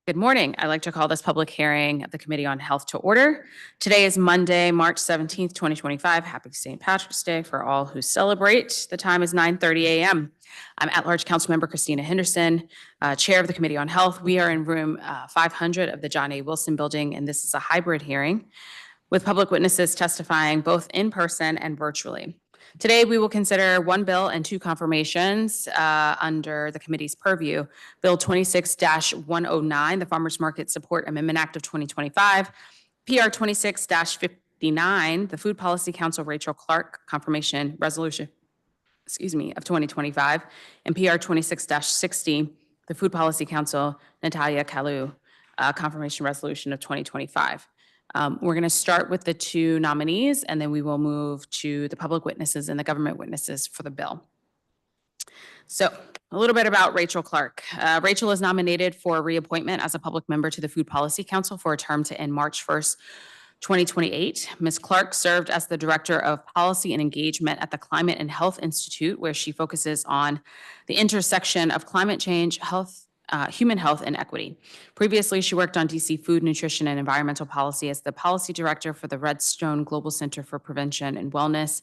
Good morning. I'd like to call this public hearing of the Committee on Health to order. Today is Monday, March 17th, 2025. Happy St. Patrick's Day for all who celebrate. The time is 9:30 a.m. I'm at-large Councilmember Christina Henderson, Chair of the Committee on Health. We are in room 500 of the John A. Wilson Building, and this is a hybrid hearing with public witnesses testifying both in person and virtually. Today, we will consider one bill and two confirmations under the committee's purview. Bill 26-0109, the Farmers Market Support Amendment Act of 2025, PR 26-59, the Food Policy Council Rachel Clark Confirmation Resolution, of 2025, and PR 26-60, the Food Policy Council Natalia Kalu Confirmation Resolution of 2025. We're going to start with the two nominees, and then we will move to the public witnesses and the government witnesses for the bill. So a little bit about Rachel Clark. Rachel is nominated for reappointment as a public member to the Food Policy Council for a term to end March 1st, 2028. Ms. Clark served as the Director of Policy and Engagement at the Climate and Health Institute, where she focuses on the intersection of climate change, human health, and equity. Previously, she worked on DC food, nutrition, and environmental policy as the policy director for the Redstone Global Center for Prevention and Wellness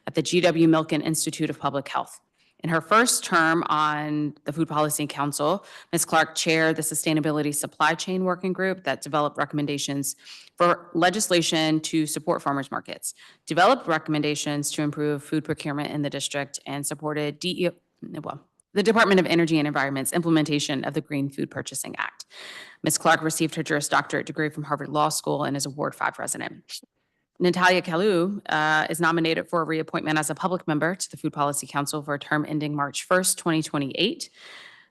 at the GW Milken Institute of Public Health. In her first term on the Food Policy Council, Ms. Clark chaired the Sustainability Supply Chain Working Group that developed recommendations for legislation to support farmers markets, developed recommendations to improve food procurement in the district, and supported the Department of Energy and Environment's implementation of the Green Food Purchasing Act. Ms. Clark received her Juris Doctorate degree from Harvard Law School and is a Ward 5 resident. Natalia Kalu is nominated for a reappointment as a public member to the Food Policy Council for a term ending March 1st, 2028.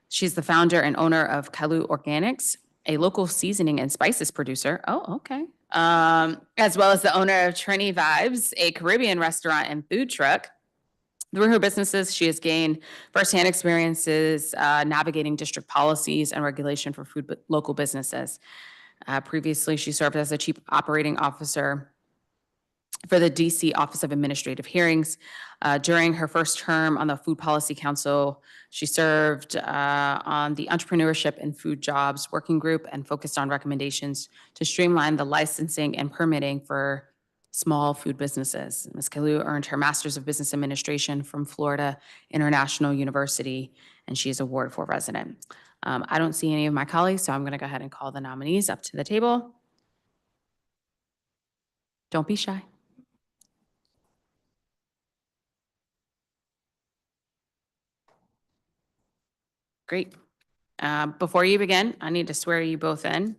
She's the founder and owner of Kalu Organics, a local seasoning and spices producer. Oh, okay. As well as the owner of Trini Vibes, a Caribbean restaurant and food truck. Through her businesses, she has gained firsthand experiences navigating district policies and regulation for local businesses. Previously, she served as the Chief Operating Officer for the DC Office of Administrative Hearings. During her first term on the Food Policy Council, she served on the Entrepreneurship and Food Jobs Working Group and focused on recommendations to streamline the licensing and permitting for small food businesses. Ms. Kalu earned her Master's of Business Administration from Florida International University, and she is a Ward 4 resident. I don't see any of my colleagues, so I'm going to go ahead and call the nominees up to the table. Don't be shy. Great. Before you begin, I need to swear you both in.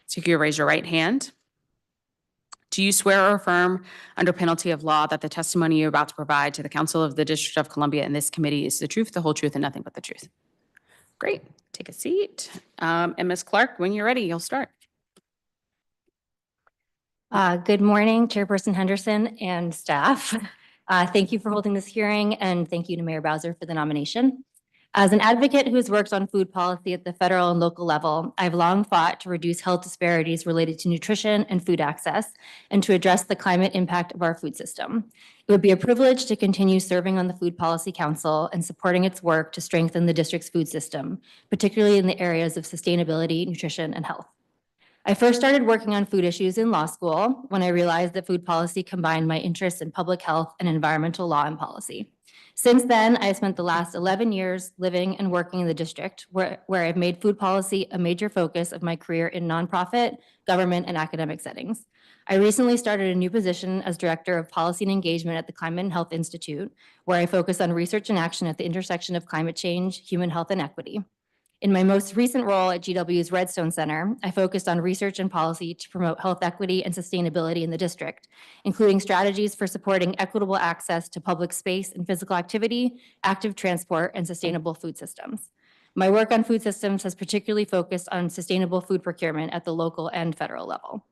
So you can raise your right hand. Do you swear or affirm under penalty of law that the testimony you're about to provide to the Council of the District of Columbia and this committee is the truth, the whole truth, and nothing but the truth? Great. Take a seat. And Ms. Clark, when you're ready, you'll start. Good morning, Chairperson Henderson and staff. Thank you for holding this hearing, and thank you to Mayor Bowser for the nomination. As an advocate who has worked on food policy at the federal and local level, I've long fought to reduce health disparities related to nutrition and food access and to address the climate impact of our food system. It would be a privilege to continue serving on the Food Policy Council and supporting its work to strengthen the district's food system, particularly in the areas of sustainability, nutrition, and health. I first started working on food issues in law school when I realized that food policy combined my interests in public health and environmental law and policy. Since then, I have spent the last 11 years living and working in the district, where I've made food policy a major focus of my career in nonprofit, government, and academic settings. I recently started a new position as Director of Policy and Engagement at the Climate and Health Institute, where I focus on research and action at the intersection of climate change, human health, and equity. In my most recent role at GW's Redstone Center, I focused on research and policy to promote health equity and sustainability in the district, including strategies for supporting equitable access to public space and physical activity, active transport, and sustainable food systems. My work on food systems has particularly focused on sustainable food procurement at the local and federal level.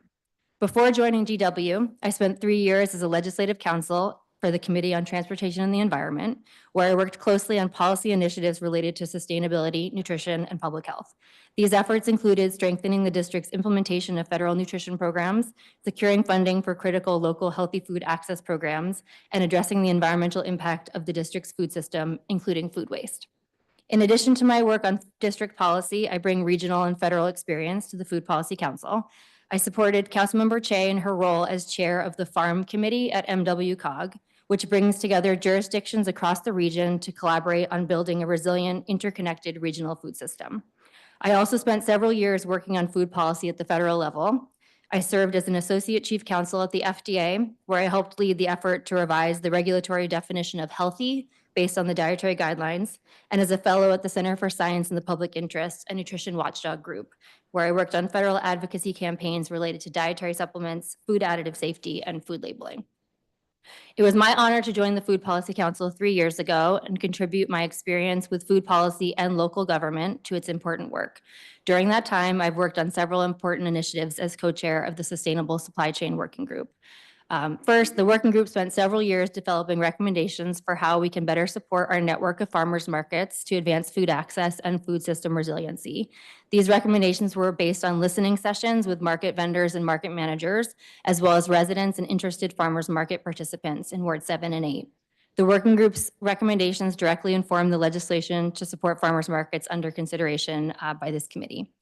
Before joining GW, I spent 3 years as a legislative counsel for the Committee on Transportation and the Environment, where I worked closely on policy initiatives related to sustainability, nutrition, and public health. These efforts included strengthening the district's implementation of federal nutrition programs, securing funding for critical local healthy food access programs, and addressing the environmental impact of the district's food system, including food waste. In addition to my work on district policy, I bring regional and federal experience to the Food Policy Council. I supported Councilmember Che in her role as chair of the Farm Committee at MWCOG, which brings together jurisdictions across the region to collaborate on building a resilient, interconnected regional food system. I also spent several years working on food policy at the federal level. I served as an associate chief counsel at the FDA, where I helped lead the effort to revise the regulatory definition of healthy based on the dietary guidelines, and as a fellow at the Center for Science in the Public Interest, a nutrition watchdog group, where I worked on federal advocacy campaigns related to dietary supplements, food additive safety, and food labeling. It was my honor to join the Food Policy Council 3 years ago and contribute my experience with food policy and local government to its important work. During that time, I've worked on several important initiatives as co-chair of the Sustainable Supply Chain Working Group. First, the working group spent several years developing recommendations for how we can better support our network of farmers markets to advance food access and food system resiliency. These recommendations were based on listening sessions with market vendors and market managers, as well as residents and interested farmers market participants in Ward 7 and 8. The working group's recommendations directly inform the legislation to support farmers markets under consideration by this committee.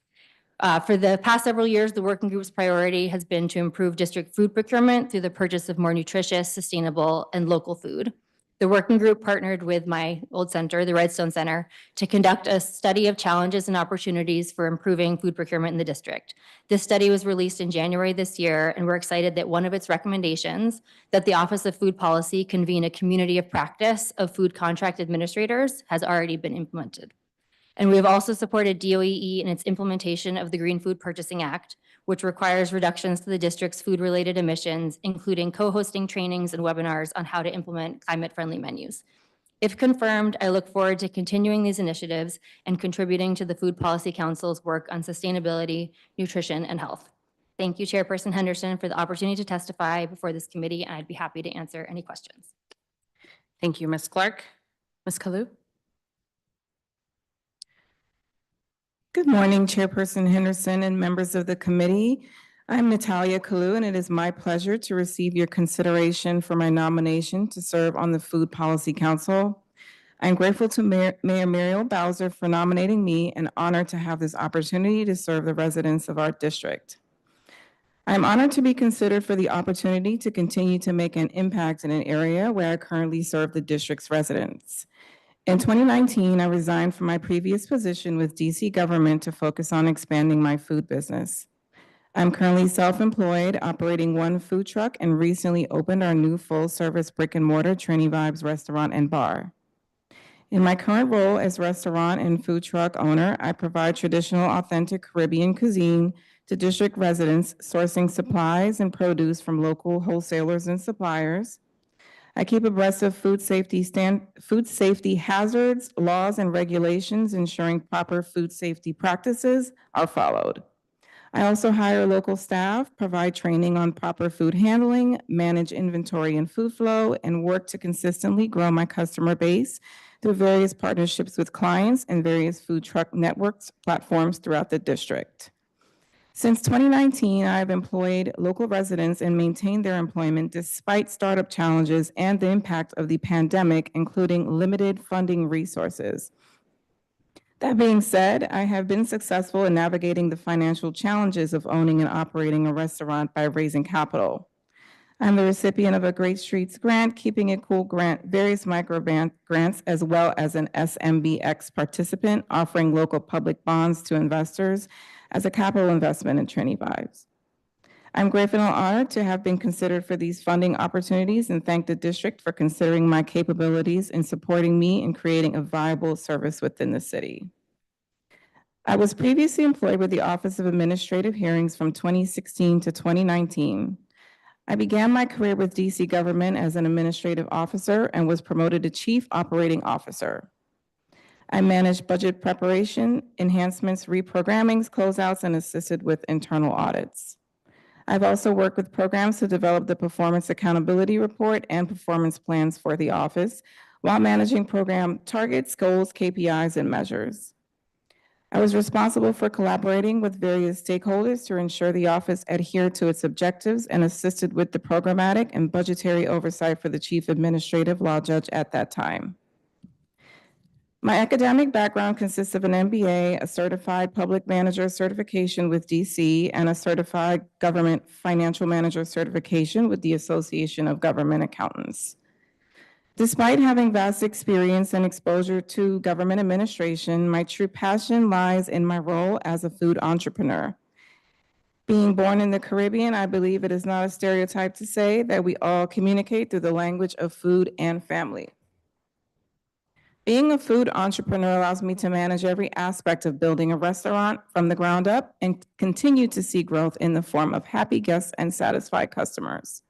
For the past several years, the working group's priority has been to improve district food procurement through the purchase of more nutritious, sustainable, and local food. The working group partnered with my old center, the Redstone Center, to conduct a study of challenges and opportunities for improving food procurement in the district. This study was released in January this year, and we're excited that one of its recommendations, that the Office of Food Policy convene a community of practice of food contract administrators, has already been implemented. And we have also supported DOEE in its implementation of the Green Food Purchasing Act, which requires reductions to the district's food-related emissions, including co-hosting trainings and webinars on how to implement climate-friendly menus. If confirmed, I look forward to continuing these initiatives and contributing to the Food Policy Council's work on sustainability, nutrition, and health. Thank you, Chairperson Henderson, for the opportunity to testify before this committee, and I'd be happy to answer any questions. Thank you, Ms. Clark. Ms. Kalu? Good morning, Chairperson Henderson and members of the committee. I'm Natalia Kalu, and it is my pleasure to receive your consideration for my nomination to serve on the Food Policy Council. I'm grateful to Mayor Muriel Bowser for nominating me and honored to have this opportunity to serve the residents of our district. I'm honored to be considered for the opportunity to continue to make an impact in an area where I currently serve the district's residents. In 2019, I resigned from my previous position with DC government to focus on expanding my food business. I'm currently self-employed, operating one food truck, and recently opened our new full-service brick-and-mortar Trini Vibes restaurant and bar. In my current role as restaurant and food truck owner, I provide traditional, authentic Caribbean cuisine to district residents, sourcing supplies and produce from local wholesalers and suppliers. I keep abreast of food safety hazards, laws, and regulations, ensuring proper food safety practices are followed. I also hire local staff, provide training on proper food handling, manage inventory and food flow, and work to consistently grow my customer base through various partnerships with clients and various food truck networks platforms throughout the district. Since 2019, I have employed local residents and maintained their employment despite startup challenges and the impact of the pandemic, including limited funding resources. That being said, I have been successful in navigating the financial challenges of owning and operating a restaurant by raising capital. I'm the recipient of a Great Streets grant, Keeping It Cool grant, various micro grants, as well as an SMBX participant offering local public bonds to investors as a capital investment in Trini Vibes. I'm grateful and honored to have been considered for these funding opportunities and thank the district for considering my capabilities in supporting me in creating a viable service within the city. I was previously employed with the Office of Administrative Hearings from 2016 to 2019. I began my career with DC government as an administrative officer and was promoted to Chief Operating Officer. I managed budget preparation, enhancements, reprogrammings, closeouts, and assisted with internal audits. I've also worked with programs to develop the Performance Accountability Report and performance plans for the office while managing program targets, goals, KPIs, and measures. I was responsible for collaborating with various stakeholders to ensure the office adhered to its objectives and assisted with the programmatic and budgetary oversight for the Chief Administrative Law Judge at that time. My academic background consists of an MBA, a certified public manager certification with DC, and a certified government financial manager certification with the Association of Government Accountants. Despite having vast experience and exposure to government administration, my true passion lies in my role as a food entrepreneur. Being born in the Caribbean, I believe it is not a stereotype to say that we all communicate through the language of food and family. Being a food entrepreneur allows me to manage every aspect of building a restaurant from the ground up and continue to see growth in the form of happy guests and satisfied customers.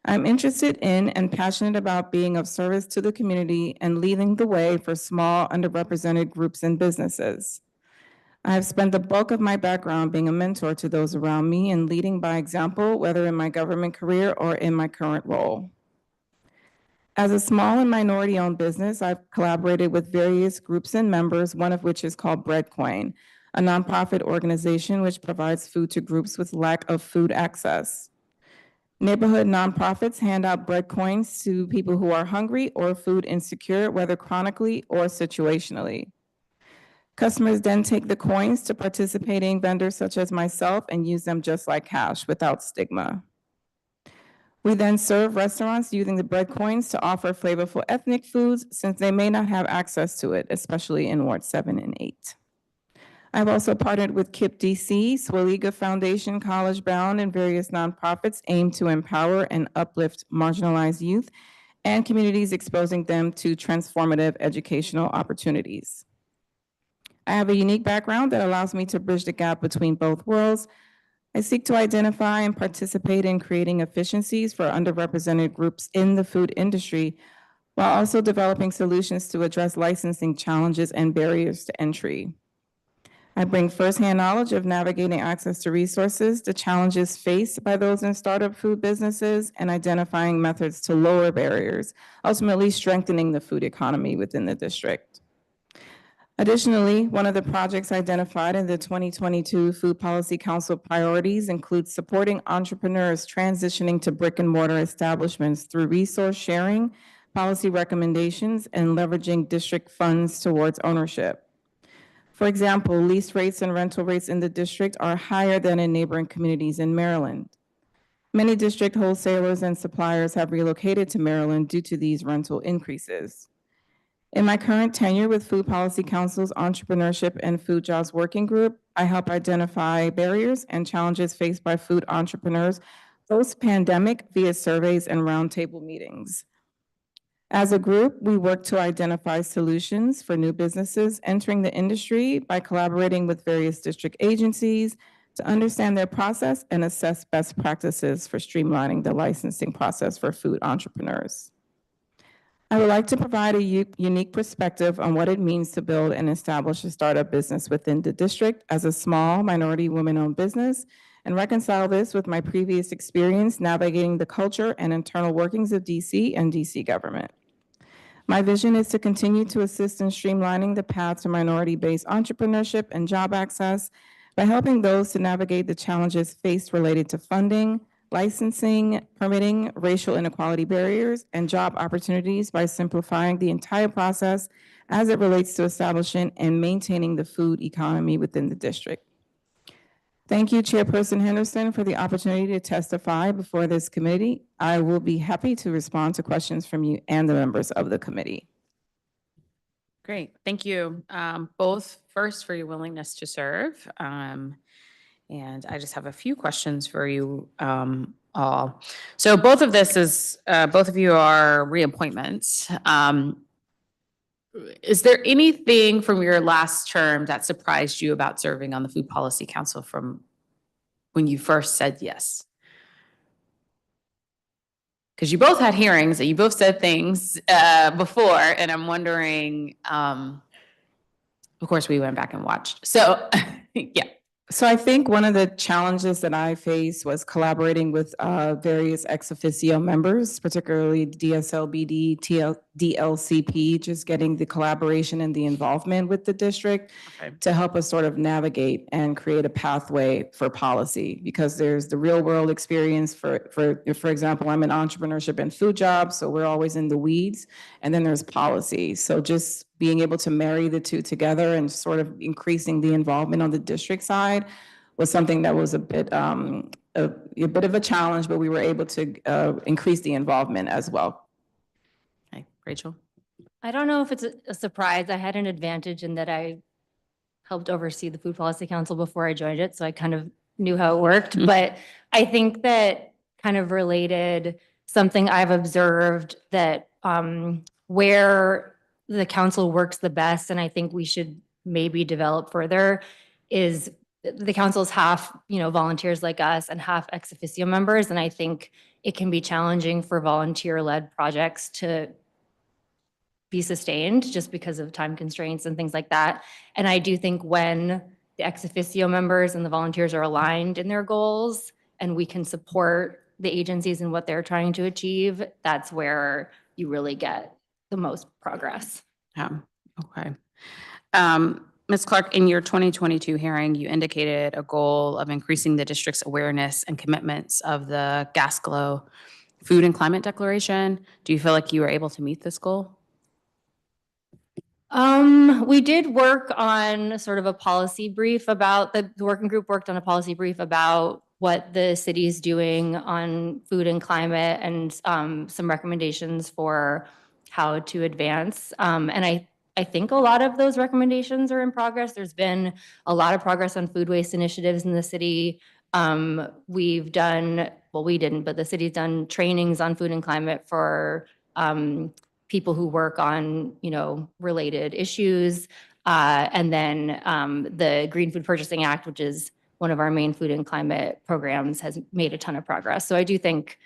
I'm interested in and passionate about being of service to the community and leading the way for small, underrepresented groups and businesses. I have spent the bulk of my background being a mentor to those around me and leading by example, whether in my government career or in my current role. As a small and minority-owned business, I've collaborated with various groups and members, one of which is called Breadcoin, a nonprofit organization which provides food to groups with lack of food access. Neighborhood nonprofits hand out bread coins to people who are hungry or food insecure, whether chronically or situationally. Customers then take the coins to participating vendors such as myself and use them just like cash without stigma. We then serve restaurants using the bread coins to offer flavorful ethnic foods since they may not have access to it, especially in Ward 7 and 8. I've also partnered with KIP DC, Swaliga Foundation, College Bound, and various nonprofits aimed to empower and uplift marginalized youth and communities, exposing them to transformative educational opportunities. I have a unique background that allows me to bridge the gap between both worlds. I seek to identify and participate in creating efficiencies for underrepresented groups in the food industry, while also developing solutions to address licensing challenges and barriers to entry. I bring firsthand knowledge of navigating access to resources, the challenges faced by those in startup food businesses, and identifying methods to lower barriers, ultimately strengthening the food economy within the district. Additionally, one of the projects identified in the 2022 Food Policy Council priorities includes supporting entrepreneurs transitioning to brick and mortar establishments through resource sharing, policy recommendations, and leveraging district funds towards ownership. For example, lease rates and rental rates in the district are higher than in neighboring communities in Maryland. Many district wholesalers and suppliers have relocated to Maryland due to these rental increases. In my current tenure with Food Policy Council's Entrepreneurship and Food Jobs Working Group, I help identify barriers and challenges faced by food entrepreneurs post-pandemic via surveys and roundtable meetings. As a group, we work to identify solutions for new businesses entering the industry by collaborating with various district agencies to understand their process and assess best practices for streamlining the licensing process for food entrepreneurs. I would like to provide a unique perspective on what it means to build and establish a startup business within the district as a small minority women-owned business and reconcile this with my previous experience navigating the culture and internal workings of DC and DC government. My vision is to continue to assist in streamlining the path to minority-based entrepreneurship and job access by helping those to navigate the challenges faced related to funding, licensing, permitting, racial inequality barriers, and job opportunities by simplifying the entire process as it relates to establishing and maintaining the food economy within the district. Thank you, Chairperson Henderson, for the opportunity to testify before this committee. I will be happy to respond to questions from you and the members of the committee. Great. Thank you both first for your willingness to serve. And I just have a few questions for you all. So both of you are reappointments. Is there anything from your last term that surprised you about serving on the Food Policy Council from when you first said yes? Because you both had hearings and you both said things before, and I'm wondering, of course, we went back and watched. So, yeah. So I think one of the challenges that I faced was collaborating with various ex officio members, particularly DSLBD, DLCP, just getting the collaboration and the involvement with the district to help us sort of navigate and create a pathway for policy. Because there's the real world experience for example, I'm in entrepreneurship and food jobs, so we're always in the weeds, and then there's policy. So just being able to marry the two together and sort of increasing the involvement on the district side was something that was a bit of a challenge, but we were able to increase the involvement as well. Okay, Rachel? I don't know if it's a surprise. I had an advantage in that I helped oversee the Food Policy Council before I joined it, so I kind of knew how it worked. But I think that kind of related, something I've observed that where the council works the best, and I think we should maybe develop further, is the council's half, volunteers like us and half ex officio members. And I think it can be challenging for volunteer-led projects to be sustained just because of time constraints and things like that. And I do think when the ex officio members and the volunteers are aligned in their goals and we can support the agencies in what they're trying to achieve, that's where you really get the most progress. Okay. Ms. Clark, in your 2022 hearing, you indicated a goal of increasing the district's awareness and commitments of the Gas Glow Food and Climate Declaration. Do you feel like you were able to meet this goal? We did work on sort of a policy brief about, the working group worked on a policy brief about what the city is doing on food and climate and some recommendations for how to advance. And I think a lot of those recommendations are in progress. There's been a lot of progress on food waste initiatives in the city. We've done, well, we didn't, but the city's done trainings on food and climate for people who work on, related issues. And then the Green Food Purchasing Act, which is one of our main food and climate programs, has made a ton of progress. So I do think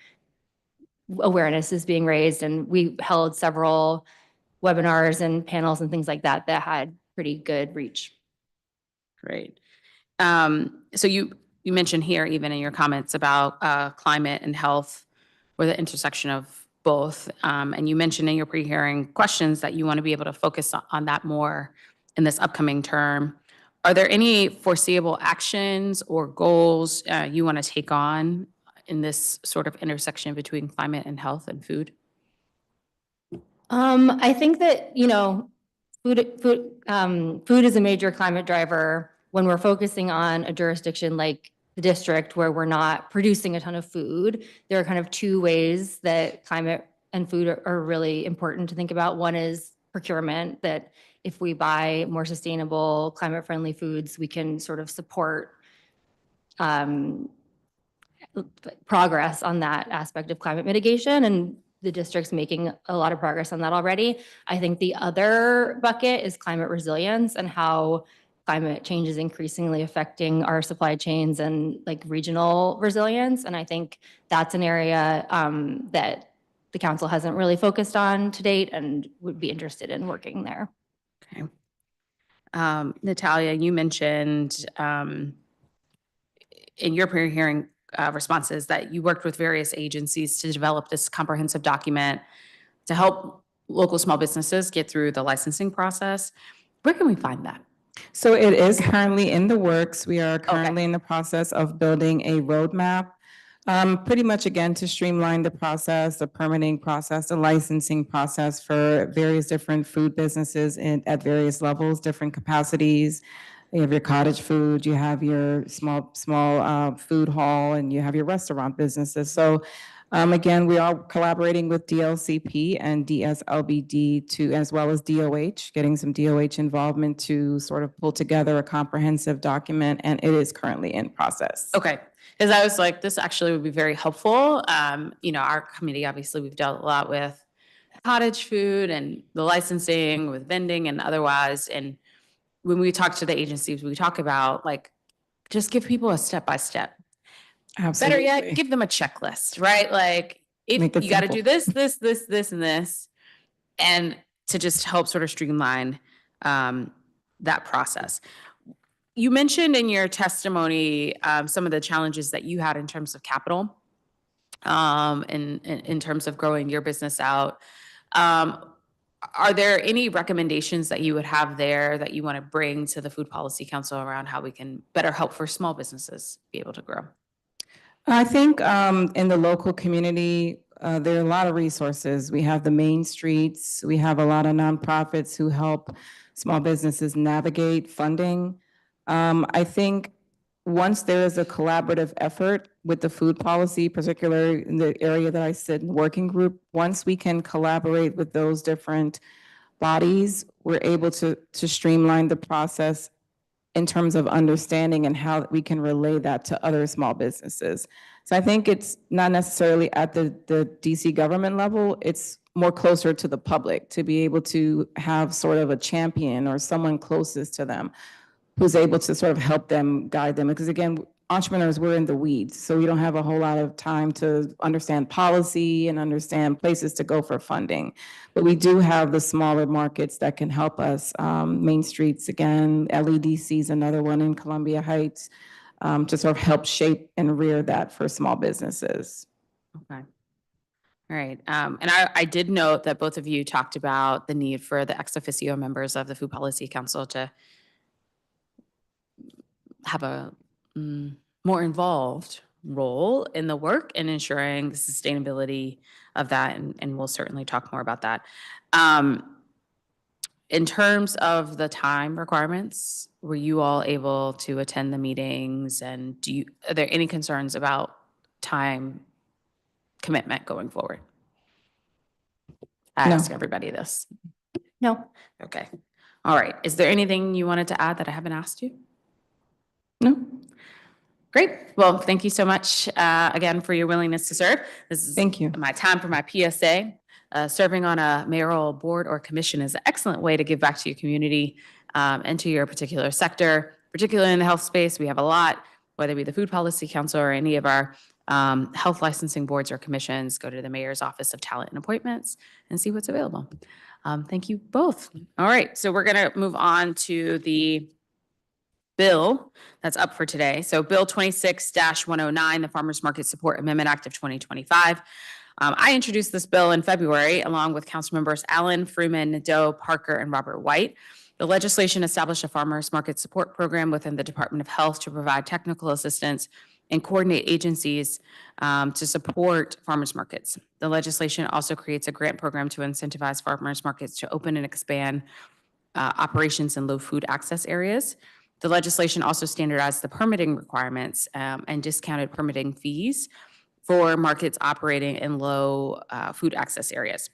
awareness is being raised, and we held several webinars and panels and things like that that had pretty good reach. Great. So you mentioned here, even in your comments, about climate and health, or the intersection of both. And you mentioned in your pre-hearing questions that you want to be able to focus on that more in this upcoming term. Are there any foreseeable actions or goals you want to take on in this sort of intersection between climate and health and food? I think that, food is a major climate driver. When we're focusing on a jurisdiction like the district where we're not producing a ton of food, there are kind of two ways that climate and food are really important to think about. One is procurement, that if we buy more sustainable, climate-friendly foods, we can sort of support progress on that aspect of climate mitigation, and the district's making a lot of progress on that already. I think the other bucket is climate resilience and how climate change is increasingly affecting our supply chains and like regional resilience. And I think that's an area that the council hasn't really focused on to date and would be interested in working there. Okay. Natalia, you mentioned in your pre-hearing responses that you worked with various agencies to develop this comprehensive document to help local small businesses get through the licensing process. Where can we find that? So it is currently in the works. We are currently in the process of building a roadmap, pretty much again to streamline the process, the permitting process, the licensing process for various different food businesses at various levels, different capacities. You have your cottage food, you have your small food hall, and you have your restaurant businesses. So again, we are collaborating with DLCP and DSLBD to, as well as DOH, getting some DOH involvement to sort of pull together a comprehensive document, and it is currently in process. Okay. Because I was like, this actually would be very helpful. Our committee, obviously, we've dealt a lot with cottage food and the licensing with vending and otherwise. And when we talk to the agencies, we talk about like, just give people a step-by-step. Absolutely. Better yet, give them a checklist, right? Like, if you got to do this, and this, and to just help sort of streamline that process. You mentioned in your testimony some of the challenges that you had in terms of capital, in terms of growing your business out. Are there any recommendations that you would have there that you want to bring to the Food Policy Council around how we can better help for small businesses be able to grow? I think in the local community, there are a lot of resources. We have the main streets. We have a lot of nonprofits who help small businesses navigate funding. I think once there is a collaborative effort with the food policy, particularly in the area that I sit in the working group, once we can collaborate with those different bodies, we're able to streamline the process in terms of understanding and how we can relay that to other small businesses. So I think it's not necessarily at the DC government level, it's more closer to the public to be able to have sort of a champion or someone closest to them who's able to sort of help them, guide them. Because again, entrepreneurs, we're in the weeds, so we don't have a whole lot of time to understand policy and understand places to go for funding. But we do have the smaller markets that can help us. Main Streets, again, LEDC is another one in Columbia Heights, to sort of help shape and rear that for small businesses. Okay. All right. And I did note that both of you talked about the need for the ex officio members of the Food Policy Council to have a more involved role in the work and ensuring the sustainability of that. And we'll certainly talk more about that. In terms of the time requirements, were you all able to attend the meetings? And are there any concerns about time commitment going forward? I No. ask everybody this. No. Okay. All right. Is there anything you wanted to add that I haven't asked you? No? Great. Well, thank you so much again for your willingness to serve. This is Thank you. my time for my PSA. Serving on a mayoral board or commission is an excellent way to give back to your community and to your particular sector, particularly in the health space. We have a lot, whether it be the Food Policy Council or any of our health licensing boards or commissions. Go to the Mayor's Office of Talent and Appointments and see what's available. Thank you both. All right, so we're going to move on to the bill that's up for today. So Bill 26-0109, the Farmers Market Support Amendment Act of 2025. I introduced this bill in February along with council members Allen, Freeman, Nadeau, Parker, and Robert White. The legislation established a farmers market support program within the Department of Health to provide technical assistance and coordinate agencies to support farmers markets. The legislation also creates a grant program to incentivize farmers markets to open and expand operations in low food access areas. The legislation also standardized the permitting requirements and discounted permitting fees for markets operating in low food access areas.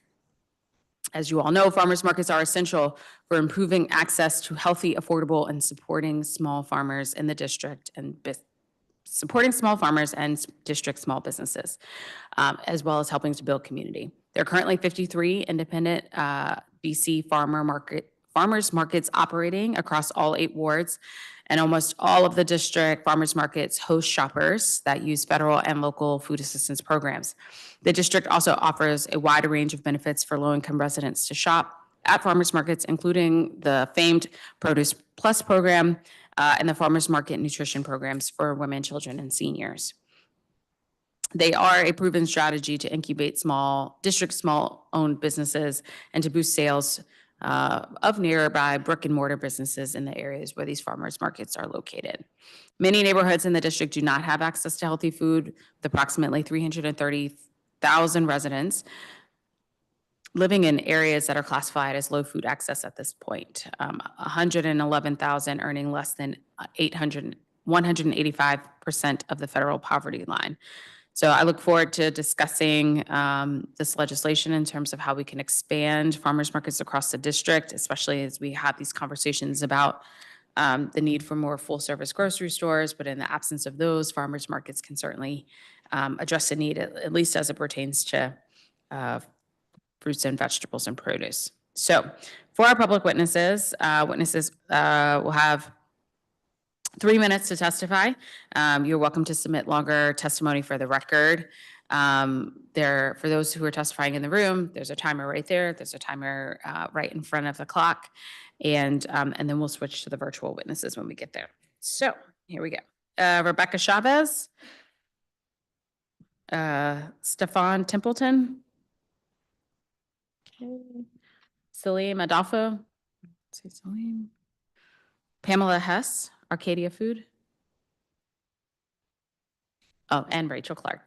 As you all know, farmers markets are essential for improving access to healthy, affordable, and supporting small farmers in the district and supporting small farmers and district small businesses, as well as helping to build community. There are currently 53 independent BC farmers markets operating across all 8 wards, and almost all of the district farmers markets host shoppers that use federal and local food assistance programs. The district also offers a wide range of benefits for low-income residents to shop at farmers markets, including the famed Produce Plus program and the farmers market nutrition programs for women, children, and seniors. They are a proven strategy to incubate small-owned businesses and to boost sales of nearby brick and mortar businesses in the areas where these farmers markets are located. Many neighborhoods in the district do not have access to healthy food, with approximately 330,000 residents living in areas that are classified as low food access at this point. 111,000 earning less than 185% of the federal poverty line. So I look forward to discussing this legislation in terms of how we can expand farmers markets across the district, especially as we have these conversations about the need for more full-service grocery stores. But in the absence of those, farmers markets can certainly address the need, at least as it pertains to fruits and vegetables and produce. So for our public witnesses, will have 3 minutes to testify. You're welcome to submit longer testimony for the record. For those who are testifying in the room, there's a timer right there. There's a timer right in front of the clock. And then we'll switch to the virtual witnesses when we get there. So here we go. Rebecca Chavez, Stefan Templeton, Salim Adolfo, Pamela Hess, Arcadia Food. Oh, and Rachel Clark.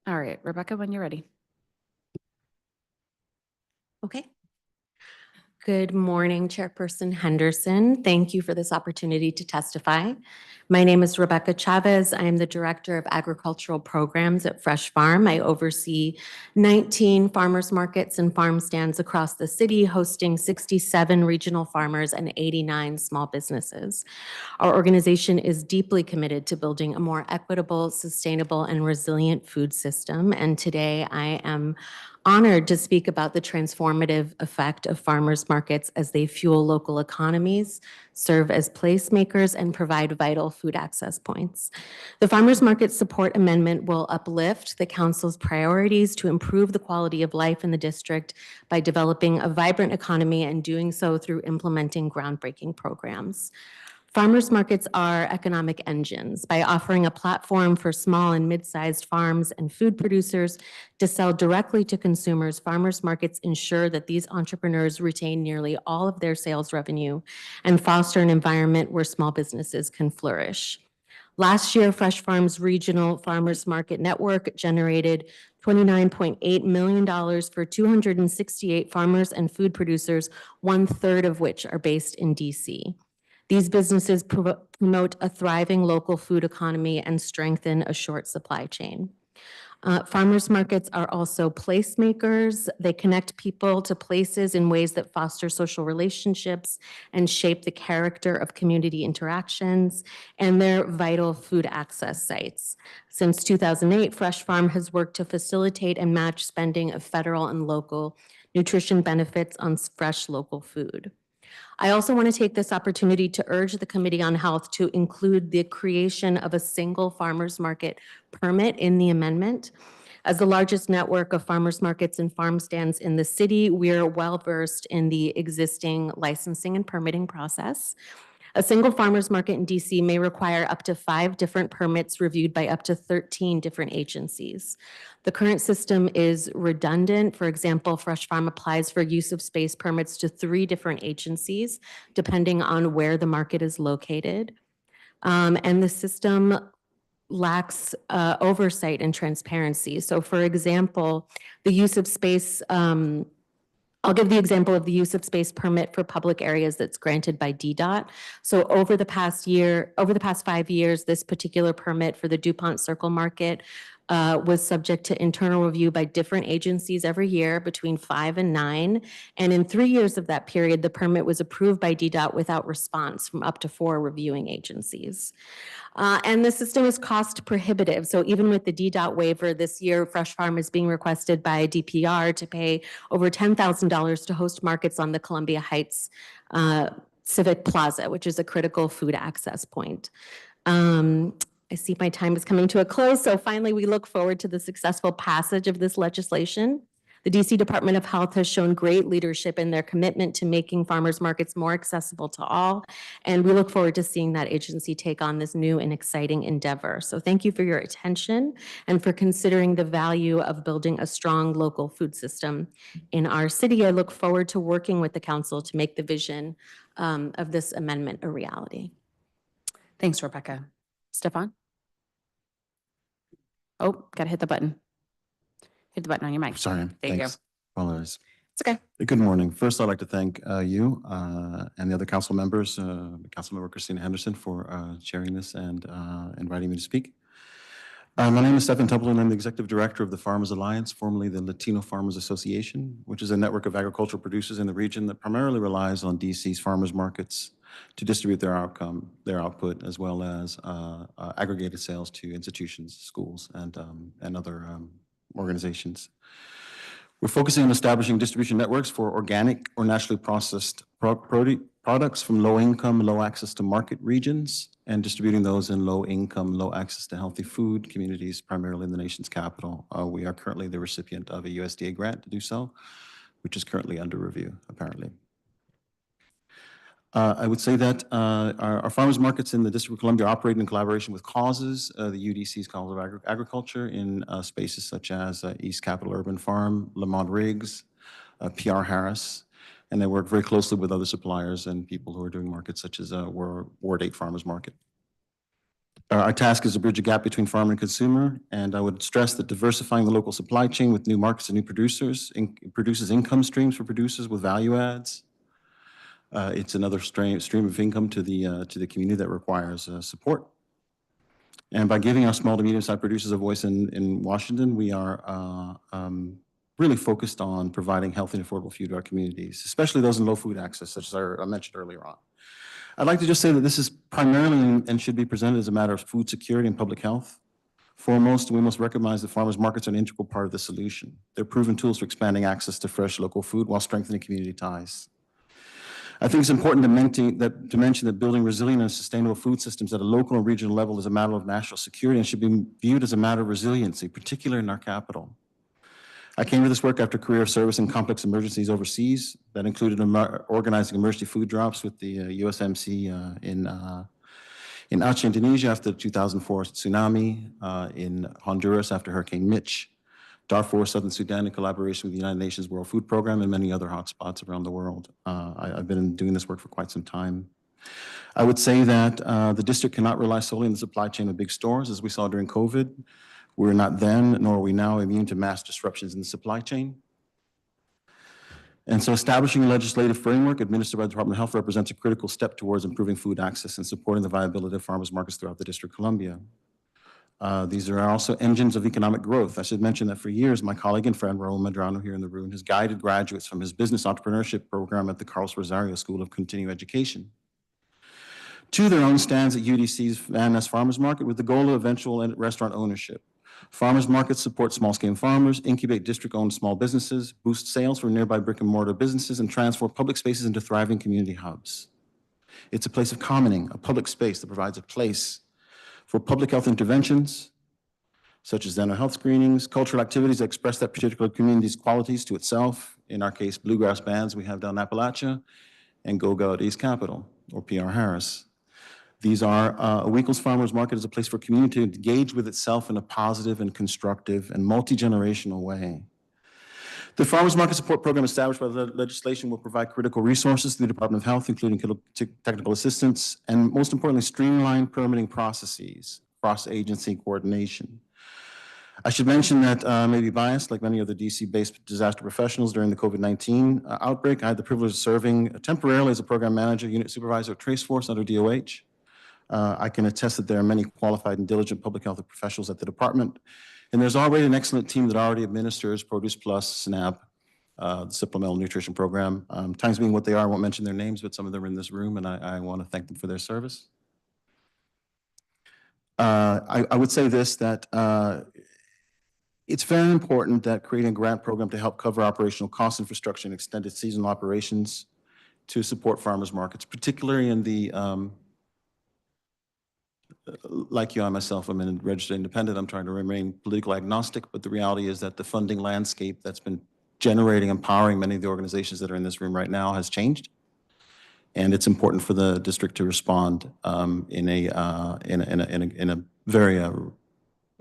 All right, Rebecca, when you're ready. Okay. Good morning, Chairperson Henderson. Thank you for this opportunity to testify. My name is Rebecca Chavez. I am the Director of Agricultural Programs at Fresh Farm. I oversee 19 farmers markets and farm stands across the city, hosting 67 regional farmers and 89 small businesses. Our organization is deeply committed to building a more equitable, sustainable, and resilient food system. And today I am honored to speak about the transformative effect of farmers markets as they fuel local economies, serve as placemakers, and provide vital food access points. The Farmers Market Support Amendment will uplift the Council's priorities to improve the quality of life in the district by developing a vibrant economy and doing so through implementing groundbreaking programs. Farmers markets are economic engines. By offering a platform for small and mid-sized farms and food producers to sell directly to consumers, farmers markets ensure that these entrepreneurs retain nearly all of their sales revenue and foster an environment where small businesses can flourish. Last year, Fresh Farm's Regional Farmers Market Network generated $29.8 million for 268 farmers and food producers, 1/3 of which are based in DC. These businesses promote a thriving local food economy and strengthen a short supply chain. Farmers markets are also placemakers. They connect people to places in ways that foster social relationships and shape the character of community interactions, and they're vital food access sites. Since 2008, Fresh Farm has worked to facilitate and match spending of federal and local nutrition benefits on fresh local food. I also want to take this opportunity to urge the Committee on Health to include the creation of a single farmers market permit in the amendment. As the largest network of farmers markets and farm stands in the city, we're well versed in the existing licensing and permitting process. A single farmers market in DC may require up to 5 different permits reviewed by up to 13 different agencies. The current system is redundant. For example, Fresh Farm applies for use of space permits to 3 different agencies, depending on where the market is located. And the system lacks oversight and transparency. So for example, the use of space, I'll give the example of the use of space permit for public areas that's granted by DDOT. So over the past 5 years, this particular permit for the DuPont Circle Market was subject to internal review by different agencies every year between 5 and 9. And in 3 years of that period, the permit was approved by DDOT without response from up to 4 reviewing agencies. And the system is cost prohibitive. So even with the DDOT waiver this year, Fresh Farm is being requested by DPR to pay over $10,000 to host markets on the Columbia Heights Civic Plaza, which is a critical food access point. I see my time is coming to a close. So finally, we look forward to the successful passage of this legislation. The DC Department of Health has shown great leadership in their commitment to making farmers markets more accessible to all, and we look forward to seeing that agency take on this new and exciting endeavor. So thank you for your attention and for considering the value of building a strong local food system in our city. I look forward to working with the council to make the vision of this amendment a reality. Thanks, Rebecca. Stefan? Oh, gotta hit the button. Hit the button on your mic. Sorry. There you go. Thanks. Apologize. It's okay. Good morning. First, I'd like to thank you and the other council members, Councilmember Christina Henderson, for chairing this and inviting me to speak. My name is Stephan Templeton. I'm the Executive Director of the Farmers Alliance, formerly the Latino Farmers Association, which is a network of agricultural producers in the region that primarily relies on DC's farmers markets to distribute their output, as well as aggregated sales to institutions, schools, and other organizations. We're focusing on establishing distribution networks for organic or naturally processed products from low-income, low-access to market regions, and distributing those in low-income, low-access to healthy food communities, primarily in the nation's capital. We are currently the recipient of a USDA grant to do so, which is currently under review, apparently. I would say that our farmers markets in the District of Columbia operate in collaboration with causes, the UDC's College of Agriculture, in spaces such as East Capitol Urban Farm, Lamont Riggs, PR Harris, and they work very closely with other suppliers and people who are doing markets such as Ward 8 Farmers Market. Our task is to bridge a gap between farmer and consumer, and I would stress that diversifying the local supply chain with new markets and new producers produces income streams for producers with value adds. It's another stream of income to the community that requires support. And by giving our small to medium-sized producers a voice in Washington, we are really focused on providing healthy and affordable food to our communities, especially those in low food access, such as I mentioned earlier on. I'd like to just say that this is primarily and should be presented as a matter of food security and public health. Foremost, we must recognize that farmers markets are an integral part of the solution. They're proven tools for expanding access to fresh local food while strengthening community ties. I think it's important to mention that building resilient and sustainable food systems at a local and regional level is a matter of national security and should be viewed as a matter of resiliency, particularly in our capital. I came to this work after a career of service in complex emergencies overseas that included organizing emergency food drops with the USMC in Aceh, Indonesia after the 2004 tsunami, in Honduras after Hurricane Mitch, Darfur, Southern Sudan in collaboration with the United Nations World Food Program and many other hotspots around the world. I've been doing this work for quite some time. I would say that the district cannot rely solely on the supply chain of big stores, as we saw during COVID. We're not then, nor are we now, immune to mass disruptions in the supply chain. And so establishing a legislative framework administered by the Department of Health represents a critical step towards improving food access and supporting the viability of farmers markets throughout the District of Columbia. These are also engines of economic growth. I should mention that for years, my colleague and friend, Raul Medrano here in the room, has guided graduates from his business entrepreneurship program at the Carlos Rosario School of Continuing Education to their own stands at UDC's Van Ness Farmers Market with the goal of eventual restaurant ownership. Farmers markets support small-scale farmers, incubate district-owned small businesses, boost sales for nearby brick-and-mortar businesses, and transform public spaces into thriving community hubs. It's a place of commoning, a public space that provides a place for public health interventions, such as dental health screenings, cultural activities that express that particular community's qualities to itself, in our case, bluegrass bands we have down in Appalachia, and Go-Go at East Capitol, or PR Harris. These are, a Weekles Farmers Market is a place for community to engage with itself in a positive and constructive and multi-generational way. The Farmers Market Support Program established by the legislation will provide critical resources to the Department of Health, including technical assistance, and most importantly, streamlined permitting processes, cross-agency coordination. I should mention that I may be biased, like many other DC-based disaster professionals during the COVID-19 outbreak. I had the privilege of serving temporarily as a program manager, unit supervisor of Trace Force under DOH. I can attest that there are many qualified and diligent public health professionals at the department. And there's already an excellent team that already administers Produce Plus, SNAP, the Supplemental Nutrition Program. Times being what they are, I won't mention their names, but some of them are in this room, and I want to thank them for their service. I would say this, that it's very important that creating a grant program to help cover operational cost infrastructure and extended seasonal operations to support farmers markets, particularly in the like you, I myself, I'm a registered independent. I'm trying to remain political agnostic, but the reality is that the funding landscape that's been generating, empowering many of the organizations that are in this room right now has changed. And it's important for the district to respond in a very,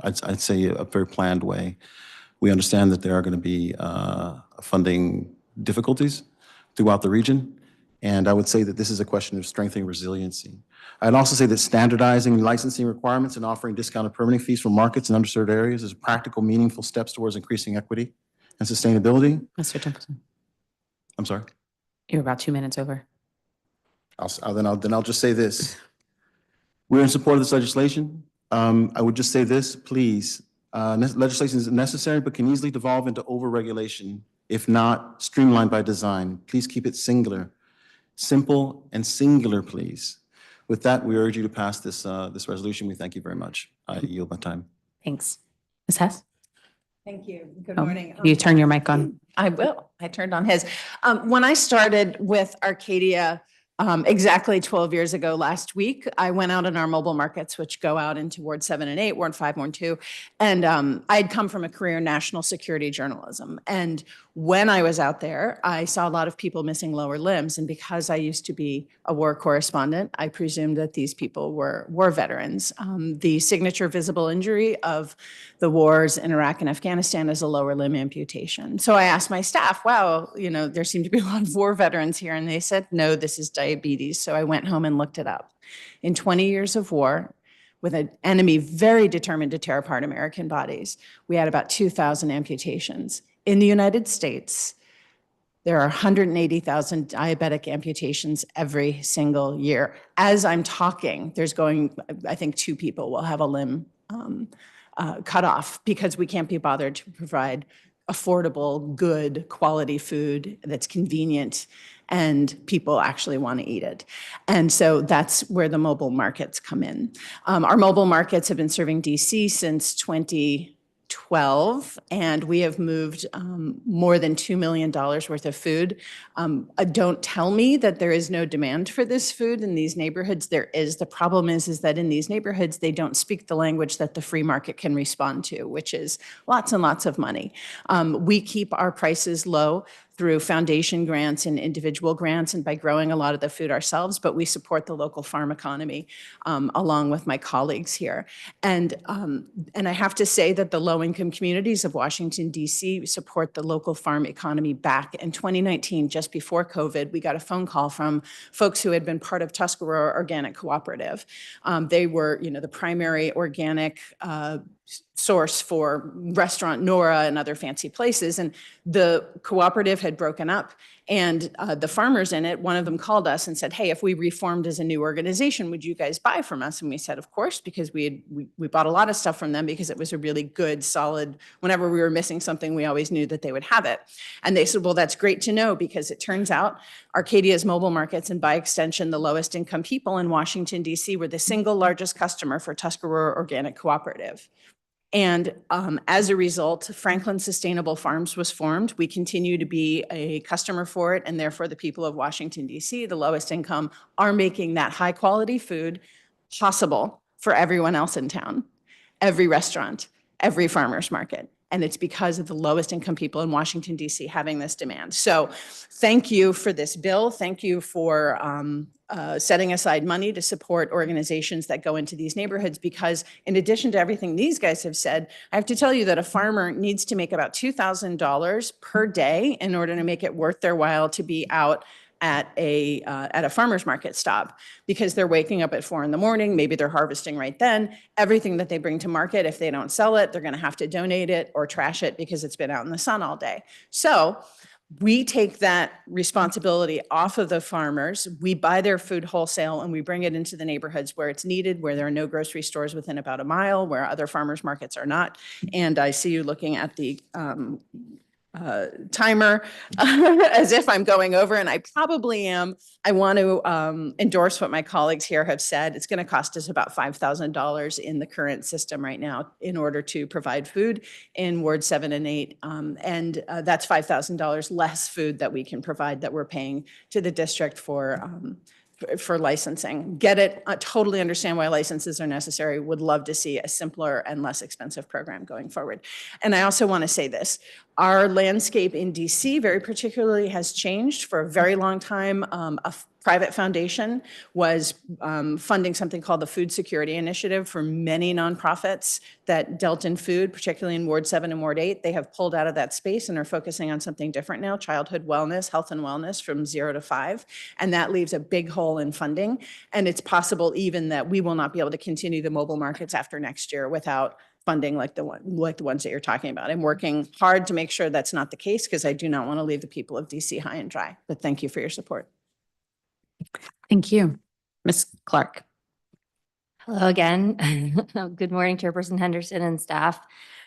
I'd say a very planned way. We understand that there are going to be funding difficulties throughout the region. And I would say that this is a question of strengthening resiliency. I'd also say that standardizing licensing requirements and offering discounted permitting fees for markets in underserved areas is practical, meaningful steps towards increasing equity and sustainability. Mr. Templeton, I'm sorry. you're about 2 minutes over. Then I'll just say this. We're in support of this legislation. I would just say this, please. Legislation is necessary, but can easily devolve into overregulation if not streamlined by design. Please keep it singular. Simple and singular, please. With that, we urge you to pass this resolution. We thank you very much. I yield my time. Thanks. Ms. Hess? Thank you. Good Oh, morning. You turn your mic on. I will. I turned on his. When I started with Arcadia exactly 12 years ago last week, I went out in our mobile markets, which go out into Ward 7 and 8, Ward 5, Ward 2. And I had come from a career in national security journalism. And when I was out there, I saw a lot of people missing lower limbs. And because I used to be a war correspondent, I presumed that these people were war veterans. The signature visible injury of the wars in Iraq and Afghanistan is a lower limb amputation. So I asked my staff, wow, you know, there seem to be a lot of war veterans here. And they said, no, this is diabetes. So I went home and looked it up. In 20 years of war, with an enemy very determined to tear apart American bodies, we had about 2,000 amputations. In the United States, there are 180,000 diabetic amputations every single year. As I'm talking, I think 2 people will have a limb cut off because we can't be bothered to provide affordable, good, quality food that's convenient and people actually want to eat it. And so that's where the mobile markets come in. Our mobile markets have been serving DC since 2012, and we have moved more than $2 million worth of food. Don't tell me that there is no demand for this food in these neighborhoods. There is. The problem is that in these neighborhoods, they don't speak the language that the free market can respond to, which is lots and lots of money. We keep our prices low through foundation grants and individual grants and by growing a lot of the food ourselves, but we support the local farm economy along with my colleagues here. And I have to say that the low-income communities of Washington, D.C. support the local farm economy back. In 2019, just before COVID, we got a phone call from folks who had been part of Tuscarora Organic Cooperative. They were, the primary organic source for restaurant Nora and other fancy places. And the cooperative had broken up, and the farmers in it, one of them called us and said, hey, if we reformed as a new organization, would you guys buy from us? And we said, of course, because we bought a lot of stuff from them because it was a really good, solid, whenever we were missing something, we always knew that they would have it. And they said, well, that's great to know, because it turns out Arcadia's mobile markets, and by extension, the lowest income people in Washington, D.C. were the single largest customer for Tuscarora Organic Cooperative. And as a result, Franklin Sustainable Farms was formed. We continue to be a customer for it, and therefore the people of Washington, D.C., the lowest income, are making that high quality food possible for everyone else in town, every restaurant, every farmer's market. And it's because of the lowest income people in Washington, D.C. having this demand. So thank you for this bill. Thank you for setting aside money to support organizations that go into these neighborhoods, because in addition to everything these guys have said, I have to tell you that a farmer needs to make about $2,000 per day in order to make it worth their while to be out at a farmer's market stop, because they're waking up at 4 a.m, maybe they're harvesting right then. Everything that they bring to market, if they don't sell it, they're going to have to donate it or trash it because it's been out in the sun all day. So we take that responsibility off of the farmers. We buy their food wholesale and we bring it into the neighborhoods where it's needed, where there are no grocery stores within about a mile, where other farmers markets are not. And I see you looking at the timer as if I'm going over, and I probably am. I want to endorse what my colleagues here have said. It's going to cost us about $5,000 in the current system right now in order to provide food in Ward 7 and 8. And that's $5,000 less food that we can provide that we're paying to the district for licensing. Get it, totally understand why licenses are necessary. Would love to see a simpler and less expensive program going forward. And I also want to say this, our landscape in DC very particularly has changed. For a very long time, a private foundation was funding something called the Food Security Initiative for many nonprofits that dealt in food, particularly in Ward 7 and Ward 8. They have pulled out of that space and are focusing on something different now, childhood wellness, health and wellness from 0 to 5. And that leaves a big hole in funding. And it's possible even that we will not be able to continue the mobile markets after next year without funding like the ones that you're talking about. I'm working hard to make sure that's not the case, because I do not want to leave the people of DC high and dry. But thank you for your support. Thank you. Ms. Clark. Hello again. Good morning, Chairperson Henderson and staff.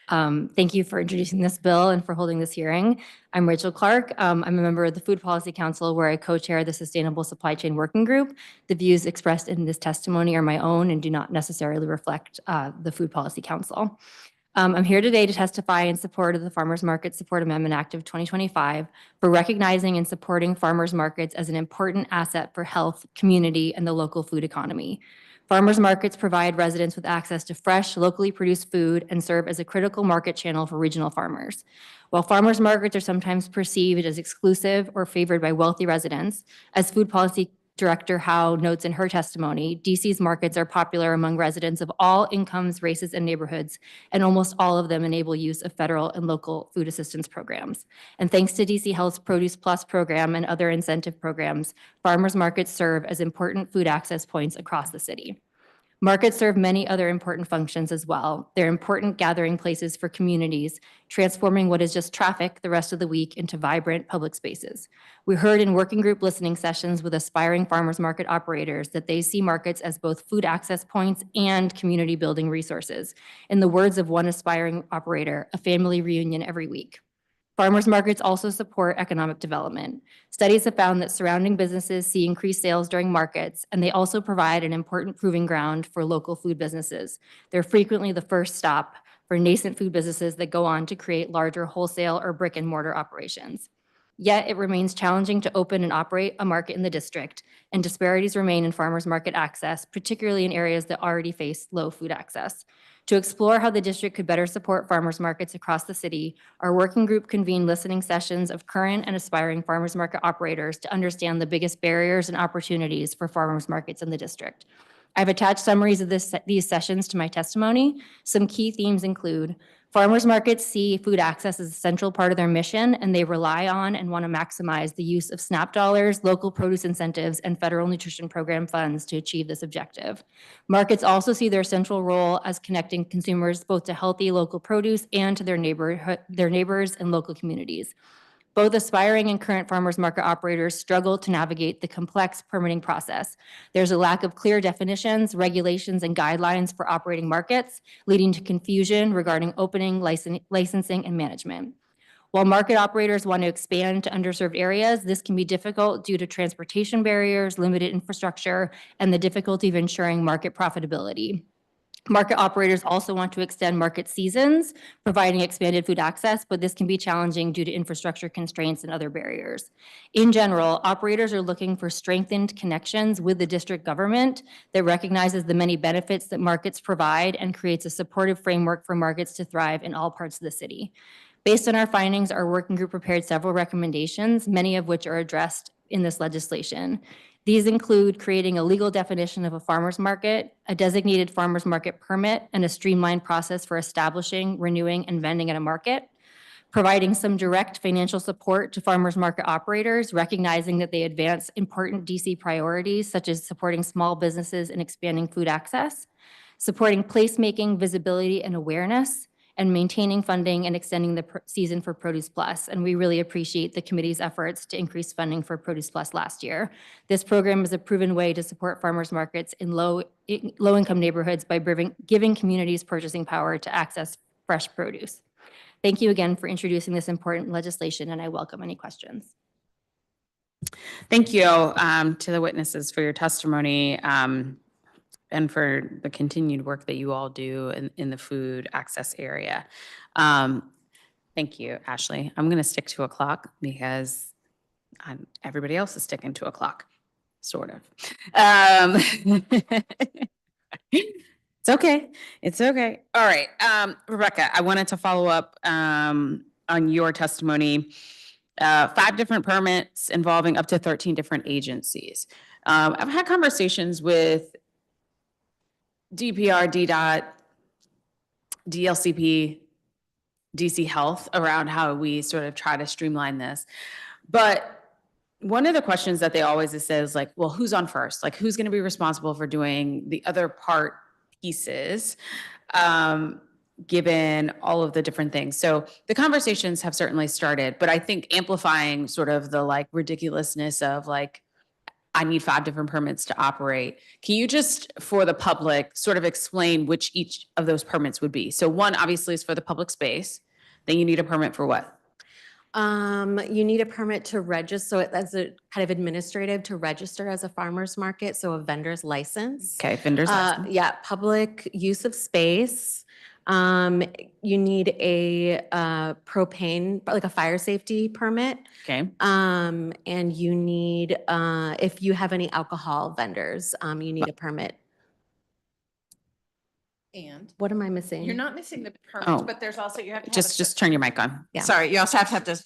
Thank you for introducing this bill and for holding this hearing. I'm Rachel Clark. I'm a member of the Food Policy Council, where I co-chair the Sustainable Supply Chain Working Group. The views expressed in this testimony are my own and do not necessarily reflect the Food Policy Council. I'm here today to testify in support of the Farmers Market Support Amendment Act of 2025 for recognizing and supporting farmers markets as an important asset for health, community, and the local food economy. Farmers markets provide residents with access to fresh, locally produced food and serve as a critical market channel for regional farmers. While farmers markets are sometimes perceived as exclusive or favored by wealthy residents, as Food Policy Director Howe notes in her testimony, DC's markets are popular among residents of all incomes, races, and neighborhoods, and almost all of them enable use of federal and local food assistance programs. And thanks to DC Health's Produce Plus program and other incentive programs, farmers markets serve as important food access points across the city. Markets serve many other important functions as well. They're important gathering places for communities, transforming what is just traffic the rest of the week into vibrant public spaces. We heard in working group listening sessions with aspiring farmers market operators that they see markets as both food access points and community building resources. In the words of one aspiring operator, a family reunion every week. Farmers markets also support economic development. Studies have found that surrounding businesses see increased sales during markets, and they also provide an important proving ground for local food businesses. They're frequently the first stop for nascent food businesses that go on to create larger wholesale or brick and mortar operations. Yet it remains challenging to open and operate a market in the district, and disparities remain in farmers market access, particularly in areas that already face low food access. To explore how the district could better support farmers markets across the city, our working group convened listening sessions of current and aspiring farmers market operators to understand the biggest barriers and opportunities for farmers markets in the district. I've attached summaries of these sessions to my testimony. Some key themes include farmers markets see food access as a central part of their mission, and they rely on and want to maximize the use of SNAP dollars, local produce incentives, and federal nutrition program funds to achieve this objective. Markets also see their central role as connecting consumers both to healthy local produce and to their neighbors and local communities. Both aspiring and current farmers market operators struggle to navigate the complex permitting process. There's a lack of clear definitions, regulations, and guidelines for operating markets, leading to confusion regarding opening, licensing, and management. While market operators want to expand to underserved areas, this can be difficult due to transportation barriers, limited infrastructure, and the difficulty of ensuring market profitability. Market operators also want to extend market seasons, providing expanded food access, but this can be challenging due to infrastructure constraints and other barriers. In general, operators are looking for strengthened connections with the district government that recognizes the many benefits that markets provide and creates a supportive framework for markets to thrive in all parts of the city. Based on our findings, our working group prepared several recommendations, many of which are addressed in this legislation. These include creating a legal definition of a farmer's market, a designated farmer's market permit, and a streamlined process for establishing, renewing, and vending at a market, providing some direct financial support to farmers market operators, recognizing that they advance important DC priorities, such as supporting small businesses and expanding food access, supporting placemaking, visibility, and awareness, and maintaining funding and extending the season for Produce Plus. And we really appreciate the committee's efforts to increase funding for Produce Plus last year. This program is a proven way to support farmers markets in low-income neighborhoods by giving communities purchasing power to access fresh produce. Thank you again for introducing this important legislation, and I welcome any questions. Thank you to the witnesses for your testimony. And for the continued work that you all do in the food access area. Thank you, Ashley. I'm going to stick to 1:00 because everybody else is sticking to 1:00, sort of. It's okay. It's okay. All right. Rebecca, I wanted to follow up on your testimony. 5 different permits involving up to 13 different agencies. I've had conversations with DPR, DDOT, DLCP, DC Health around how we sort of try to streamline this. But one of the questions that they always say is like, well, who's on first? Like, who's going to be responsible for doing the other part pieces, given all of the different things? So the conversations have certainly started, but I think amplifying sort of the like ridiculousness of like, I need 5 different permits to operate. Can you just, for the public, sort of explain which each of those permits would be? So one obviously is for the public space. Then you need a permit for what? You need a permit to register, so as a kind of administrative to register as a farmer's market, so a vendor's license. Okay, vendor's license. Yeah, public use of space. You need a propane, like a fire safety permit. Okay. And you need, if you have any alcohol vendors, you need a permit. And What am I missing? you're not missing the Oh. permits, but there's also, you have to have Just turn your mic on. Yeah. sorry, you also have to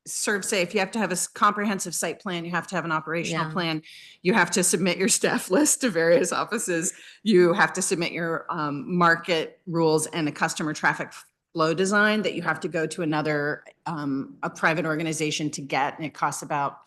serve safe. You have to have a comprehensive site plan. You have to have an operational Yeah. plan. You have to submit your staff list to various offices. You have to submit your market rules and a customer traffic flow design that you have to go to another, a private organization to get, and it costs about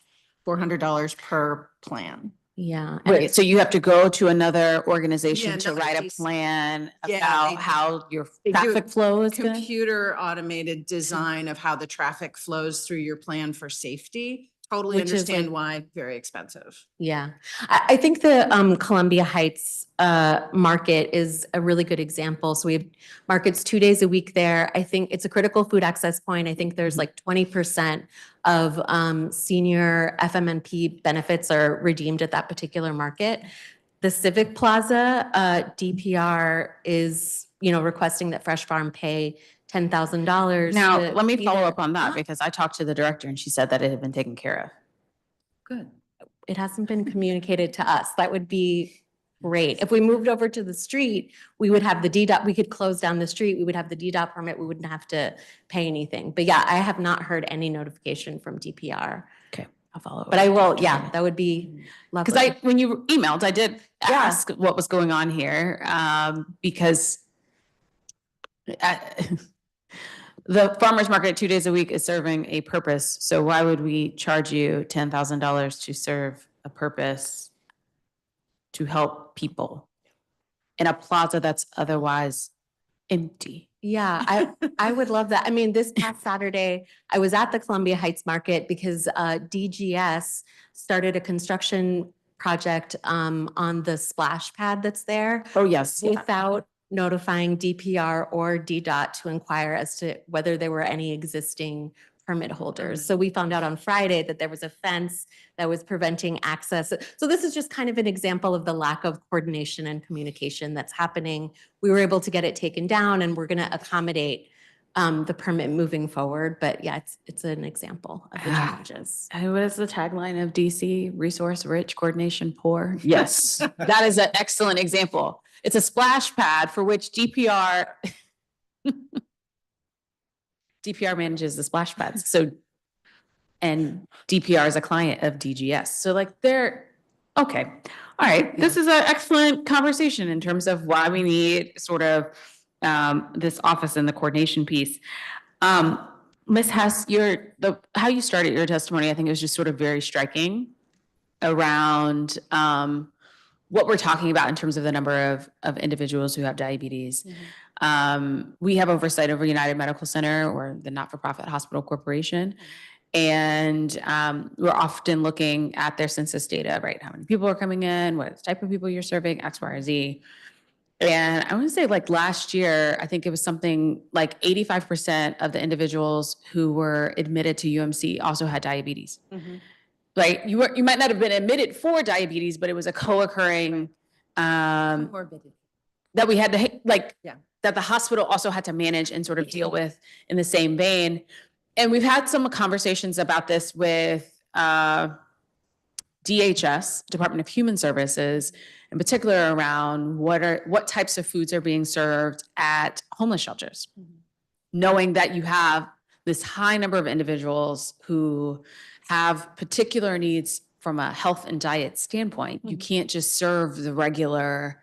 $400 per plan. Yeah. and Wait, so you have to go to another organization Yeah, to another write a DC. plan Yeah, about they- how your they do traffic flow is going? Computer automated design of how the traffic flows through your plan for safety. Totally Which is understand like- why, very expensive. Yeah, I think the Columbia Heights market is a really good example. So we have markets 2 days a week there. I think it's a critical food access point. I think there's like 20% of senior FMNP benefits are redeemed at that particular market. The Civic Plaza, DPR is, requesting that Fresh Farm pay $10,000. Now, to let me be follow there. up on that because I talked to the director and she said that it had been taken care of. Good. It hasn't been communicated to us. That would be great. If we moved over to the street, we would have the DDOT, we could close down the street, we would have the DDOT permit, we wouldn't have to pay anything. But yeah, I have not heard any notification from DPR. Okay, I'll follow up. But I will, yeah, that would be lovely. Because when you emailed, I did Yeah. ask what was going on here, because the farmer's market 2 days a week is serving a purpose. So why would we charge you $10,000 to serve a purpose to help people in a plaza that's otherwise empty? Yeah, I would love that. I mean, this past Saturday, I was at the Columbia Heights Market because DGS started a construction project on the splash pad that's there Oh, yes. Yeah. without notifying DPR or DDOT to inquire as to whether there were any existing permit holders. So we found out on Friday that there was a fence that was preventing access. So this is just kind of an example of the lack of coordination and communication that's happening. We were able to get it taken down and we're going to accommodate the permit moving forward. But yeah, it's an example of the challenges. What is the tagline of DC? Resource rich, coordination poor? Yes, that is an excellent example. It's a splash pad for which DPR manages the splash pads. So, and DPR is a client of DGS. So like they're, okay. All right. This is an excellent conversation in terms of why we need sort of this office and the coordination piece. Ms. Hess, how you started your testimony, I think it was just sort of very striking around what we're talking about in terms of the number of individuals who have diabetes. We have oversight over United Medical Center or the not-for-profit hospital corporation. And we're often looking at their census data, right? How many people are coming in, what type of people you're serving, X, Y, or Z. And I want to say like last year, I think it was something like 85% of the individuals who were admitted to UMC also had diabetes. Right? You might not have been admitted for diabetes, but it was a co-occurring Morbidity. that we had to Yeah. that the hospital also had to manage and sort of deal with in the same vein. And we've had some conversations about this with DHS, Department of Human Services, in particular around what types of foods are being served at homeless shelters. Knowing that you have this high number of individuals who have particular needs from a health and diet standpoint, you can't just serve the regular,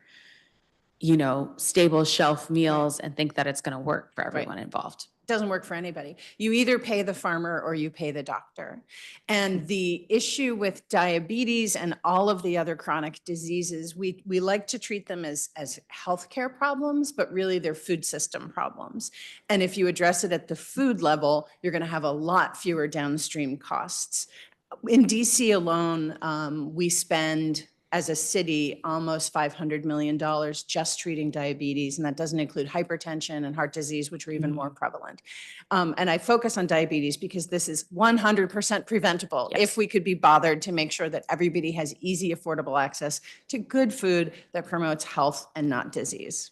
stable shelf meals and think that it's going to work for everyone involved. Doesn't work for anybody. You either pay the farmer or you pay the doctor. And the issue with diabetes and all of the other chronic diseases, we like to treat them as healthcare problems, but really they're food system problems. And if you address it at the food level, you're going to have a lot fewer downstream costs. In DC alone, we spend as a city almost $500 million just treating diabetes, and that doesn't include hypertension and heart disease, which are even more prevalent. And I focus on diabetes because this is 100% preventable if we could be bothered to make sure that everybody has easy, affordable access to good food that promotes health and not disease.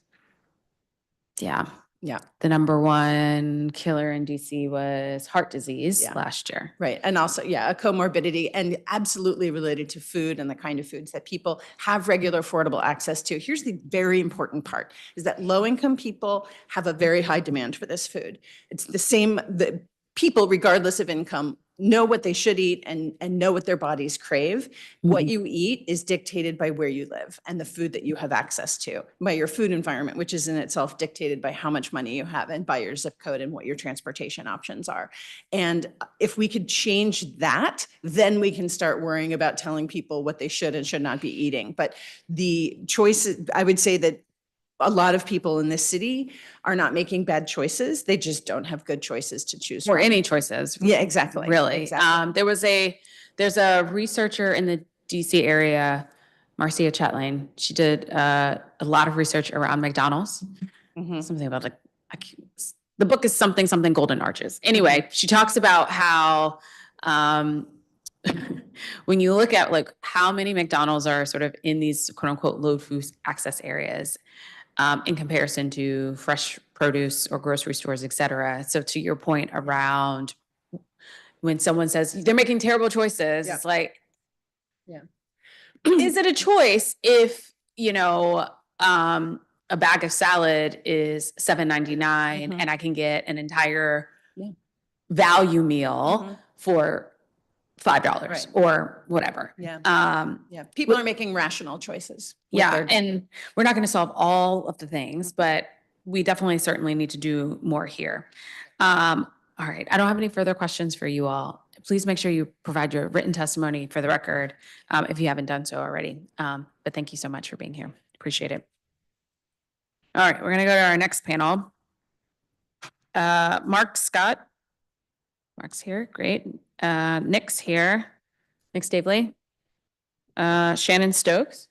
Yeah. Yeah. The number one killer in DC was heart disease last year. Right. And also, a comorbidity and absolutely related to food and the kind of foods that people have regular affordable access to. Here's the very important part is that low-income people have a very high demand for this food. It's the same, the people, regardless of income, know what they should eat and know what their bodies crave. What you eat is dictated by where you live and the food that you have access to, by your food environment, which is in itself dictated by how much money you have and by your zip code and what your transportation options are. And if we could change that, then we can start worrying about telling people what they should and should not be eating. But the choices, I would say that a lot of people in this city are not making bad choices. They just don't have good choices to choose Or from. any choices. Yeah, exactly. Really. Exactly. There's a researcher in the DC area, Marcia Chatelain. She did a lot of research around McDonald's. Mhm. Something about like, the book is something Golden Arches. Anyway, she talks about how when you look at like how many McDonald's are sort of in these quote unquote low food access areas, in comparison to fresh produce or grocery stores, et cetera. So to your point around when someone says they're making terrible choices, Yeah. it's like, Yeah. is it a choice if, a bag of salad is $7.99 Mhm. and I can get an entire Yeah. value meal Mhm. for $5 Right. or whatever. Yeah. Um, Yeah. People are making rational choices. with Yeah, their- and we're not going to solve all of the things, but we definitely certainly need to do more here. All right, I don't have any further questions for you all. Please make sure you provide your written testimony for the record if you haven't done so already. But thank you so much for being here. Appreciate it. All right, we're going to go to our next panel. Mark Scott. Mark's here, great. Nick's here. Nick Stavely. Shannon Stokes.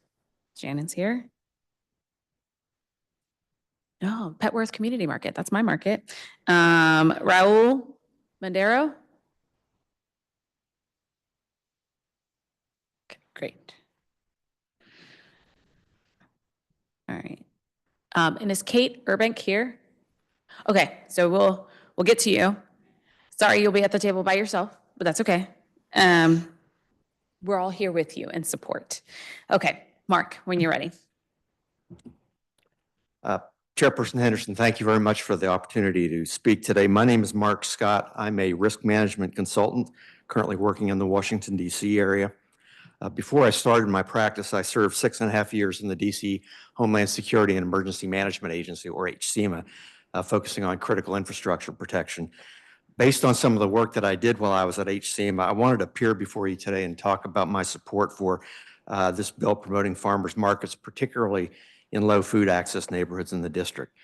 Shannon's here. Oh, Petworth Community Market. That's my market. Raul Mandero. Okay, great. All right. And is Kate Urbank here? Okay, so we'll get to you. Sorry, you'll be at the table by yourself, but that's okay. We're all here with you in support. Okay, Mark, when you're ready. Chairperson Henderson, thank you very much for the opportunity to speak today. My name is Mark Scott. I'm a risk management consultant currently working in the Washington, D.C. area. Before I started my practice, I served 6.5 years in the D.C. Homeland Security and Emergency Management Agency, or HSEMA, focusing on critical infrastructure protection. Based on some of the work that I did while I was at HSEMA, I wanted to appear before you today and talk about my support for this bill promoting farmers markets, particularly in low food access neighborhoods in the district.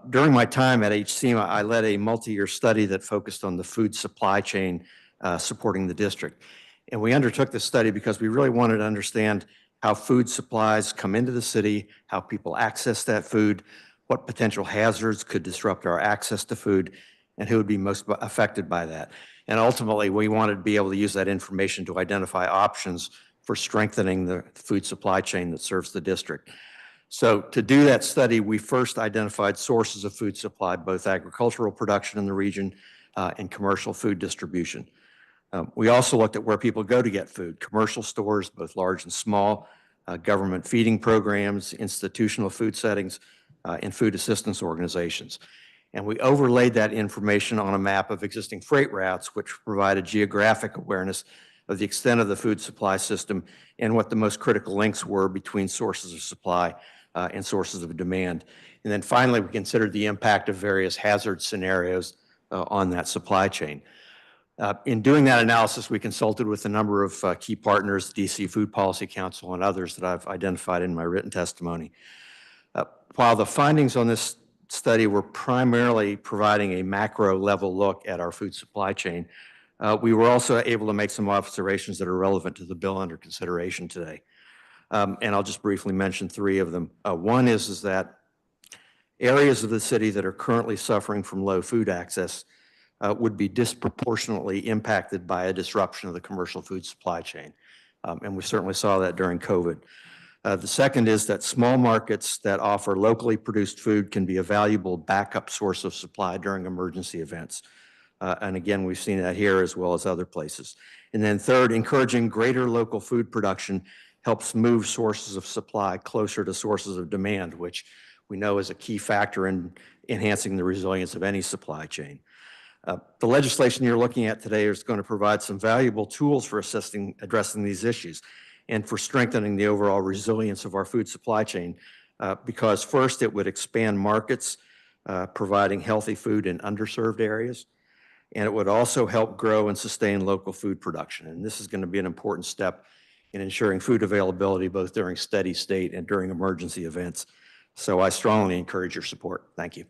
During my time at HSEMA, I led a multi-year study that focused on the food supply chain supporting the district. And we undertook this study because we really wanted to understand how food supplies come into the city, how people access that food, what potential hazards could disrupt our access to food, and who would be most affected by that. And ultimately, we wanted to be able to use that information to identify options for strengthening the food supply chain that serves the district. So to do that study, we first identified sources of food supply, both agricultural production in the region and commercial food distribution. We also looked at where people go to get food, commercial stores, both large and small, government feeding programs, institutional food settings, and food assistance organizations. And we overlaid that information on a map of existing freight routes, which provided geographic awareness of the extent of the food supply system and what the most critical links were between sources of supply and sources of demand. And then finally, we considered the impact of various hazard scenarios on that supply chain. In doing that analysis, we consulted with a number of key partners, DC Food Policy Council and others that I've identified in my written testimony. While the findings on this study were primarily providing a macro level look at our food supply chain, we were also able to make some observations that are relevant to the bill under consideration today. And I'll just briefly mention three of them. One is that areas of the city that are currently suffering from low food access would be disproportionately impacted by a disruption of the commercial food supply chain. And we certainly saw that during COVID. The second is that small markets that offer locally produced food can be a valuable backup source of supply during emergency events. And again, we've seen that here as well as other places. And then third, encouraging greater local food production helps move sources of supply closer to sources of demand, which we know is a key factor in enhancing the resilience of any supply chain. The legislation you're looking at today is going to provide some valuable tools for addressing these issues and for strengthening the overall resilience of our food supply chain. Because first, it would expand markets, providing healthy food in underserved areas, and it would also help grow and sustain local food production. And this is going to be an important step in ensuring food availability both during steady state and during emergency events. So I strongly encourage your support. Thank you.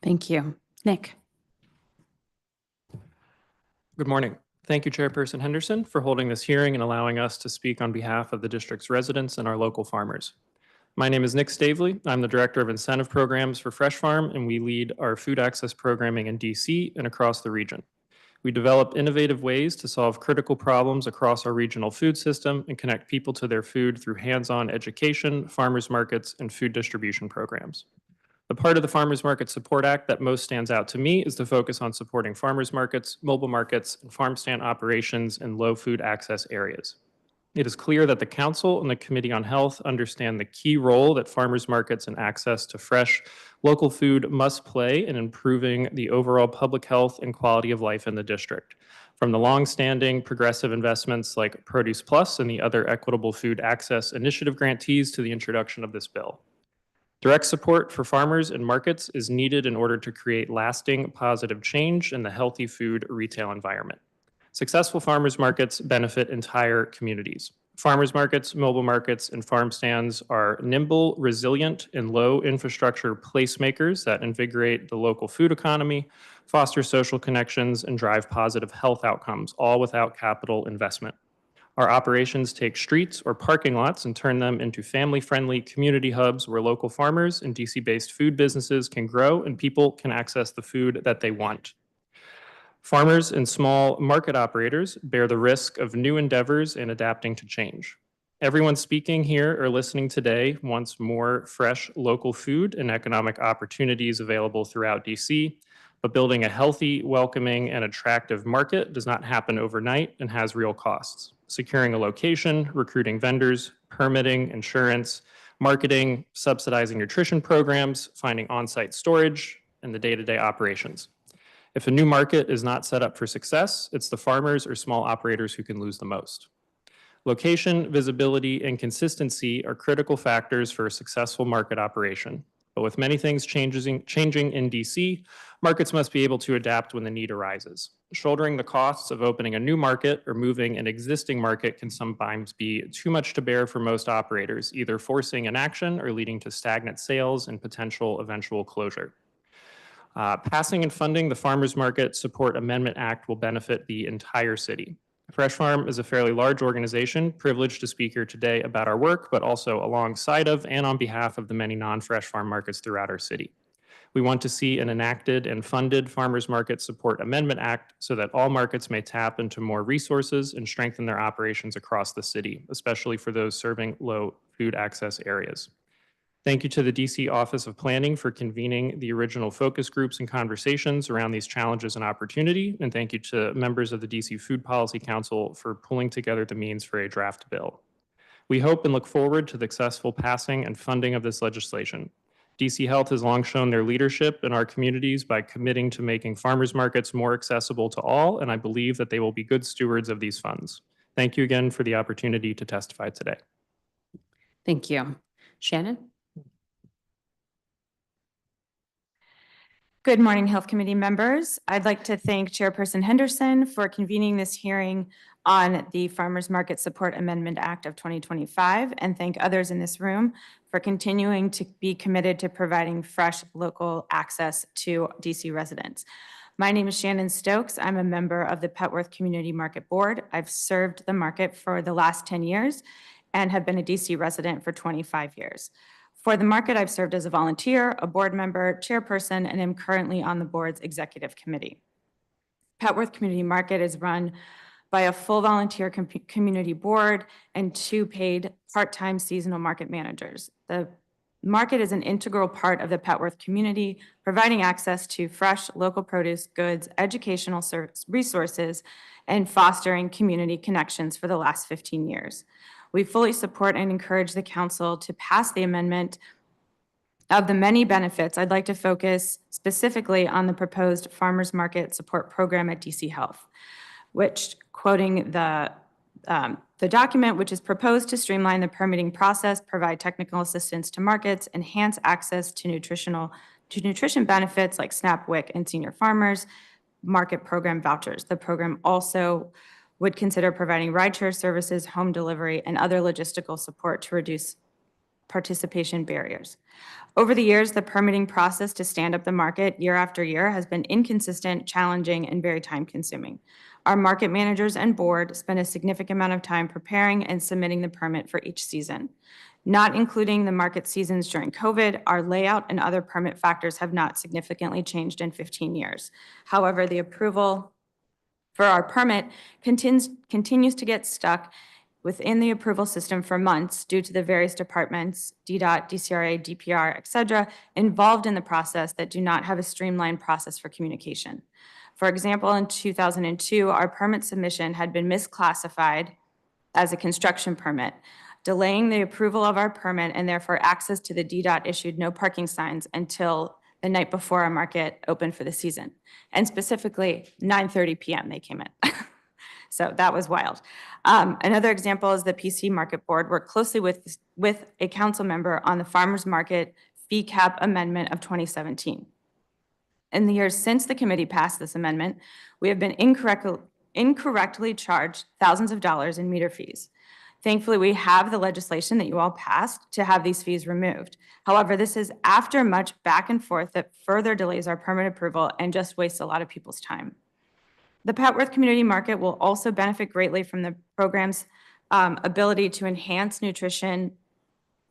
Thank you. Nick. Good morning. Thank you, Chairperson Henderson, for holding this hearing and allowing us to speak on behalf of the district's residents and our local farmers. My name is Nick Stavely. I'm the Director of Incentive Programs for Fresh Farm, and we lead our food access programming in DC and across the region. We develop innovative ways to solve critical problems across our regional food system and connect people to their food through hands-on education, farmers markets, and food distribution programs. The part of the Farmers Market Support Act that most stands out to me is the focus on supporting farmers markets, mobile markets, and farm stand operations in low food access areas. It is clear that the Council and the Committee on Health understand the key role that farmers markets and access to fresh, local food must play in improving the overall public health and quality of life in the district. From the long-standing progressive investments like Produce Plus and the other Equitable Food Access Initiative grantees to the introduction of this bill. Direct support for farmers and markets is needed in order to create lasting positive change in the healthy food retail environment. Successful farmers markets benefit entire communities. Farmers markets, mobile markets, and farm stands are nimble, resilient, and low infrastructure placemakers that invigorate the local food economy, foster social connections, and drive positive health outcomes, all without capital investment. Our operations take streets or parking lots and turn them into family-friendly community hubs where local farmers and DC-based food businesses can grow and people can access the food that they want. Farmers and small market operators bear the risk of new endeavors in adapting to change. Everyone speaking here or listening today wants more fresh local food and economic opportunities available throughout DC, but building a healthy, welcoming, and attractive market does not happen overnight and has real costs. Securing a location, recruiting vendors, permitting, insurance, marketing, subsidizing nutrition programs, finding on-site storage, and the day-to-day operations. If a new market is not set up for success, it's the farmers or small operators who can lose the most. Location, visibility, and consistency are critical factors for a successful market operation. But with many things changing in DC, markets must be able to adapt when the need arises. Shouldering the costs of opening a new market or moving an existing market can sometimes be too much to bear for most operators, either forcing inaction or leading to stagnant sales and potential eventual closure. Passing and funding the Farmers Market Support Amendment Act will benefit the entire city. Fresh Farm is a fairly large organization, privileged to speak here today about our work, but also alongside of and on behalf of the many non-fresh farm markets throughout our city. We want to see an enacted and funded Farmers Market Support Amendment Act so that all markets may tap into more resources and strengthen their operations across the city, especially for those serving low food access areas. Thank you to the DC Office of Planning for convening the original focus groups and conversations around these challenges and opportunity. And thank you to members of the DC Food Policy Council for pulling together the means for a draft bill. We hope and look forward to the successful passing and funding of this legislation. DC Health has long shown their leadership in our communities by committing to making farmers markets more accessible to all, and I believe that they will be good stewards of these funds. Thank you again for the opportunity to testify today. Thank you. Shannon? Good morning, Health Committee members. I'd like to thank Chairperson Henderson for convening this hearing on the Farmers Market Support Amendment Act of 2025 and thank others in this room for continuing to be committed to providing fresh local access to DC residents. My name is Shannon Stokes. I'm a member of the Petworth Community Market Board. I've served the market for the last 10 years and have been a DC resident for 25 years. For the market, I've served as a volunteer, a board member, chairperson, and am currently on the board's executive committee. Petworth Community Market is run by a full volunteer community board and 2 paid part-time seasonal market managers. The market is an integral part of the Petworth community, providing access to fresh local produce, goods, educational resources, and fostering community connections for the last 15 years. We fully support and encourage the council to pass the amendment Of the many benefits, I'd like to focus specifically on the proposed farmers market support program at DC Health, which, quoting the document, which is proposed to streamline the permitting process, provide technical assistance to markets, enhance access to nutrition benefits like SNAP, WIC, and senior farmers market program vouchers. The program also would consider providing rideshare services, home delivery, and other logistical support to reduce participation barriers. Over the years, the permitting process to stand up the market year after year has been inconsistent, challenging, and very time-consuming. Our market managers and board spend a significant amount of time preparing and submitting the permit for each season. Not including the market seasons during COVID, our layout and other permit factors have not significantly changed in 15 years. However, the approval for our permit continues to get stuck within the approval system for months due to the various departments, DDOT, DCRA, DPR, et cetera, involved in the process that do not have a streamlined process for communication. For example, in 2002, our permit submission had been misclassified as a construction permit, delaying the approval of our permit and therefore access to the DDOT issued no parking signs until the night before our market opened for the season. And specifically, 9:30 p.m. they came in. So that was wild. Another example is the PC Market Board worked closely with a council member on the farmers market fee cap amendment of 2017. In the years since the committee passed this amendment, we have been incorrectly charged thousands of dollars in meter fees. Thankfully, we have the legislation that you all passed to have these fees removed. However, this is after much back and forth that further delays our permit approval and just wastes a lot of people's time. The Petworth Community Market will also benefit greatly from the program's ability to enhance nutrition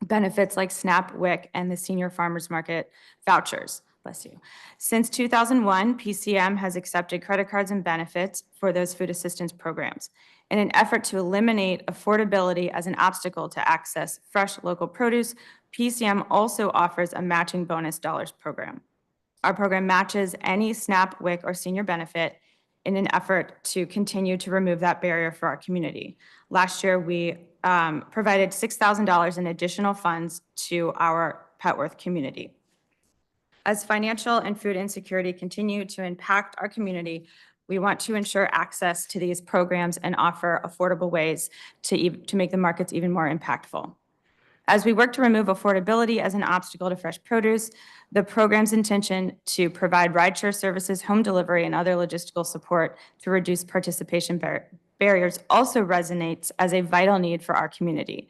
benefits like SNAP, WIC, and the Senior Farmers Market vouchers. Bless you. Since 2001, PCM has accepted credit cards and benefits for those food assistance programs. In an effort to eliminate affordability as an obstacle to access fresh local produce, PCM also offers a matching bonus dollars program. Our program matches any SNAP, WIC, or senior benefit in an effort to continue to remove that barrier for our community. Last year, we provided $6,000 in additional funds to our Petworth community. As financial and food insecurity continue to impact our community, we want to ensure access to these programs and offer affordable ways to make the markets even more impactful. As we work to remove affordability as an obstacle to fresh produce, the program's intention to provide rideshare services, home delivery, and other logistical support to reduce participation barriers also resonates as a vital need for our community.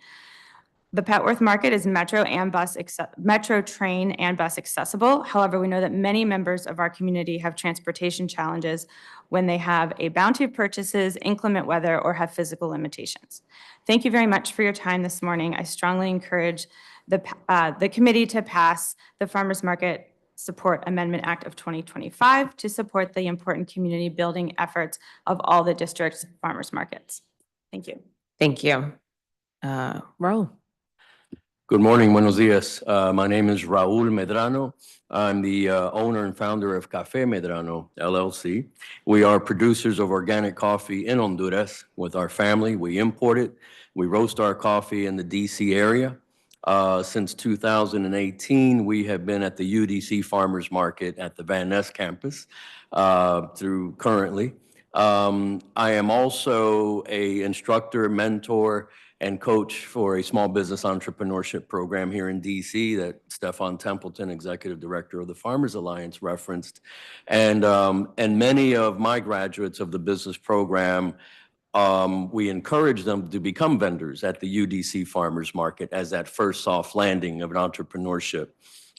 The Petworth Market is metro train and bus accessible. However, we know that many members of our community have transportation challenges when they have a bounty of purchases, inclement weather, or have physical limitations. Thank you very much for your time this morning. I strongly encourage the committee to pass the Farmers Market Support Amendment Act of 2025 to support the important community building efforts of all the district's farmers markets. Thank you. Thank you. Raul. Good morning, buenos dias. My name is Raul Medrano. I'm the owner and founder of Café Medrano, LLC. We are producers of organic coffee in Honduras with our family. We import it. We roast our coffee in the DC area. Since 2018, we have been at the UDC Farmers Market at the Van Ness campus through currently. I am also an instructor, mentor, and coach for a small business entrepreneurship program here in DC that Stefan Templeton, Executive Director of the Farmers Alliance, referenced. And many of my graduates of the business program, we encourage them to become vendors at the UDC Farmers Market as that first soft landing of an entrepreneurship.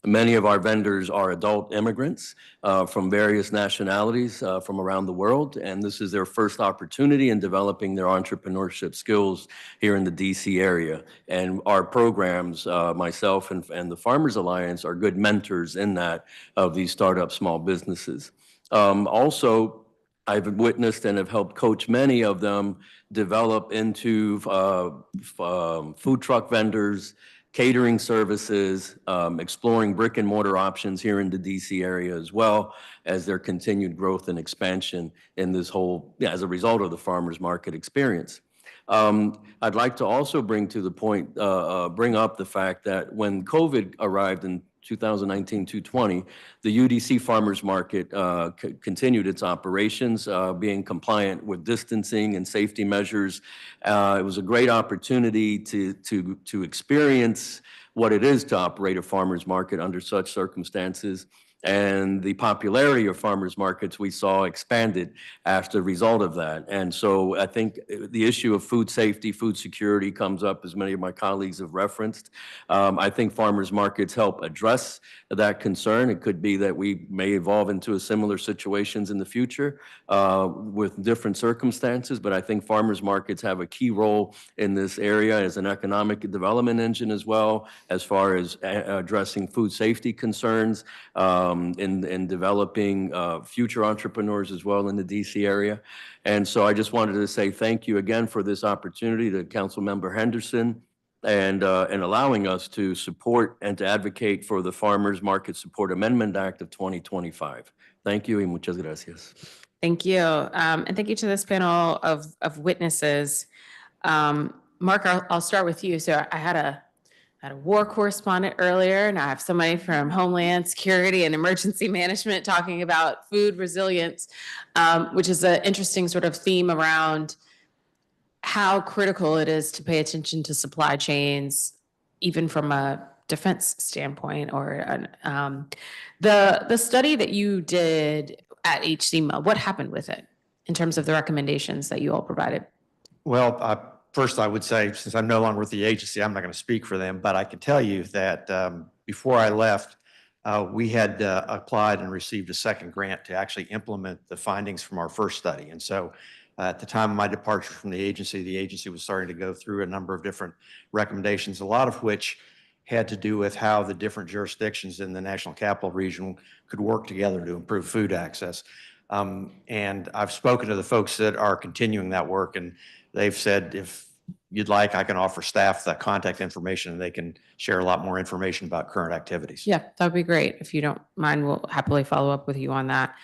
Many of our vendors are adult immigrants from various nationalities from around the world, and this is their first opportunity in developing their entrepreneurship skills here in the DC area. And our programs, myself and the Farmers Alliance, are good mentors in that of these startup small businesses. Also, I've witnessed and have helped coach many of them develop into food truck vendors, catering services, exploring brick and mortar options here in the DC area as well as their continued growth and expansion in this whole, as a result of the farmers market experience. I'd like to also bring up the fact that when COVID arrived in 2019-220, the UDC Farmers Market continued its operations, being compliant with distancing and safety measures. It was a great opportunity to experience what it is to operate a farmers market under such circumstances. And the popularity of farmers markets we saw expanded as a result of that. And so I think the issue of food safety, food security comes up, as many of my colleagues have referenced. I think farmers markets help address that concern. It could be that we may evolve into a similar situations in the future with different circumstances, but I think farmers markets have a key role in this area as an economic development engine, as well as far as addressing food safety concerns, in developing future entrepreneurs as well in the DC area. And so I just wanted to say thank you again for this opportunity to Councilmember Henderson and allowing us to support and to advocate for the Farmers Market Support Amendment Act of 2025. Thank you y muchas gracias. Thank you. And thank you to this panel of witnesses. Mark, I'll start with you. So I had a war correspondent earlier, and I have somebody from Homeland Security and Emergency Management talking about food resilience, which is an interesting sort of theme around how critical it is to pay attention to supply chains, even from a defense standpoint. Or the study that you did at HCMA, what happened with it in terms of the recommendations that you all provided? Well, first I would say, since I'm no longer with the agency, I'm not going to speak for them, but I can tell you that before I left, we had applied and received a second grant to actually implement the findings from our first study. And so at the time of my departure from the agency was starting to go through a number of different recommendations, a lot of which had to do with how the different jurisdictions in the National Capital Region could work together to improve food access. And I've spoken to the folks that are continuing that work, and they've said, if you'd like, I can offer staff that contact information and they can share a lot more information about current activities. Yeah, that would be great. If you don't mind, we'll happily follow up with you on that.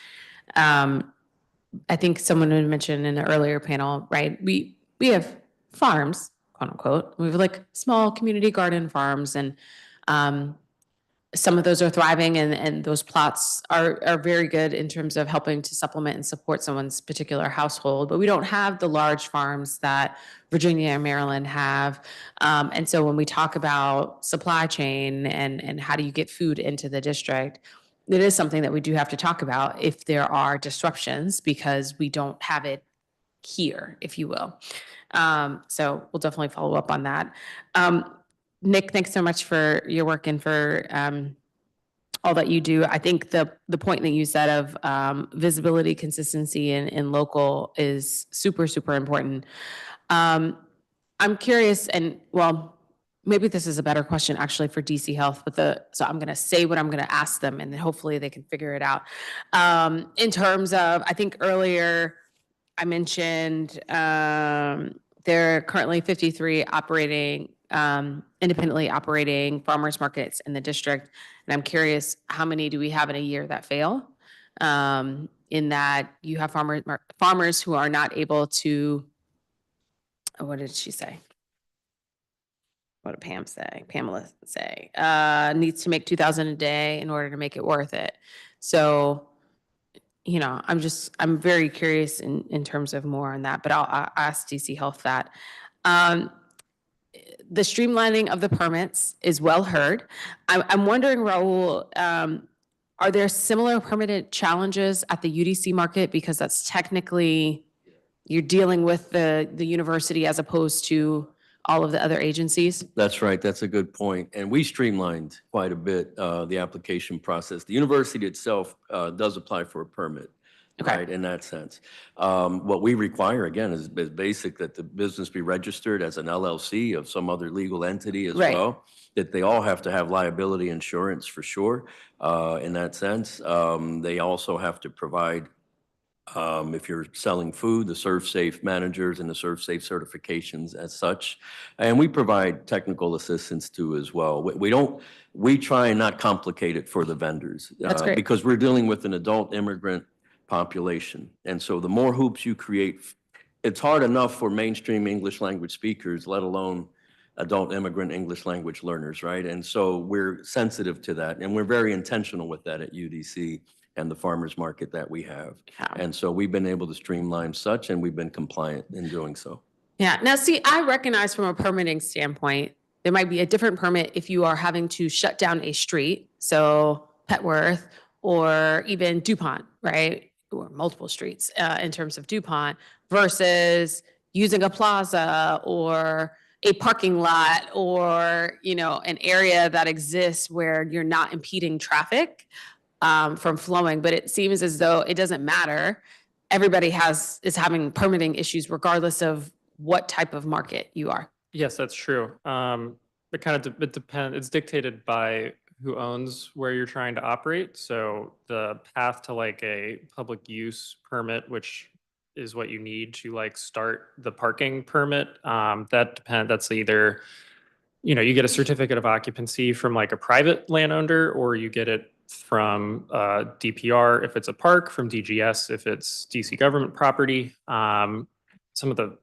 I think someone had mentioned in the earlier panel, right? We have farms, quote unquote. We have like small community garden farms, and some of those are thriving, and those plots are very good in terms of helping to supplement and support someone's particular household. But we don't have the large farms that Virginia and Maryland have. And so when we talk about supply chain and how do you get food into the district, it is something that we do have to talk about if there are disruptions, because we don't have it here, if you will. So we'll definitely follow up on that. Nick, thanks so much for your work and for all that you do. I think the point that you said of visibility, consistency, and local is super, super important. I'm curious, and well, maybe this is a better question actually for DC Health, but so I'm going to say what I'm going to ask them, and then hopefully they can figure it out. In terms of, I think earlier I mentioned there are currently 53 independently operating farmers markets in the district. And I'm curious, how many do we have in a year that fail? In that you have farmers who are not able to, what did she say? What did Pam say? Pamela say, needs to make 2,000 a day in order to make it worth it. So, you know, I'm very curious in terms of more on that, but I'll ask DC Health that. The streamlining of the permits is well heard. I'm wondering, Raul, are there similar permitted challenges at the UDC market? Because that's technically, you're dealing with the university as opposed to all of the other agencies? That's right. That's a good point. And we streamlined quite a bit the application process. The university itself does apply for a permit. Okay. Right, in that sense. What we require, again, is basic that the business be registered as an LLC of some other legal entity as Right. well, that they all have to have liability insurance for sure, in that sense. They also have to provide, if you're selling food, the ServSafe managers and the ServSafe certifications as such. And we provide technical assistance too as well. We try and not complicate it for the vendors. That's great. Because we're dealing with an adult immigrant population. And so the more hoops you create, it's hard enough for mainstream English language speakers, let alone adult immigrant English language learners, right? And so we're sensitive to that, and we're very intentional with that at UDC and the farmers market that we have. Yeah. And so we've been able to streamline such, and we've been compliant in doing so. Yeah. Now, see, I recognize from a permitting standpoint, there might be a different permit if you are having to shut down a street, so Petworth or even DuPont, right? Or multiple streets in terms of DuPont versus using a plaza or a parking lot or, an area that exists where you're not impeding traffic from flowing. But it seems as though it doesn't matter. Everybody is having permitting issues regardless of what type of market you are. Yes, that's true. It kind of, it depends, it's dictated by who owns where you're trying to operate. So the path to like a public use permit, which is what you need to like start the parking permit, that's either, you get a certificate of occupancy from like a private landowner, or you get it from DPR if it's a park, from DGS if it's DC government property. Some of the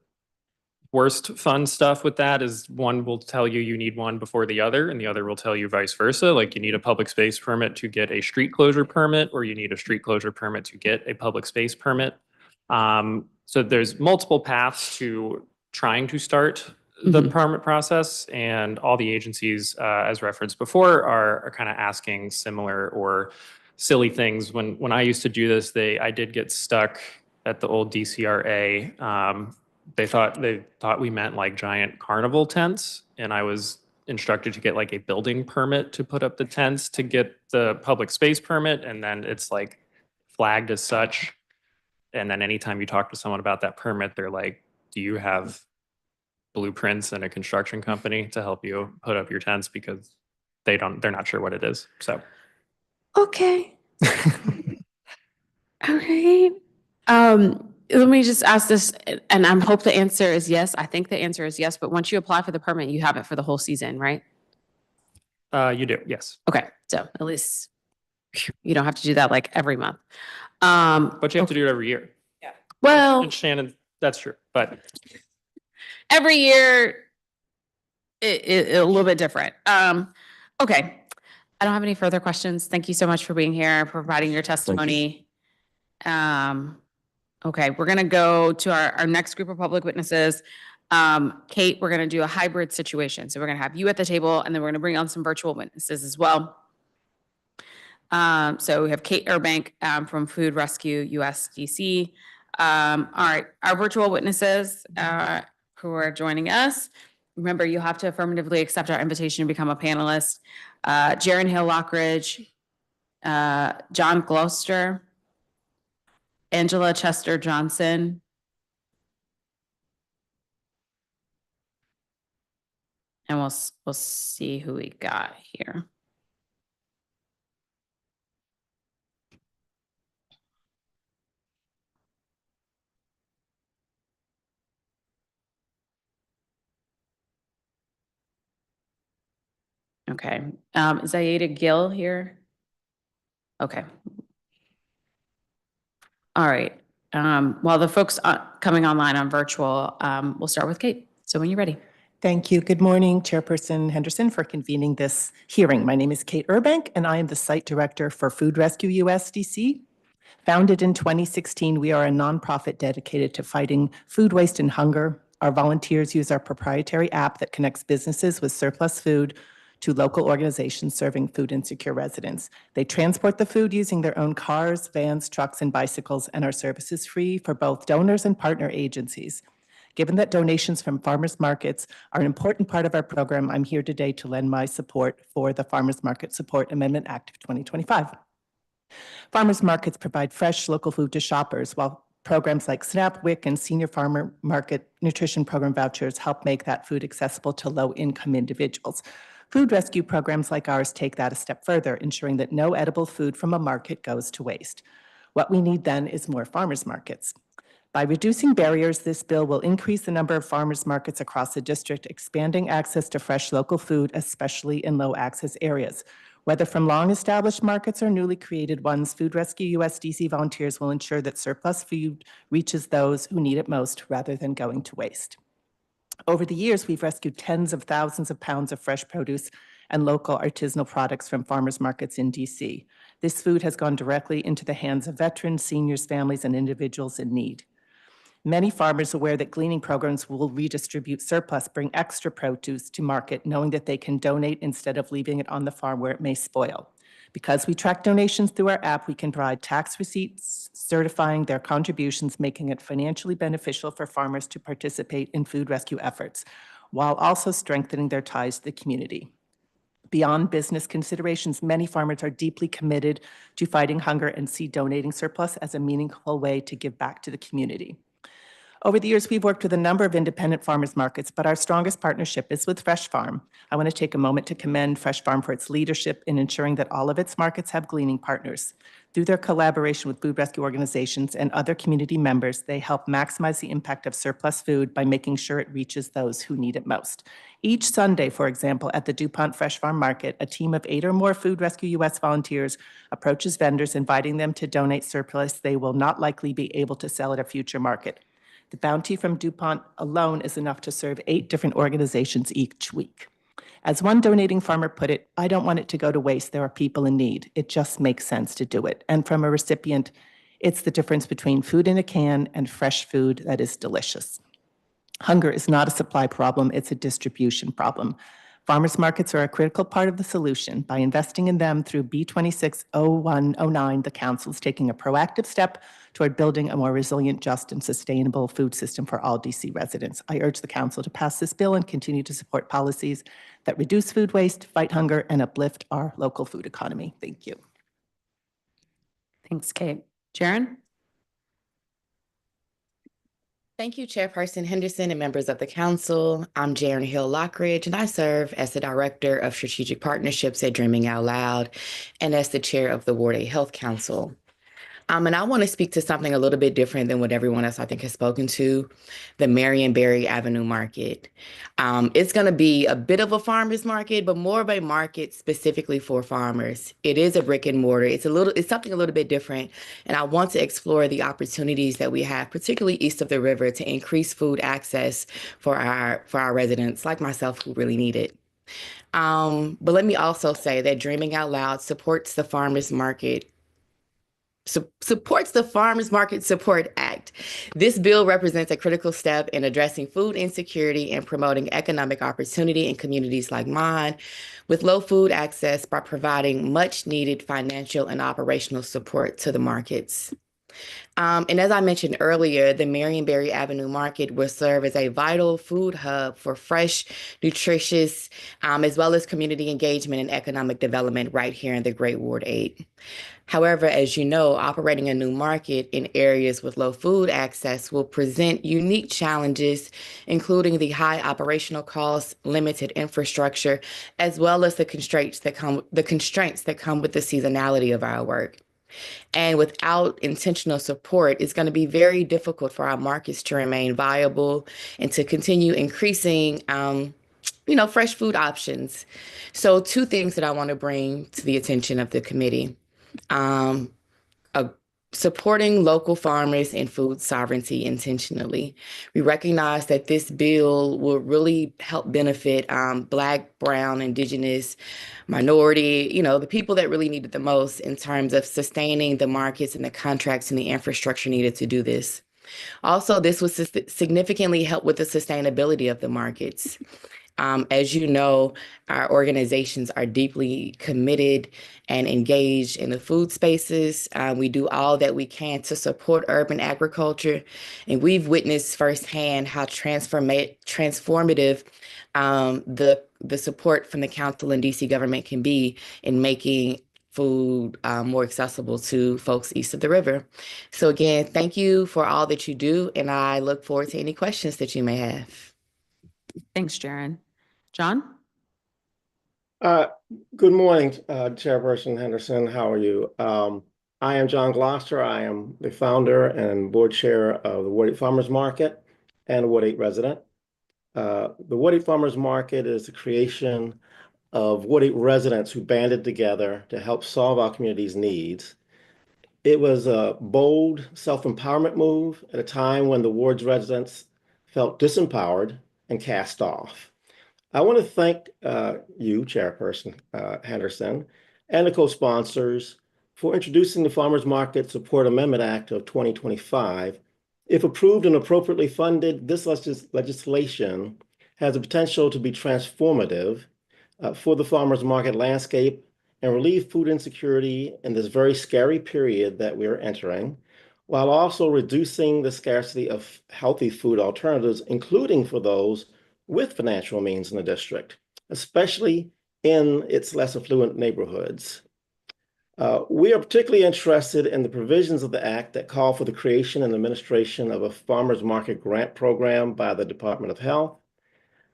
worst fun stuff with that is one will tell you you need one before the other, and the other will tell you vice versa. Like you need a public space permit to get a street closure permit, or you need a street closure permit to get a public space permit. So there's multiple paths to trying to start the permit process, and all the agencies, as referenced before, are kind of asking similar or silly things. When I used to do this, I did get stuck at the old DCRA. They thought we meant like giant carnival tents, and I was instructed to get like a building permit to put up the tents to get the public space permit, and then it's like flagged as such. And then anytime you talk to someone about that permit, they're like, do you have blueprints and a construction company to help you put up your tents? Because they're not sure what it is. So Okay. All right. Let me just ask this, and I hope the answer is yes. I think the answer is yes, but once you apply for the permit, you have it for the whole season, right? you do, yes. Okay, so at least you don't have to do that like every month. But you have to do it every year. Well, And Shannon, that's true. But every year, it a little bit different. Okay. I don't have any further questions. Thank you so much for being here, providing your testimony. Okay, we're gonna go to our next group of public witnesses. Kate, we're gonna do a hybrid situation. So we're gonna have you at the table, and then we're gonna bring on some virtual witnesses as well. So we have Kate Urbank from Food Rescue USDC. All right, our virtual witnesses who are joining us. Remember, you have to affirmatively accept our invitation to become a panelist. Jaron Hill Lockridge, John Gloucester, Angela Chester Johnson, and we'll see who we got here. Okay, is Aida Gill here? Okay. All right. While the folks coming online on virtual, we'll start with Kate. So when you're ready. Thank you. Good morning, Chairperson Henderson, for convening this hearing. My name is Kate Urbank, and I am the Site Director for Food Rescue USDC. Founded in 2016, we are a nonprofit dedicated to fighting food waste and hunger. Our volunteers use our proprietary app that connects businesses with surplus food to local organizations serving food insecure residents. They transport the food using their own cars, vans, trucks, and bicycles, and our service is free for both donors and partner agencies. Given that donations from farmers markets are an important part of our program, I'm here today to lend my support for the Farmers Market Support Amendment Act of 2025. Farmers markets provide fresh local food to shoppers, while programs like SNAP, WIC, and Senior Farmer Market Nutrition Program vouchers help make that food accessible to low-income individuals. Food rescue programs like ours take that a step further, ensuring that no edible food from a market goes to waste. What we need then is more farmers markets. By reducing barriers, this bill will increase the number of farmers markets across the district, expanding access to fresh local food, especially in low-access areas. Whether from long-established markets or newly created ones, Food Rescue USDC volunteers will ensure that surplus food reaches those who need it most rather than going to waste. Over the years, we've rescued tens of thousands of pounds of fresh produce and local artisanal products from farmers markets in DC. This food has gone directly into the hands of veterans, seniors, families, and individuals in need. Many farmers aware that gleaning programs will redistribute surplus bring extra produce to market, knowing that they can donate instead of leaving it on the farm where it may spoil. Because we track donations through our app, we can provide tax receipts certifying their contributions, making it financially beneficial for farmers to participate in food rescue efforts, while also strengthening their ties to the community. Beyond business considerations, many farmers are deeply committed to fighting hunger and see donating surplus as a meaningful way to give back to the community. Over the years, we've worked with a number of independent farmers markets, but our strongest partnership is with Fresh Farm. I want to take a moment to commend Fresh Farm for its leadership in ensuring that all of its markets have gleaning partners. Through their collaboration with food rescue organizations and other community members, they help maximize the impact of surplus food by making sure it reaches those who need it most. Each Sunday, for example, at the DuPont Fresh Farm Market, a team of 8 or more Food Rescue US volunteers approaches vendors, inviting them to donate surplus they will not likely be able to sell at a future market. The bounty from DuPont alone is enough to serve 8 different organizations each week. As one donating farmer put it, I don't want it to go to waste. There are people in need. It just makes sense to do it. And from a recipient, it's the difference between food in a can and fresh food that is delicious. Hunger is not a supply problem, it's a distribution problem. Farmers markets are a critical part of the solution. By investing in them through B26-0109, the Council is taking a proactive step toward building a more resilient, just, and sustainable food system for all DC residents. I urge the Council to pass this bill and continue to support policies that reduce food waste, fight hunger, and uplift our local food economy. Thank you. Thanks, Kate. Jaren? Thank you, Chairperson Henderson and members of the council. I'm Jaren Hill Lockridge, and I serve as the Director of Strategic Partnerships at Dreaming Out Loud and as the Chair of the Ward 8 Health Council. And I want to speak to something a little bit different than what everyone else I think has spoken to, the Marion-Barry Avenue Market. It's going to be a bit of a farmer's market, but more of a market specifically for farmers. It is a brick and mortar. It's something a little bit different. And I want to explore the opportunities that we have, particularly east of the river, to increase food access for our residents like myself who really need it. But let me also say that Dreaming Out Loud supports the Farmers Market Support Act. This bill represents a critical step in addressing food insecurity and promoting economic opportunity in communities like mine with low food access by providing much needed financial and operational support to the markets. And as I mentioned earlier, the Marion-Barry Avenue Market will serve as a vital food hub for fresh, nutritious, as well as community engagement and economic development right here in the Great Ward 8. However, as you know, operating a new market in areas with low food access will present unique challenges, including the high operational costs, limited infrastructure, as well as the constraints that come with the seasonality of our work. And without intentional support, it's going to be very difficult for our markets to remain viable and to continue increasing fresh food options. So 2 things that I want to bring to the attention of the committee. Supporting local farmers and food sovereignty intentionally. We recognize that this bill will really help benefit Black, Brown, Indigenous, minority, the people that really need it the most in terms of sustaining the markets and the contracts and the infrastructure needed to do this. Also, this will significantly help with the sustainability of the markets. As you know, our organizations are deeply committed and engaged in the food spaces. We do all that we can to support urban agriculture, and we've witnessed firsthand how transformative the support from the council and DC government can be in making food more accessible to folks east of the river. So again, thank you for all that you do, and I look forward to any questions that you may have. Thanks, Jaren. John? Good morning, Chairperson Henderson. How are you? I am John Gloucester. I am the founder and board chair of the Ward 8 Farmers Market and a Ward 8 resident. The Ward 8 Farmers Market is the creation of Ward 8 residents who banded together to help solve our community's needs. It was a bold self-empowerment move at a time when the ward's residents felt disempowered and cast off. I want to thank you, Chairperson Henderson, and the co-sponsors for introducing the Farmers Market Support Amendment Act of 2025. If approved and appropriately funded, this legislation has the potential to be transformative for the farmers market landscape and relieve food insecurity in this very scary period that we're entering, while also reducing the scarcity of healthy food alternatives, including for those with financial means in the district, especially in its less affluent neighborhoods. We are particularly interested in the provisions of the Act that call for the creation and administration of a farmers market grant program by the Department of Health.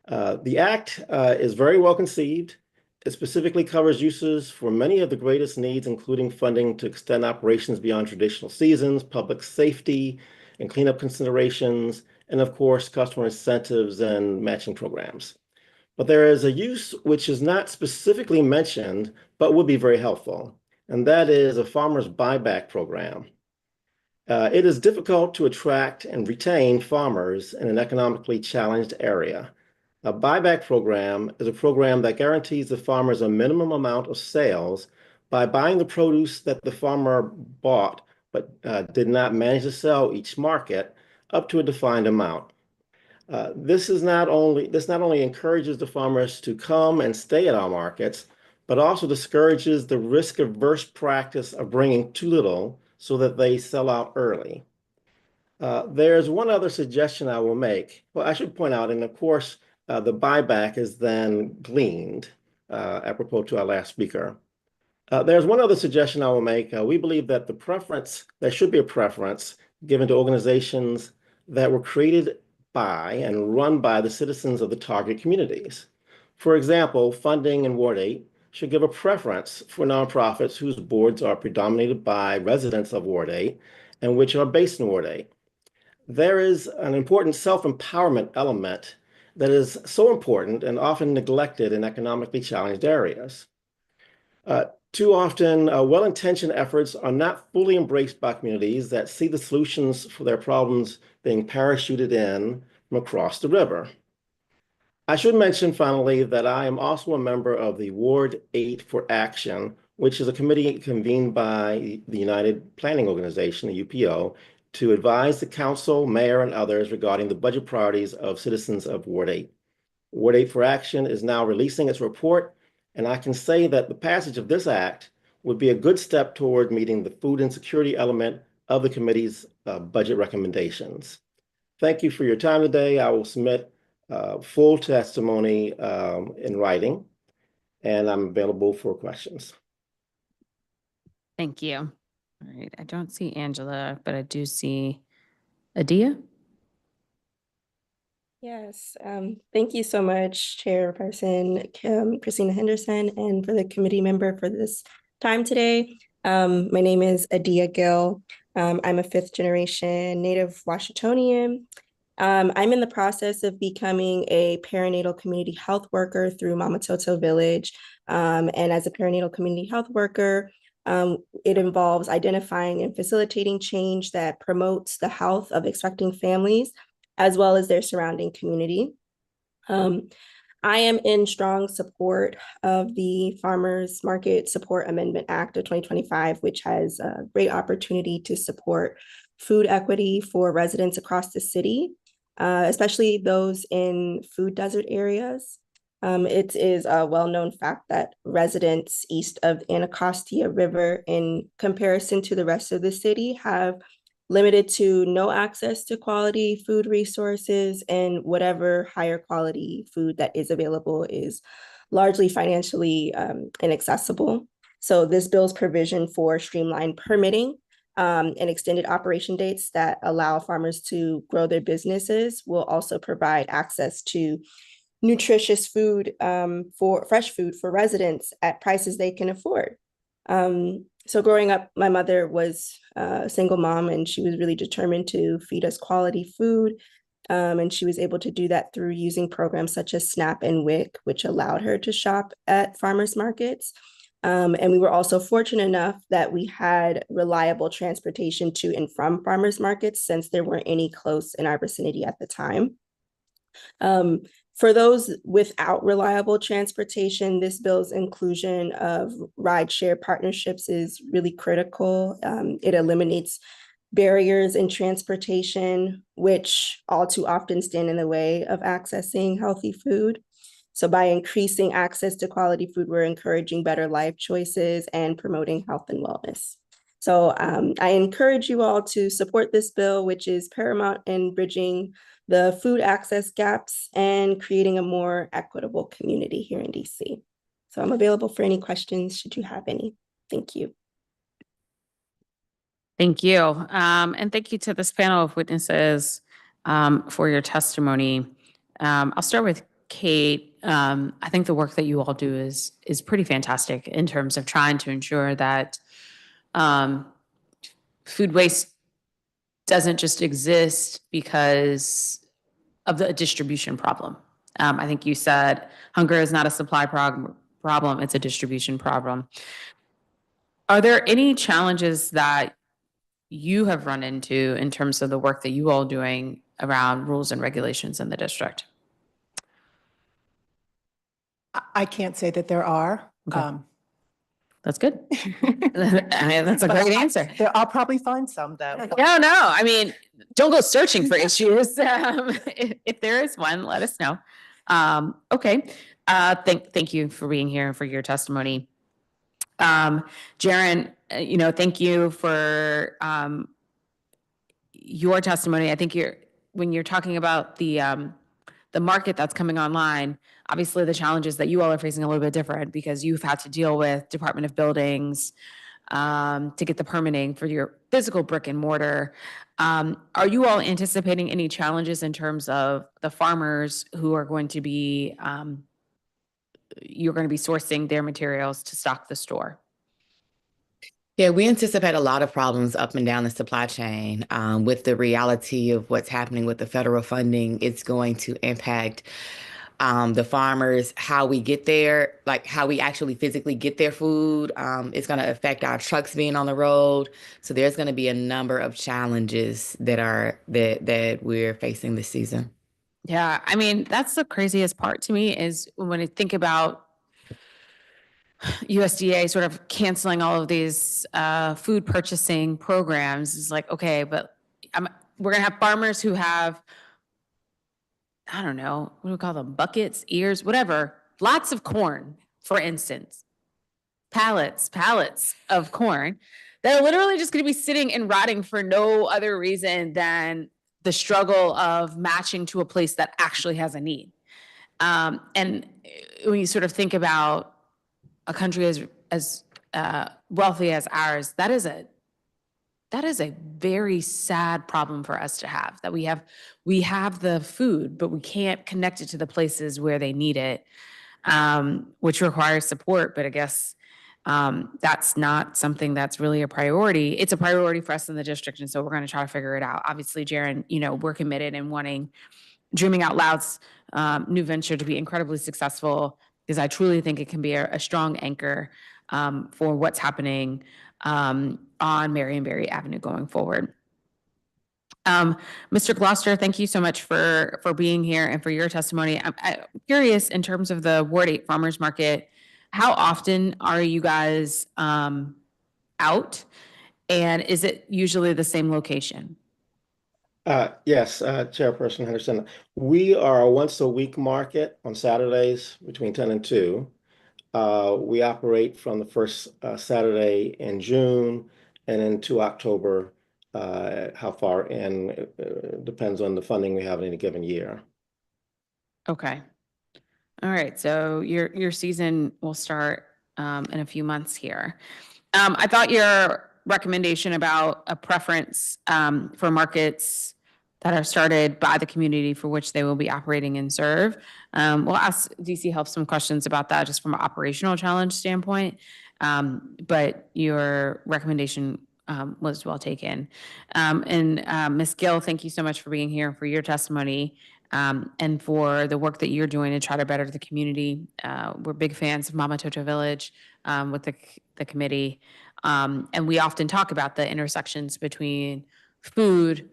The Act is very well conceived. It specifically covers uses for many of the greatest needs, including funding to extend operations beyond traditional seasons, public safety and cleanup considerations, and of course, customer incentives and matching programs. But there is a use which is not specifically mentioned, but would be very helpful, and that is a farmer's buyback program. It is difficult to attract and retain farmers in an economically challenged area. A buyback program is a program that guarantees the farmers a minimum amount of sales by buying the produce that the farmer bought but did not manage to sell each market up to a defined amount. This not only encourages the farmers to come and stay at our markets, but also discourages the risk-averse practice of bringing too little so that they sell out early. There's one other suggestion I will make. Well, I should point out, and of course, the buyback is then gleaned, apropos to our last speaker. There's one other suggestion I will make. We believe that there should be a preference given to organizations that were created by and run by the citizens of the target communities. For example, funding in Ward 8 should give a preference for nonprofits whose boards are predominated by residents of Ward 8 and which are based in Ward 8. There is an important self-empowerment element that is so important and often neglected in economically challenged areas. Too often, well-intentioned efforts are not fully embraced by communities that see the solutions for their problems being parachuted in from across the river. I should mention finally that I am also a member of the Ward 8 for Action, which is a committee convened by the United Planning Organization, the UPO, to advise the council, mayor, and others regarding the budget priorities of citizens of Ward 8. Ward 8 for Action is now releasing its report, and I can say that the passage of this act would be a good step toward meeting the food insecurity element of the committee's budget recommendations. Thank you for your time today. I will submit full testimony in writing, and I'm available for questions. Thank you. All right, I don't see Angela, but I do see Adia. Yes, thank you so much, Chairperson Christina Henderson, and for the committee member for this time today. My name is Adia Gill. I'm a fifth-generation Native Washingtonian. I'm in the process of becoming a perinatal community health worker through Mama Toto Village. And as a perinatal community health worker, it involves identifying and facilitating change that promotes the health of expecting families, as well as their surrounding community. I am in strong support of the Farmers Market Support Amendment Act of 2025, which has a great opportunity to support food equity for residents across the city, especially those in food desert areas. It is a well-known fact that residents east of the Anacostia River, in comparison to the rest of the city, have limited to no access to quality food resources, and whatever higher quality food that is available is largely financially inaccessible. So this bill's provision for streamlined permitting and extended operation dates that allow farmers to grow their businesses will also provide access to nutritious food, for fresh food for residents at prices they can afford. So growing up, my mother was a single mom, and she was really determined to feed us quality food. And she was able to do that through using programs such as SNAP and WIC, which allowed her to shop at farmers markets. And we were also fortunate enough that we had reliable transportation to and from farmers markets, since there weren't any close in our vicinity at the time. For those without reliable transportation, this bill's inclusion of rideshare partnerships is really critical. It eliminates barriers in transportation, which all too often stand in the way of accessing healthy food. So by increasing access to quality food, we're encouraging better life choices and promoting health and wellness. So I encourage you all to support this bill, which is paramount in bridging the food access gaps and creating a more equitable community here in DC. So I'm available for any questions should you have any. Thank you. Thank you. And thank you to this panel of witnesses for your testimony. I'll start with Kate. I think the work that you all do is pretty fantastic in terms of trying to ensure that food waste doesn't just exist because of the distribution problem. I think you said hunger is not a supply problem, it's a distribution problem. Are there any challenges that you have run into in terms of the work that you all doing around rules and regulations in the district? I can't say that there are. Okay. That's good. I mean, that's a great answer. I'll probably find some though. No, I mean, don't go searching for issues. If there is one, let us know. Okay. Thank you for being here and for your testimony. Jaren, thank you for your testimony. I think when you're talking about the market that's coming online, obviously the challenges that you all are facing are a little bit different because you've had to deal with Department of Buildings to get the permitting for your physical brick and mortar. Are you all anticipating any challenges in terms of the farmers who are going to be, you're going to be sourcing their materials to stock the store? Yeah, we anticipate a lot of problems up and down the supply chain. With the reality of what's happening with the federal funding, it's going to impact the farmers, how we get there, like how we actually physically get their food. It's going to affect our trucks being on the road. So there's going to be a number of challenges that we're facing this season. Yeah, I mean, that's the craziest part to me is when I think about USDA sort of canceling all of these food purchasing programs. Is like, okay, but we're going to have farmers who have, I don't know, what do we call them? Buckets, ears, whatever. Lots of corn, for instance. Pallets of corn that are literally just going to be sitting and rotting for no other reason than the struggle of matching to a place that actually has a need. And when you sort of think about a country as wealthy as ours, that is a very sad problem for us to have, that we have the food, but we can't connect it to the places where they need it, which requires support. But I guess that's not something that's really a priority. It's a priority for us in the district, and so we're going to try to figure it out. Obviously, Jaren, we're committed in wanting Dreaming Out Loud's new venture to be incredibly successful, because I truly think it can be a strong anchor for what's happening on Marion Barry Avenue going forward. Mr. Gloucester, thank you so much for being here and for your testimony. I'm curious, in terms of the Ward 8 Farmers Market, how often are you guys out? And is it usually the same location? Yes, Chairperson Henderson. We are a once-a-week market on Saturdays between 10 and 2. We operate from the first Saturday in June and into October. How far in depends on the funding we have in any given year. Okay. All right. So your season will start in a few months here. I thought your recommendation about a preference for markets that are started by the community for which they will be operating and serve. We'll ask DC Health some questions about that just from an operational challenge standpoint. But your recommendation was well taken. And Ms. Gill, thank you so much for being here, for your testimony, and for the work that you're doing to try to better the community. We're big fans of Mama Toto Village with the committee. And we often talk about the intersections between food,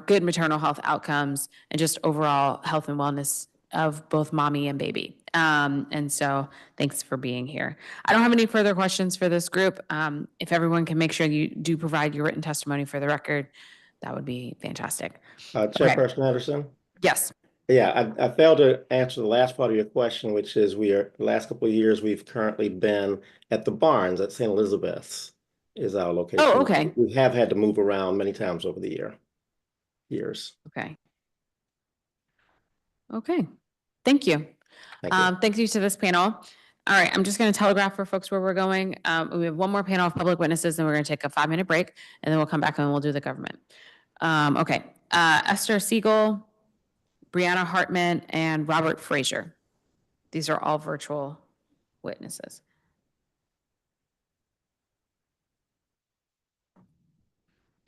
good maternal health outcomes, and just overall health and wellness of both mommy and baby. And so thanks for being here. I don't have any further questions for this group. If everyone can make sure you do provide your written testimony for the record, that would be fantastic. Chairperson Henderson? Yes. Yeah, I failed to answer the last part of your question, which is the last couple of years, we've currently been at the Barnes at St. Elizabeth's is our location. Oh, okay. We have had to move around many times over the years. Okay. Okay. Thank you. Thank you. Thank you to this panel. All right, I'm just going to telegraph for folks where we're going. We have one more panel of public witnesses, and we're going to take a 5-minute break, and then we'll come back and we'll do the government. Okay. Esther Siegel, Brianna Hartman, and Robert Frazier. These are all virtual witnesses.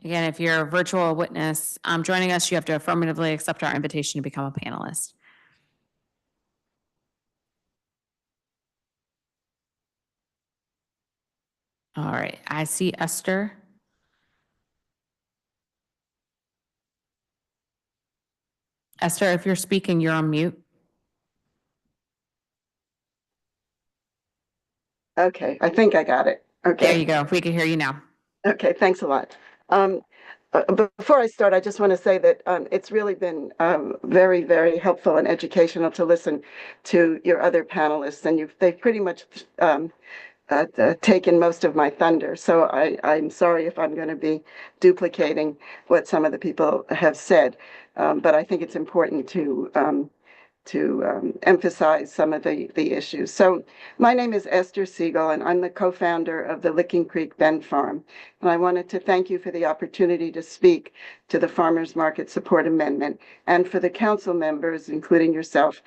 Again, if you're a virtual witness joining us, you have to affirmatively accept our invitation to become a panelist. All right, I see Esther. Esther, if you're speaking, you're on mute. Okay, I think I got it. Okay. There you go. We can hear you now. Okay, thanks a lot. Before I start, I just want to say that it's really been very, very helpful and educational to listen to your other panelists, and they've pretty much taken most of my thunder. So I'm sorry if I'm going to be duplicating what some of the people have said, but I think it's important to emphasize some of the issues. So my name is Esther Siegel, and I'm the co-founder of the Licking Creek Bend Farm. And I wanted to thank you for the opportunity to speak to the Farmers Market Support Amendment, and for the council members, including yourself,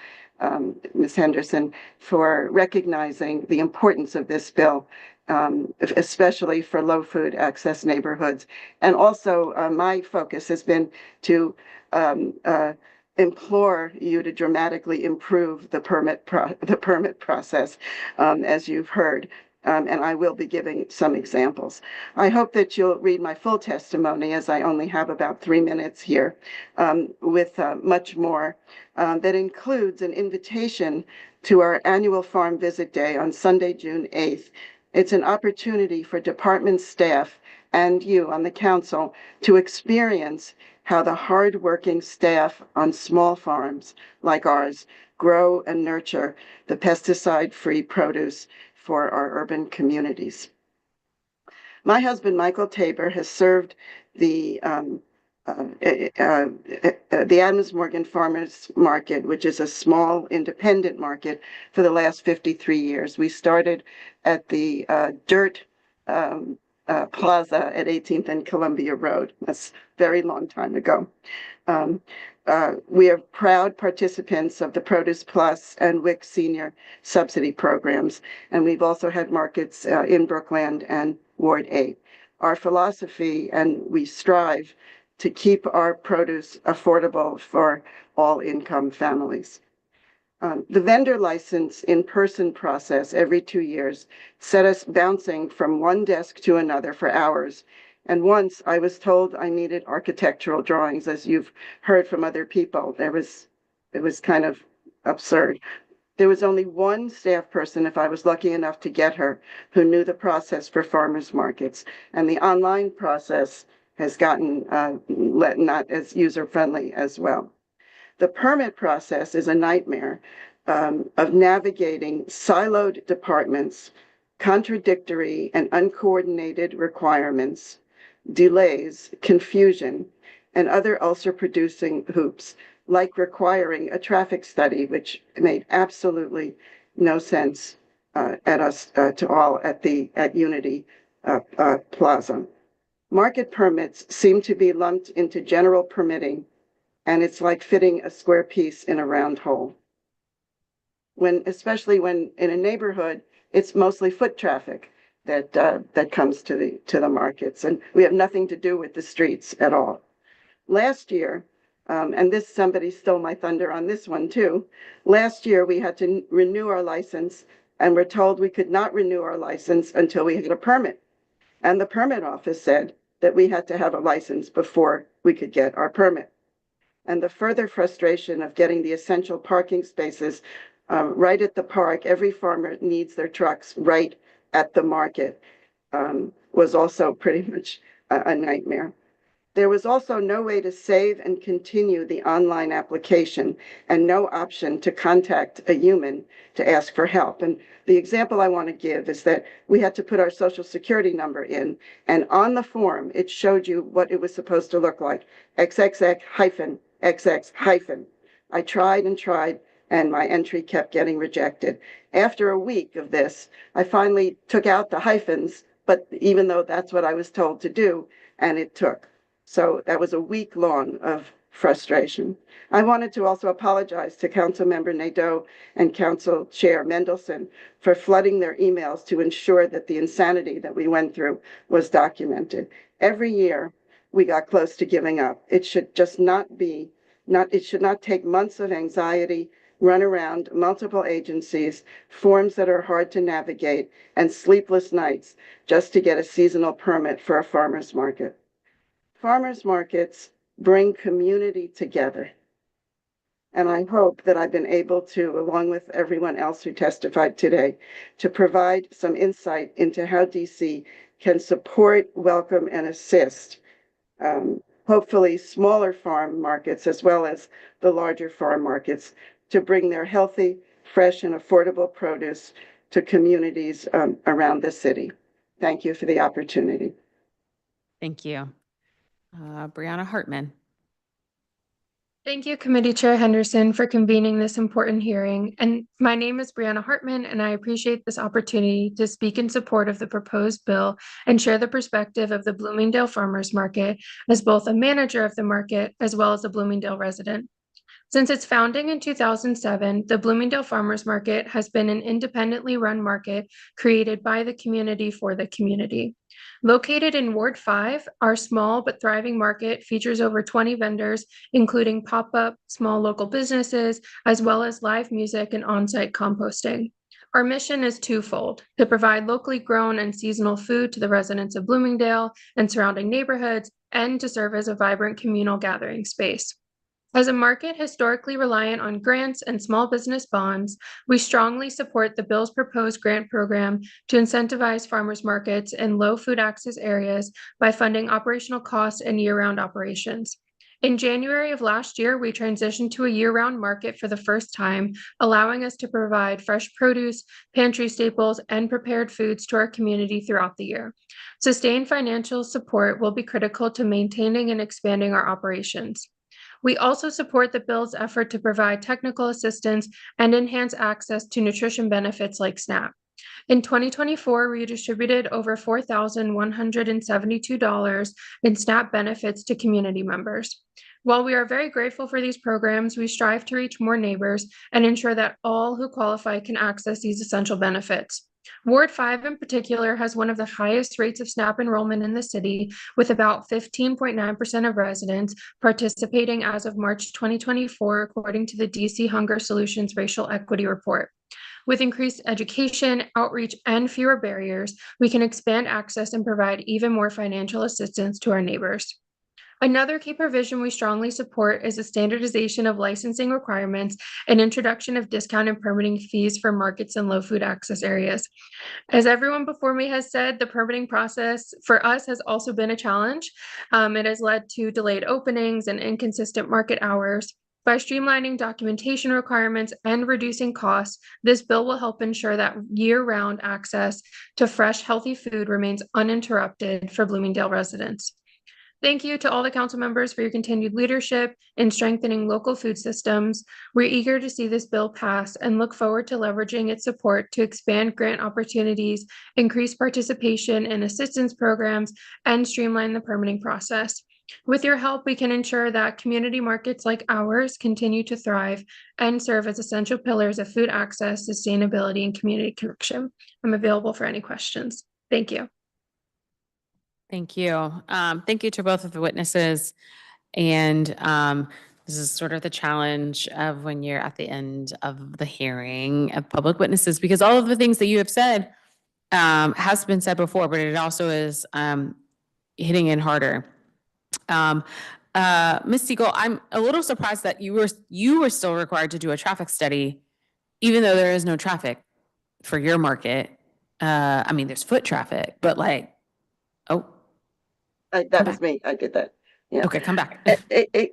Ms. Henderson, for recognizing the importance of this bill, especially for low food access neighborhoods. And also my focus has been to implore you to dramatically improve the permit process, as you've heard. And I will be giving some examples. I hope that you'll read my full testimony, as I only have about 3 minutes here, with much more that includes an invitation to our annual Farm Visit Day on Sunday, June 8th. It's an opportunity for department staff and you on the council to experience how the hardworking staff on small farms like ours grow and nurture the pesticide-free produce for our urban communities. My husband, Michael Tabor, has served the Adams Morgan Farmers Market, which is a small independent market, for the last 53 years. We started at the dirt plaza at 18th and Columbia Road. That's a very long time ago. We are proud participants of the Produce Plus and WIC Senior Subsidy programs, and we've also had markets in Brookland and Ward 8. Our philosophy, and we strive to keep our produce affordable for all income families. The vendor license in-person process every 2 years set us bouncing from one desk to another for hours. And once I was told I needed architectural drawings, as you've heard from other people. It was kind of absurd. There was only one staff person, if I was lucky enough to get her, who knew the process for farmers markets. And the online process has gotten not as user-friendly as well. The permit process is a nightmare of navigating siloed departments, contradictory and uncoordinated requirements, delays, confusion, and other ulcer-producing hoops, like requiring a traffic study, which made absolutely no sense to all at Unity Plaza. Market permits seem to be lumped into general permitting, and it's like fitting a square piece in a round hole. Especially when in a neighborhood, it's mostly foot traffic that comes to the markets, and we have nothing to do with the streets at all. Last year, and somebody stole my thunder on this one too. Last year, we had to renew our license, and we're told we could not renew our license until we had a permit. And the permit office said, that we had to have a license before we could get our permit. And the further frustration of getting the essential parking spaces right at the park. Every farmer needs their trucks right at the market, was also pretty much a nightmare. There was also no way to save and continue the online application and no option to contact a human to ask for help. And the example I want to give is that we had to put our social security number in, and on the form, it showed you what it was supposed to look like, XXX hyphen, XX hyphen. I tried and tried, and my entry kept getting rejected. After a week of this, I finally took out the hyphens, but even though that's what I was told to do, and it took. So that was a week long of frustration. I wanted to also apologize to Councilmember Nadeau and Council Chair Mendelson for flooding their emails to ensure that the insanity that we went through was documented. Every year we got close to giving up. It should just it should not take months of anxiety, run around multiple agencies, forms that are hard to navigate, and sleepless nights just to get a seasonal permit for a farmer's market. Farmers markets bring community together. And I hope that I've been able to, along with everyone else who testified today, to provide some insight into how DC can support, welcome, and assist, hopefully smaller farm markets as well as the larger farm markets to bring their healthy, fresh, and affordable produce to communities around the city. Thank you for the opportunity. Thank you. Brianna Hartman. Thank you, Committee Chair Henderson, for convening this important hearing. And my name is Brianna Hartman, and I appreciate this opportunity to speak in support of the proposed bill and share the perspective of the Bloomingdale Farmers Market as both a manager of the market as well as a Bloomingdale resident. Since its founding in 2007, the Bloomingdale Farmers Market has been an independently run market created by the community for the community. Located in Ward 5, our small but thriving market features over 20 vendors, including pop-up, small local businesses, as well as live music and on-site composting. Our mission is twofold: to provide locally grown and seasonal food to the residents of Bloomingdale and surrounding neighborhoods, and to serve as a vibrant communal gathering space. As a market historically reliant on grants and small business bonds, we strongly support the bill's proposed grant program to incentivize farmers markets in low food access areas by funding operational costs and year-round operations. In January of last year, we transitioned to a year-round market for the first time, allowing us to provide fresh produce, pantry staples, and prepared foods to our community throughout the year. Sustained financial support will be critical to maintaining and expanding our operations. We also support the bill's effort to provide technical assistance and enhance access to nutrition benefits like SNAP. In 2024, we distributed over $4,172 in SNAP benefits to community members. While we are very grateful for these programs, we strive to reach more neighbors and ensure that all who qualify can access these essential benefits. Ward 5 in particular has one of the highest rates of SNAP enrollment in the city, with about 15.9% of residents participating as of March 2024, according to the DC Hunger Solutions Racial Equity Report. With increased education, outreach, and fewer barriers, we can expand access and provide even more financial assistance to our neighbors. Another key provision we strongly support is the standardization of licensing requirements and introduction of discount and permitting fees for markets in low food access areas. As everyone before me has said, the permitting process for us has also been a challenge. It has led to delayed openings and inconsistent market hours. By streamlining documentation requirements and reducing costs, this bill will help ensure that year-round access to fresh, healthy food remains uninterrupted for Bloomingdale residents. Thank you to all the council members for your continued leadership in strengthening local food systems. We're eager to see this bill pass and look forward to leveraging its support to expand grant opportunities, increase participation in assistance programs, and streamline the permitting process. With your help, we can ensure that community markets like ours continue to thrive and serve as essential pillars of food access, sustainability, and community connection. I'm available for any questions. Thank you. Thank you. Thank you to both of the witnesses. And this is sort of the challenge of when you're at the end of the hearing of public witnesses, because all of the things that you have said has been said before, but it also is hitting in harder. Ms. Siegel, I'm a little surprised that you were still required to do a traffic study, even though there is no traffic for your market. I mean, there's foot traffic, but like, oh, That was me. I did that. Yeah. okay, come back.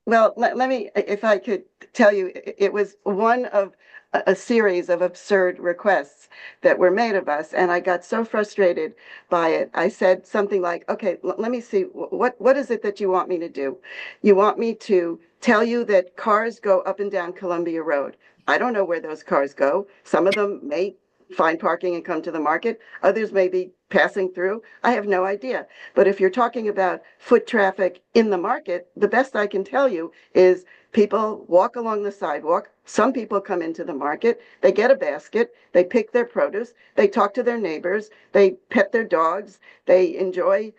Well, let me, if I could tell you, it was one of a series of absurd requests that were made of us, and I got so frustrated by it. I said something like, okay, let me see, what is it that you want me to do? You want me to tell you that cars go up and down Columbia Road. I don't know where those cars go. Some of them may find parking and come to the market. Others may be passing through. I have no idea. But if you're talking about foot traffic in the market, the best I can tell you is people walk along the sidewalk. Some people come into the market, they get a basket, they pick their produce, they talk to their neighbors, they pet their dogs, they enjoy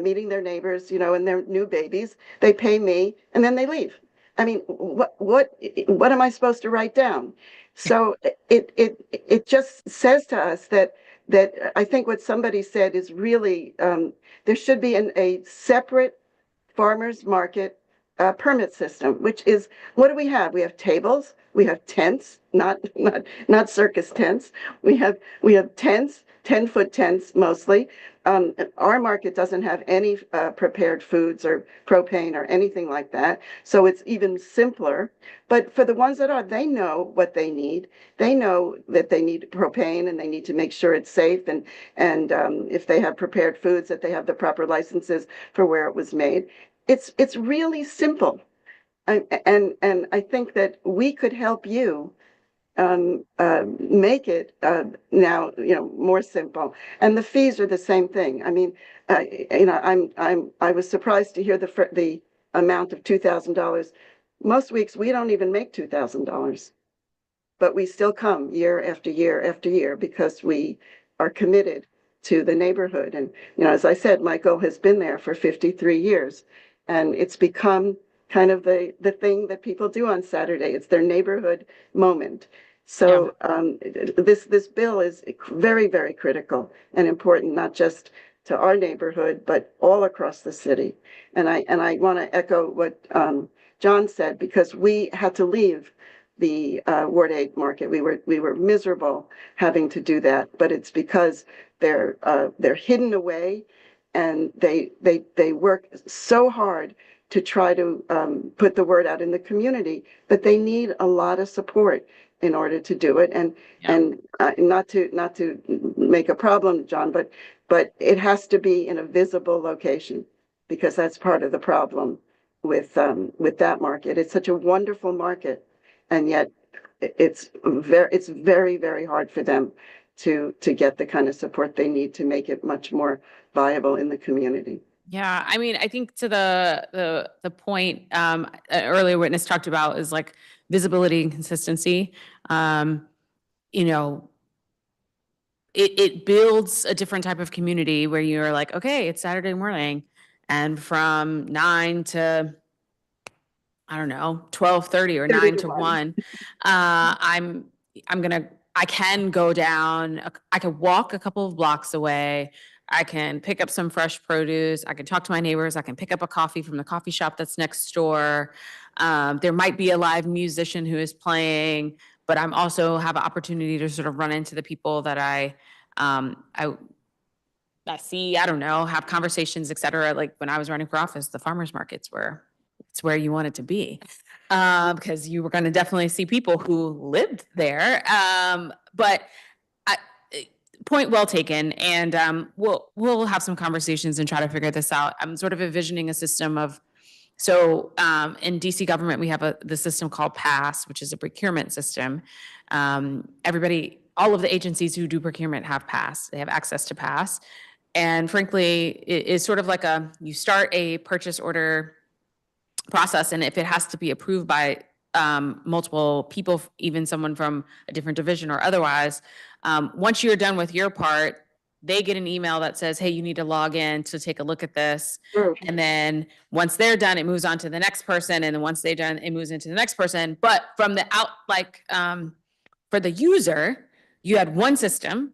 meeting their neighbors, you know, and their new babies. They pay me, and then they leave. I mean, what am I supposed to write down? So it just says to us that I think what somebody said is really there should be a separate farmers market permit system, which is, what do we have? We have tables, we have tents, not circus tents. We have tents, 10-foot tents mostly. Our market doesn't have any prepared foods or propane or anything like that, so it's even simpler. But for the ones that are, they know what they need. They know that they need propane, and they need to make sure it's safe, and if they have prepared foods, that they have the proper licenses for where it was made. It's really simple, and I think that we could help you make it now, you know, more simple. And the fees are the same thing. I mean, you know, I was surprised to hear the amount of $2,000. Most weeks we don't even make $2,000, but we still come year after year after year because we are committed to the neighborhood. And, you know, as I said, Michael has been there for 53 years, and it's become kind of the thing that people do on Saturday. It's their neighborhood moment. So this bill is very, very critical and important, not just to our neighborhood, but all across the city. And I want to echo what John said, because we had to leave the Ward 8 market. We were miserable having to do that, but it's because they're hidden away, and they work so hard to try to put the word out in the community, but they need a lot of support in order to do it. And not to make a problem, John, but it has to be in a visible location, because that's part of the problem with that market. It's such a wonderful market, and yet it's very, very hard for them to get the kind of support they need to make it much more viable in the community. Yeah, I mean, I think to the point an earlier witness talked about is like visibility and consistency. You know, it builds a different type of community where you're like, okay, it's Saturday morning, and from 9 to, I don't know, 12:30 or 9 to 1, I can go down, I can walk a couple of blocks away. I can pick up some fresh produce. I can talk to my neighbors. I can pick up a coffee from the coffee shop that's next door. There might be a live musician who is playing, but I'm also have an opportunity to sort of run into the people that I see, I don't know, have conversations, et cetera. Like when I was running for office, the farmers markets it's where you want it to be, because you were going to definitely see people who lived there. But point well taken, and we'll have some conversations and try to figure this out. I'm sort of envisioning a system of, so in DC government we have the system called PASS, which is a procurement system. All of the agencies who do procurement have PASS. They have access to PASS, and frankly, it is sort of like you start a purchase order process, and if it has to be approved by multiple people, even someone from a different division or otherwise, once you're done with your part, they get an email that says, hey, you need to log in to take a look at this. And then once they're done, it moves on to the next person. And then once they're done, it moves into the next person. But from the for the user, you had one system,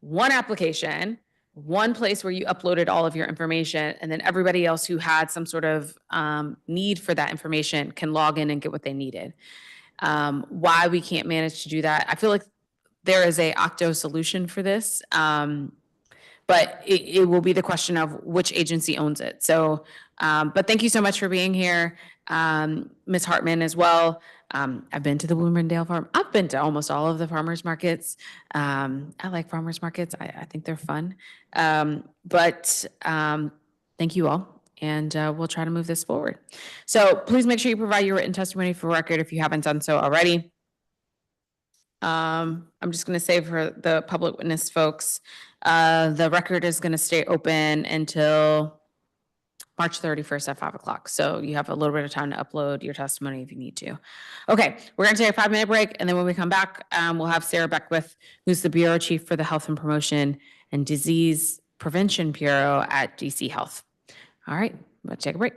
one application, one place where you uploaded all of your information, and then everybody else who had some sort of need for that information can log in and get what they needed. Why we can't manage to do that, I feel like there is a Octo solution for this, but it will be the question of which agency owns it. So, but thank you so much for being here, Ms. Hartman as well. I've been to the Bloomingdale Farm. I've been to almost all of the farmers markets. I like farmers markets. I think they're fun. But thank you all, and we'll try to move this forward. So please make sure you provide your written testimony for record if you haven't done so already. I'm just going to say for the public witness folks, the record is going to stay open until March 31st at 5 o'clock. So you have a little bit of time to upload your testimony if you need to. Okay, we're going to take a 5-minute break. And then when we come back, we'll have Sarah Beckwith, who's the Bureau Chief for the Health and Promotion and Disease Prevention Bureau at DC Health. All right, let's take a break.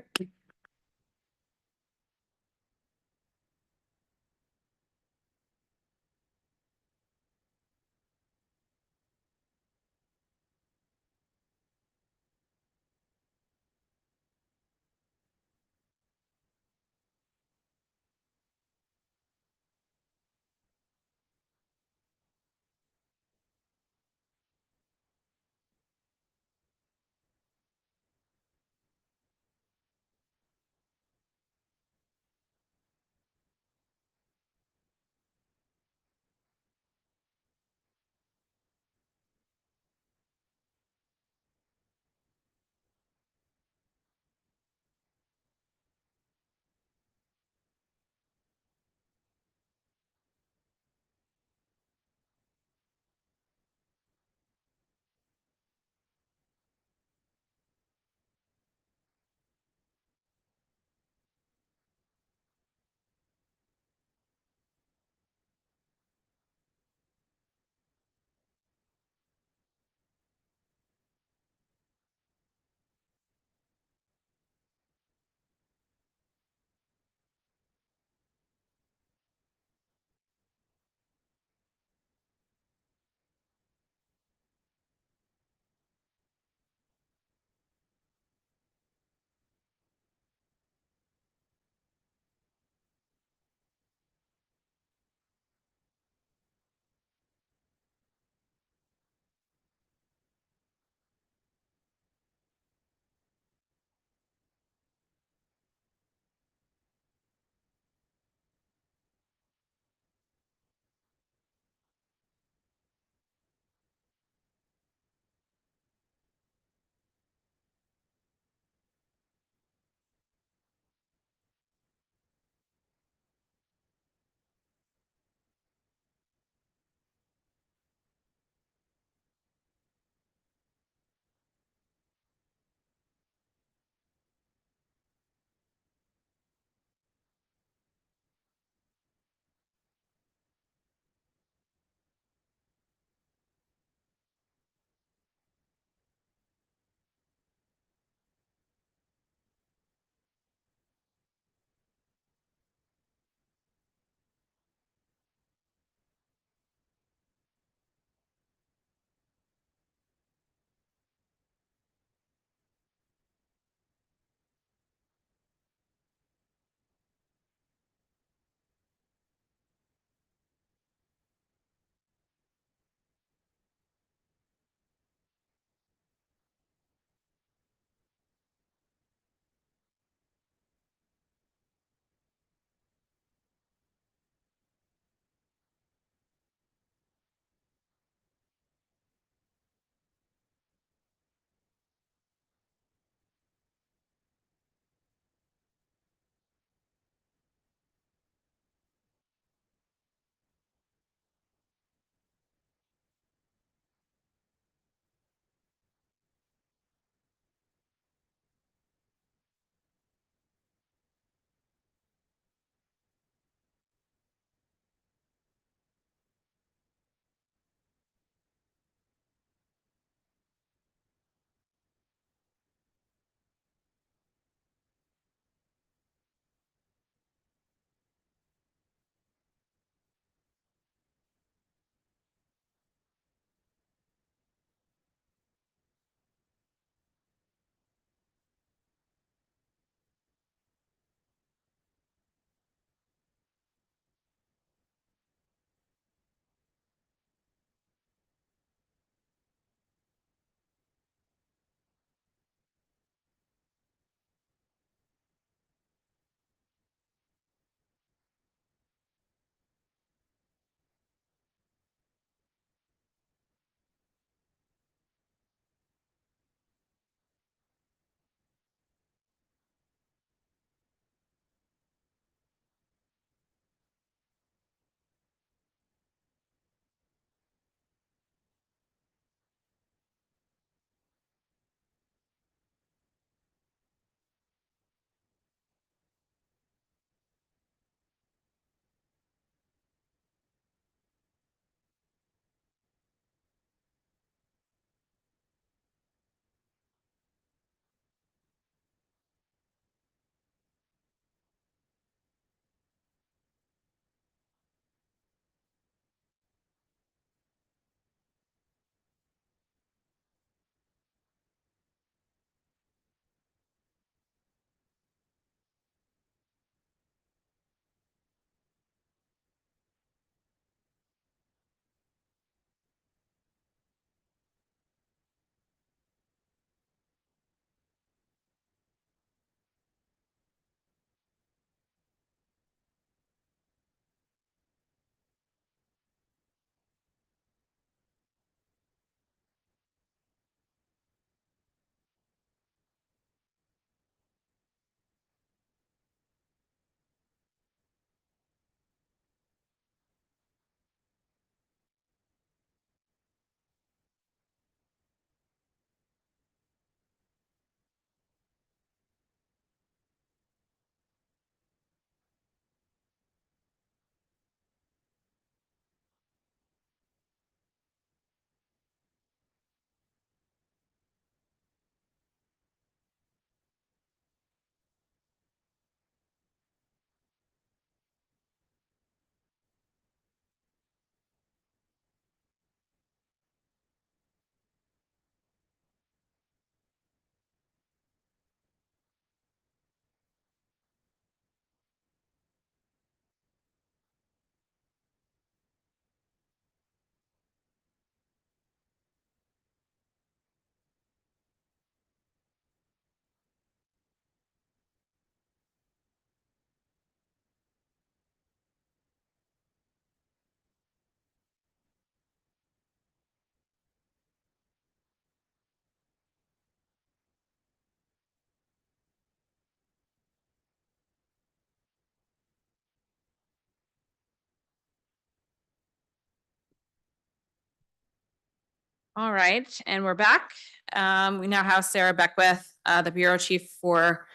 All right, and we're back. We now have Sarah Beckwith, the Bureau Chief for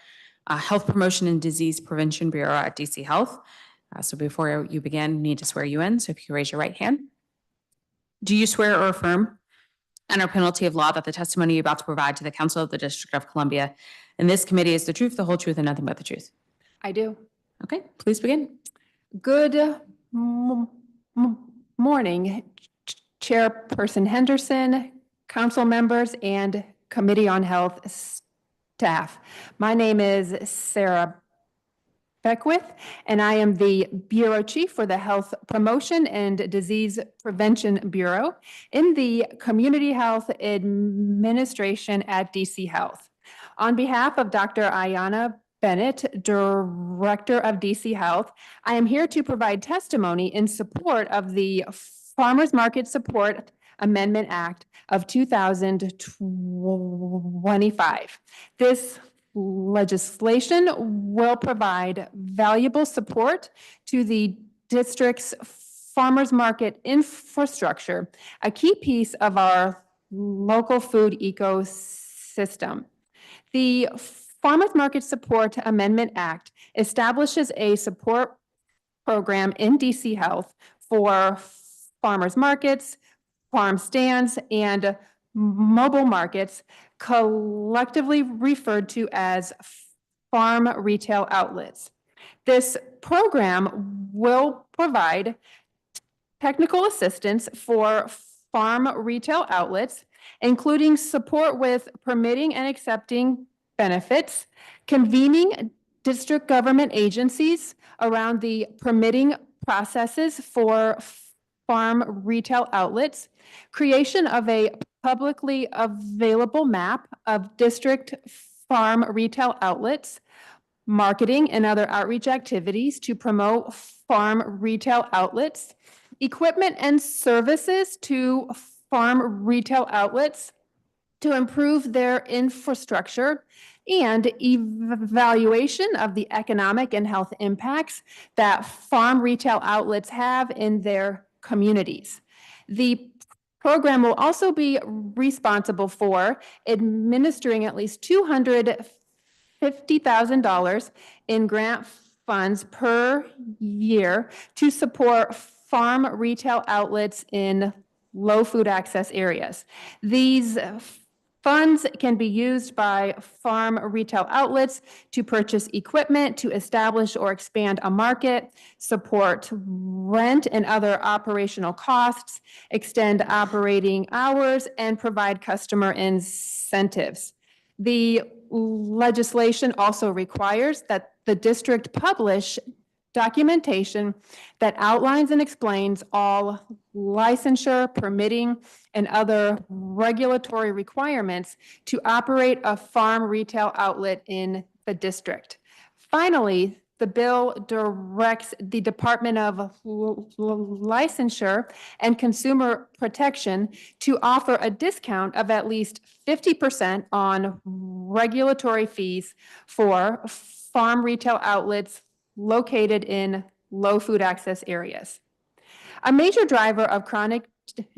Health Promotion and Disease Prevention Bureau at DC Health. So before you begin, we need to swear you in. So if you could raise your right hand. Do you swear or affirm under penalty of law that the testimony you're about to provide to the Council of the District of Columbia in this committee is the truth, the whole truth, and nothing but the truth? I do. Okay, please begin. Good morning, Chairperson Henderson, council members, and Committee on Health staff. My name is Sarah Beckwith, and I am the Bureau Chief for the Health Promotion and Disease Prevention Bureau in the Community Health Administration at DC Health. On behalf of Dr. Ayanna Bennett, Director of DC Health, I am here to provide testimony in support of the Farmers Market Support Amendment Act of 2025. This legislation will provide valuable support to the district's farmers market infrastructure, a key piece of our local food ecosystem. The Farmers Market Support Amendment Act establishes a support program in DC Health for farmers markets, farm stands, and mobile markets, collectively referred to as farm retail outlets. This program will provide technical assistance for farm retail outlets, including support with permitting and accepting benefits, convening district government agencies around the permitting processes for farm retail outlets, creation of a publicly available map of district farm retail outlets, marketing and other outreach activities to promote farm retail outlets, equipment and services to farm retail outlets to improve their infrastructure, and evaluation of the economic and health impacts that farm retail outlets have in their communities. The program will also be responsible for administering at least $250,000 in grant funds per year to support farm retail outlets in low food access areas. These funds can be used by farm retail outlets to purchase equipment, to establish or expand a market, support rent and other operational costs, extend operating hours, and provide customer incentives. The legislation also requires that the district publish documentation that outlines and explains all licensure, permitting, and other regulatory requirements to operate a farm retail outlet in the district. Finally, the bill directs the Department of Licensure and Consumer Protection to offer a discount of at least 50% on regulatory fees for farm retail outlets located in low food access areas. A major driver of chronic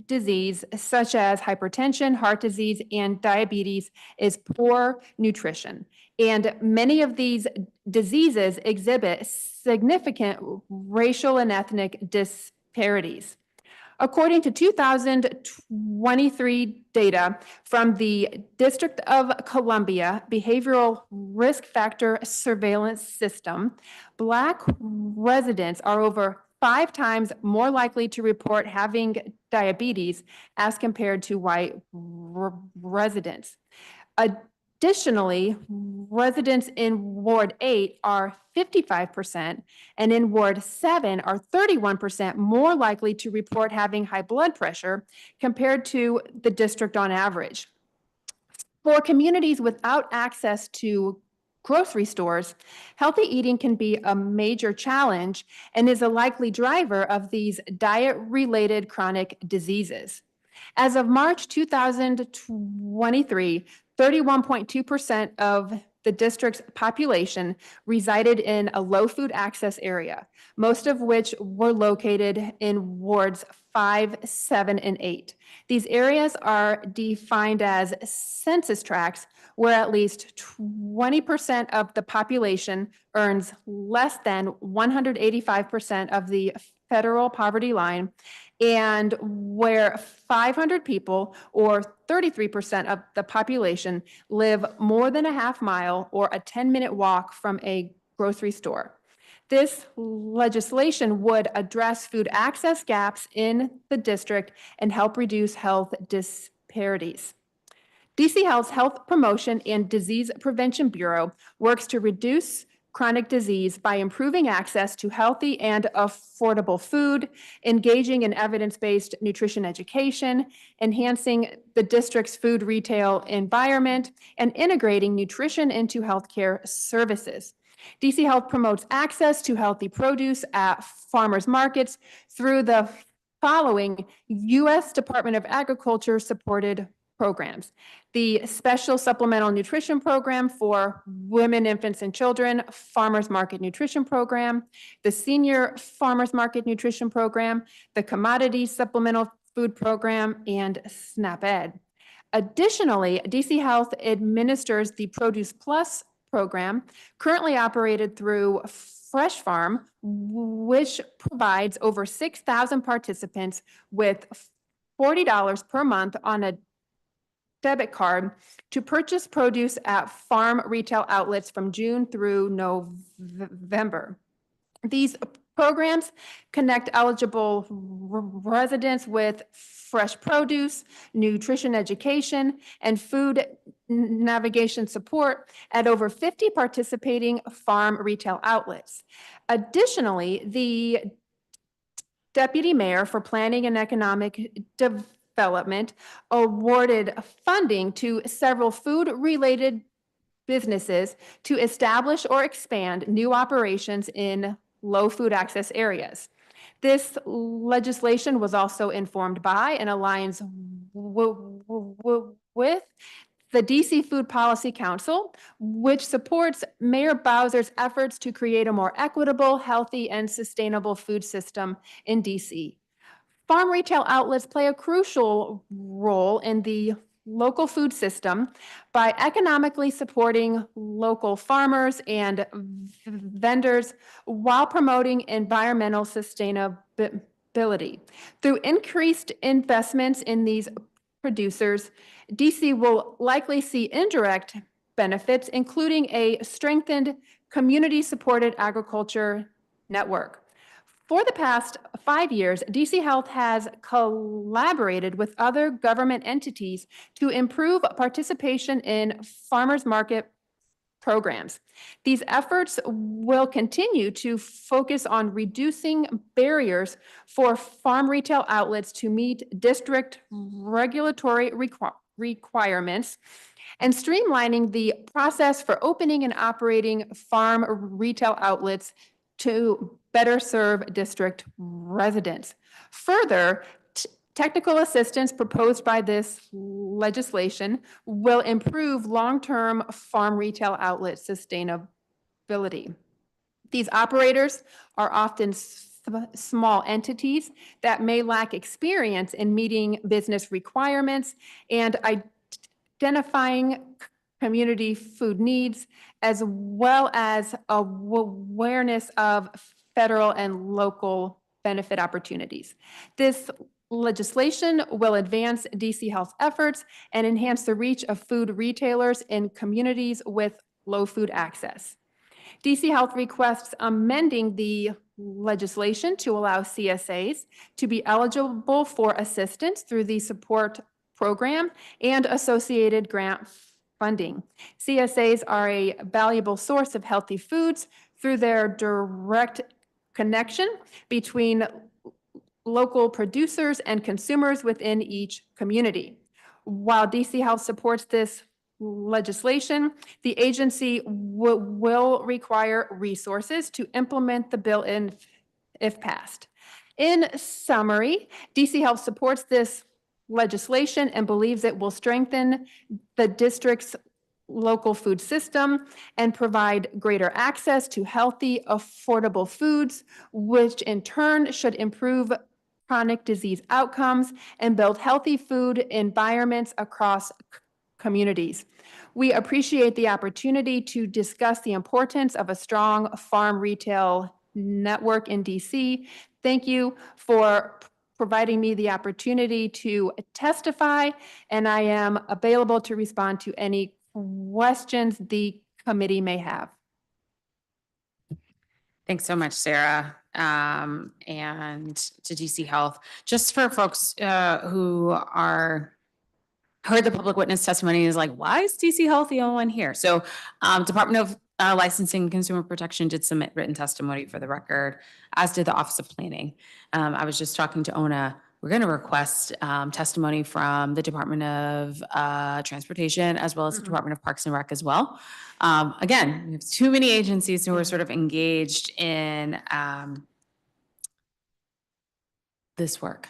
disease such as hypertension, heart disease, and diabetes is poor nutrition. And many of these diseases exhibit significant racial and ethnic disparities. According to 2023 data from the District of Columbia Behavioral Risk Factor Surveillance System, Black residents are over 5 times more likely to report having diabetes as compared to white residents. Additionally, residents in Ward 8 are 55%, and in Ward 7 are 31% more likely to report having high blood pressure compared to the district on average. For communities without access to grocery stores, healthy eating can be a major challenge and is a likely driver of these diet-related chronic diseases. As of March 2023, 31.2% of the district's population resided in a low food access area, most of which were located in wards 5, 7, and 8. These areas are defined as census tracts where at least 20% of the population earns less than 185% of the federal poverty line, and where 500 people, or 33% of the population, live more than a half mile or a 10-minute walk from a grocery store. This legislation would address food access gaps in the district and help reduce health disparities. DC Health's Health Promotion and Disease Prevention Bureau works to reduce chronic disease by improving access to healthy and affordable food, engaging in evidence-based nutrition education, enhancing the district's food retail environment, and integrating nutrition into healthcare services. DC Health promotes access to healthy produce at farmers markets through the following U.S. Department of Agriculture supported programs: the Special Supplemental Nutrition Program for Women, Infants, and Children Farmers Market Nutrition Program, the Senior Farmers Market Nutrition Program, the Commodity Supplemental Food Program, and SNAP-Ed. Additionally, DC Health administers the Produce Plus program, currently operated through Fresh Farm, which provides over 6,000 participants with $40 per month on a debit card to purchase produce at farm retail outlets from June through November. These programs connect eligible residents with fresh produce, nutrition education, and food navigation support at over 50 participating farm retail outlets. Additionally, the Deputy Mayor for Planning and Economic Development awarded funding to several food-related businesses to establish or expand new operations in low food access areas. This legislation was also informed by and aligns with the DC Food Policy Council, which supports Mayor Bowser's efforts to create a more equitable, healthy, and sustainable food system in DC. Farm retail outlets play a crucial role in the local food system by economically supporting local farmers and vendors while promoting environmental sustainability. Through increased investments in these producers, DC will likely see indirect benefits, including a strengthened community-supported agriculture network. For the past 5 years, DC Health has collaborated with other government entities to improve participation in farmers market programs. These efforts will continue to focus on reducing barriers for farm retail outlets to meet district regulatory requirements and streamlining the process for opening and operating farm retail outlets to better serve district residents. Further, technical assistance proposed by this legislation will improve long-term farm retail outlet sustainability. These operators are often small entities that may lack experience in meeting business requirements and identifying community food needs, as well as awareness of federal and local benefit opportunities. This legislation will advance DC Health's efforts and enhance the reach of food retailers in communities with low food access. DC Health requests amending the legislation to allow CSAs to be eligible for assistance through the support program and associated grant funding. CSAs are a valuable source of healthy foods through their direct connection between local producers and consumers within each community. While DC Health supports this legislation, the agency will require resources to implement the bill if passed. In summary, DC Health supports this legislation and believes it will strengthen the district's local food system and provide greater access to healthy, affordable foods, which in turn should improve chronic disease outcomes and build healthy food environments across communities. We appreciate the opportunity to discuss the importance of a strong farm retail network in DC. Thank you for providing me the opportunity to testify, and I am available to respond to any questions the committee may have. Thanks so much, Sarah, and to DC Health. Just for folks who heard the public witness testimony is like, why is DC Health the only one here? So Department of Licensing and Consumer Protection did submit written testimony for the record, as did the Office of Planning. I was just talking to Ona. We're going to request testimony from the Department of Transportation as well as the Department of Parks and Rec as well. Again, we have too many agencies who are sort of engaged in this work,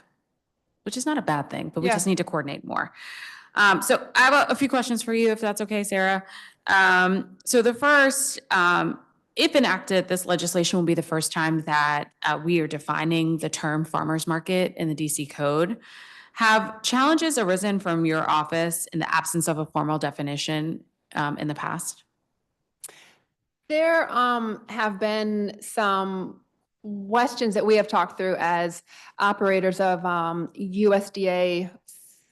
which is not a bad thing, but we just need to coordinate more. So I have a few questions for you, if that's okay, Sarah. So the first, if enacted, this legislation will be the first time that we are defining the term farmers market in the DC code. Have challenges arisen from your office in the absence of a formal definition in the past? There have been some questions that we have talked through as operators of USDA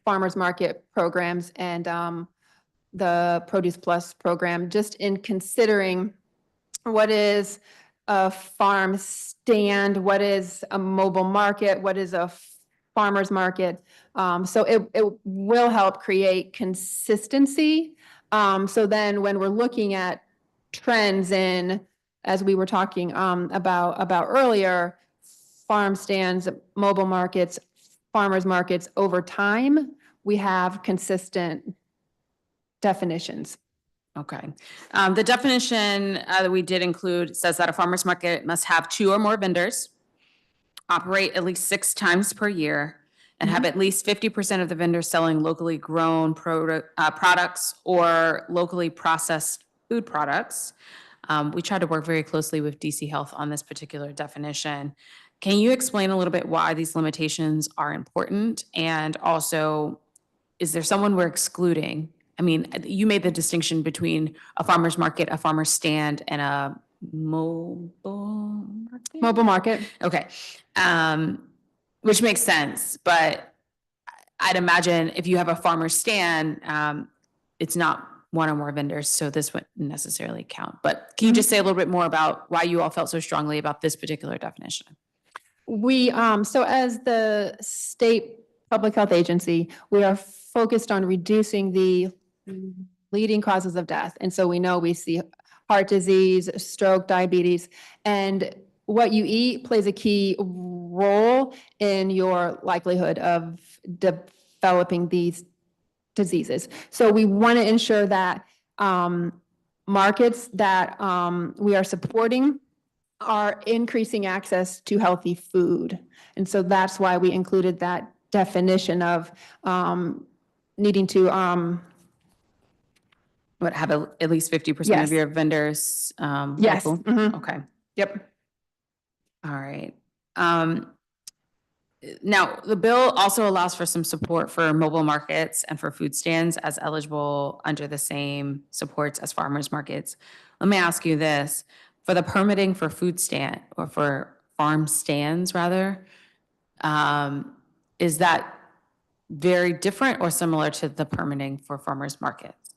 farmers market programs and the Produce Plus program, just in considering what is a farm stand, what is a mobile market, what is a farmer's market. So it will help create consistency. So then when we're looking at trends in, as we were talking about earlier, farm stands, mobile markets, farmers markets, over time, we have consistent definitions. Okay. The definition that we did include says that a farmer's market must have 2 or more vendors, operate at least 6 times per year, and have at least 50% of the vendors selling locally grown products or locally processed food products. We tried to work very closely with DC Health on this particular definition. Can you explain a little bit why these limitations are important? And also, is there someone we're excluding? I mean, you made the distinction between a farmer's market, a farmer's stand, and a mobile market? Mobile market. Okay. Which makes sense, but I'd imagine if you have a farmer's stand, it's not one or more vendors, so this wouldn't necessarily count. But can you just say a little bit more about why you all felt so strongly about this particular definition? We, so as the state public health agency, we are focused on reducing the leading causes of death. And so we know we see heart disease, stroke, diabetes, and what you eat plays a key role in your likelihood of developing these diseases. So we want to ensure that markets that we are supporting are increasing access to healthy food. And so that's why we included that definition of needing to have at least 50% of your vendors yes. local? Okay. Yep. All right. Now, the bill also allows for some support for mobile markets and for food stands as eligible under the same supports as farmers markets. Let me ask you this. For the permitting for food stand, or for farm stands rather, is that very different or similar to the permitting for farmers markets?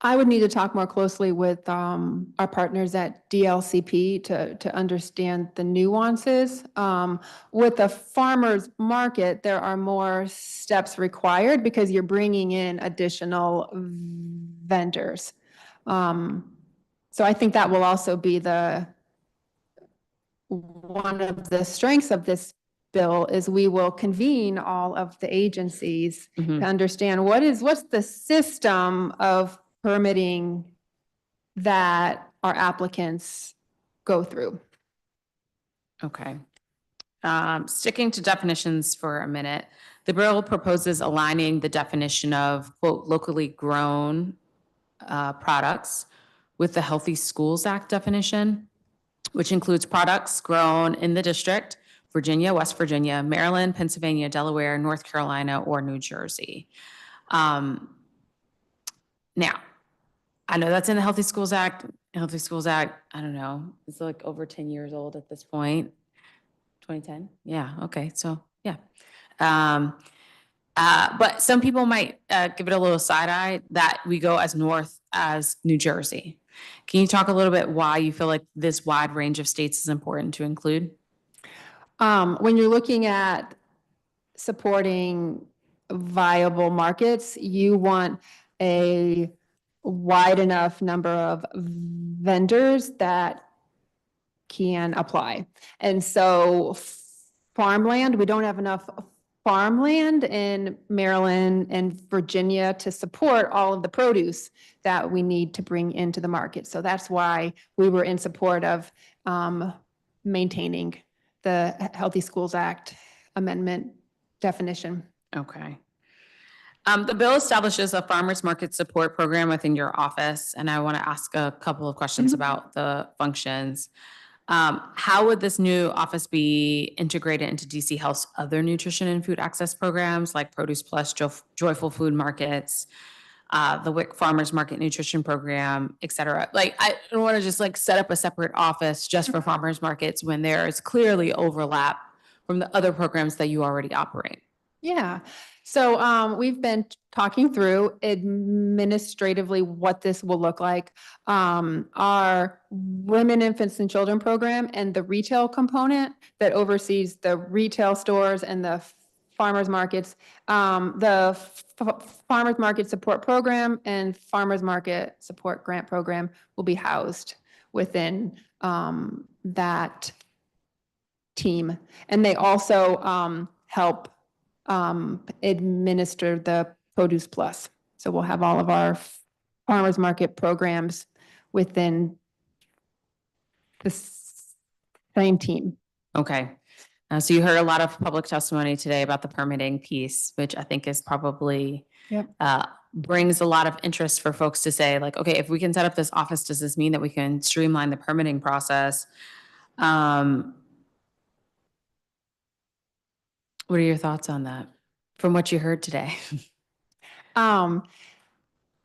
I would need to talk more closely with our partners at DLCP to understand the nuances. With a farmer's market, there are more steps required because you're bringing in additional vendors. So I think that will also be one of the strengths of this bill is we will convene all of the agencies to understand what's the system of permitting that our applicants go through. Okay. Sticking to definitions for a minute, The bill proposes aligning the definition of, quote, locally grown products with the Healthy Schools Act definition, which includes products grown in the district, Virginia, West Virginia, Maryland, Pennsylvania, Delaware, North Carolina, or New Jersey. Now, I know that's in the Healthy Schools Act. Healthy Schools Act, I don't know, it's like over 10 years old at this point. 2010? Yeah, okay, so yeah. But some people might give it a little side eye that we go as north as New Jersey. Can you talk a little bit why you feel like this wide range of states is important to include? When you're looking at supporting viable markets, you want a wide enough number of vendors that can apply. And so farmland, we don't have enough farmland in Maryland and Virginia to support all of the produce that we need to bring into the market. So that's why we were in support of maintaining the Healthy Schools Act amendment definition. Okay. The bill establishes a farmers market support program within your office, and I want to ask a couple of questions about the functions. How would this new office be integrated into DC Health's other nutrition and food access programs like Produce Plus, Joyful Food Markets, the WIC Farmers Market Nutrition Program, et cetera? Like, I don't want to just like set up a separate office just for farmers markets when there is clearly overlap from the other programs that you already operate. Yeah. So we've been talking through administratively what this will look like. Our Women, Infants, and Children program and the retail component that oversees the retail stores and the farmers markets, the farmers market support program and farmers market support grant program will be housed within that team. And they also help administer the Produce Plus. So we'll have all of our farmers market programs within the same team. Okay. So you heard a lot of public testimony today about the permitting piece, which I think is probably brings a lot of interest for folks to say, like, okay, if we can set up this office, does this mean that we can streamline the permitting process? What are your thoughts on that from what you heard today?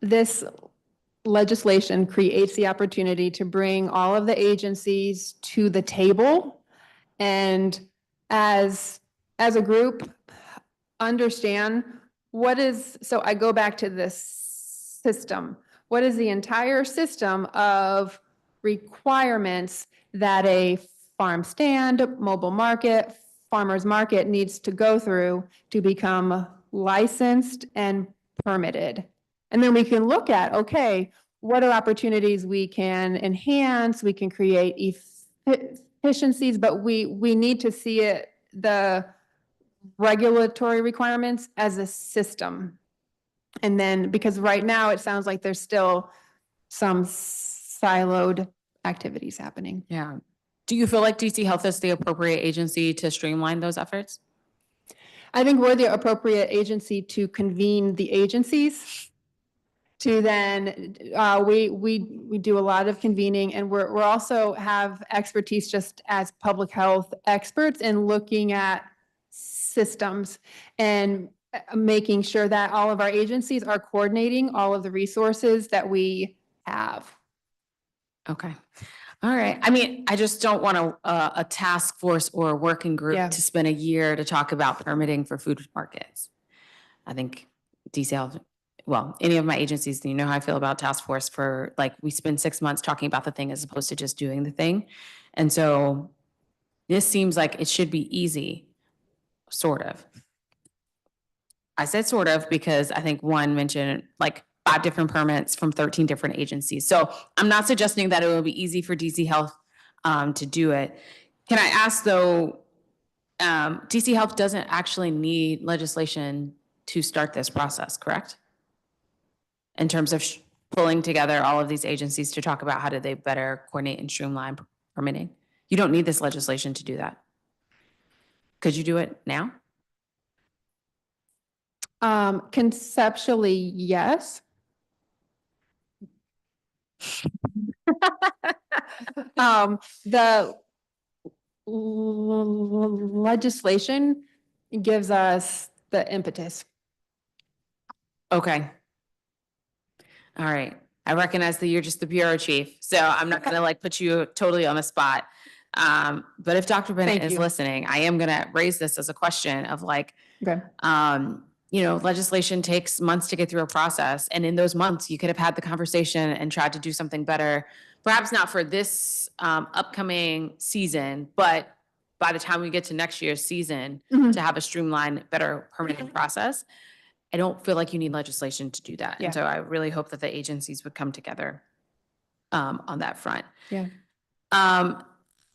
This legislation creates the opportunity to bring all of the agencies to the table and as a group understand what is, so I go back to this system. What is the entire system of requirements that a farm stand, mobile market, farmer's market needs to go through to become licensed and permitted? And then we can look at, okay, what are opportunities we can enhance, we can create efficiencies, but we need to see it, the regulatory requirements as a system. And then, because right now it sounds like there's still some siloed activities happening. Yeah. Do you feel like DC Health is the appropriate agency to streamline those efforts? I think we're the appropriate agency to convene the agencies. To then, we do a lot of convening, and we're also have expertise just as public health experts in looking at systems and making sure that all of our agencies are coordinating all of the resources that we have. Okay. All right. I mean, I just don't want a task force or a working group to spend a year to talk about permitting for food markets. I think DC Health, well, any of my agencies, you know how I feel about task force for, like, we spend 6 months talking about the thing as opposed to just doing the thing. And so this seems like it should be easy, sort of. I said sort of because I think one mentioned like 5 different permits from 13 different agencies. So I'm not suggesting that it will be easy for DC Health to do it. Can I ask though, DC Health doesn't actually need legislation to start this process, correct? In terms of pulling together all of these agencies to talk about how do they better coordinate and streamline permitting. You don't need this legislation to do that. Could you do it now? Conceptually, yes. The legislation gives us the impetus. Okay. All right. I recognize that you're just the bureau chief, so I'm not gonna like put you totally on the spot. But if Dr. Bennett Thank is you. listening, I am gonna raise this as a question of like, Okay. legislation takes months to get through a process. And in those months, you could have had the conversation and tried to do something better. Perhaps not for this upcoming season, but by the time we get to next year's season, Mhm. to have a streamlined, better permitting process. I don't feel like you need legislation to do that. Yeah. And so I really hope that the agencies would come together on that front. Yeah.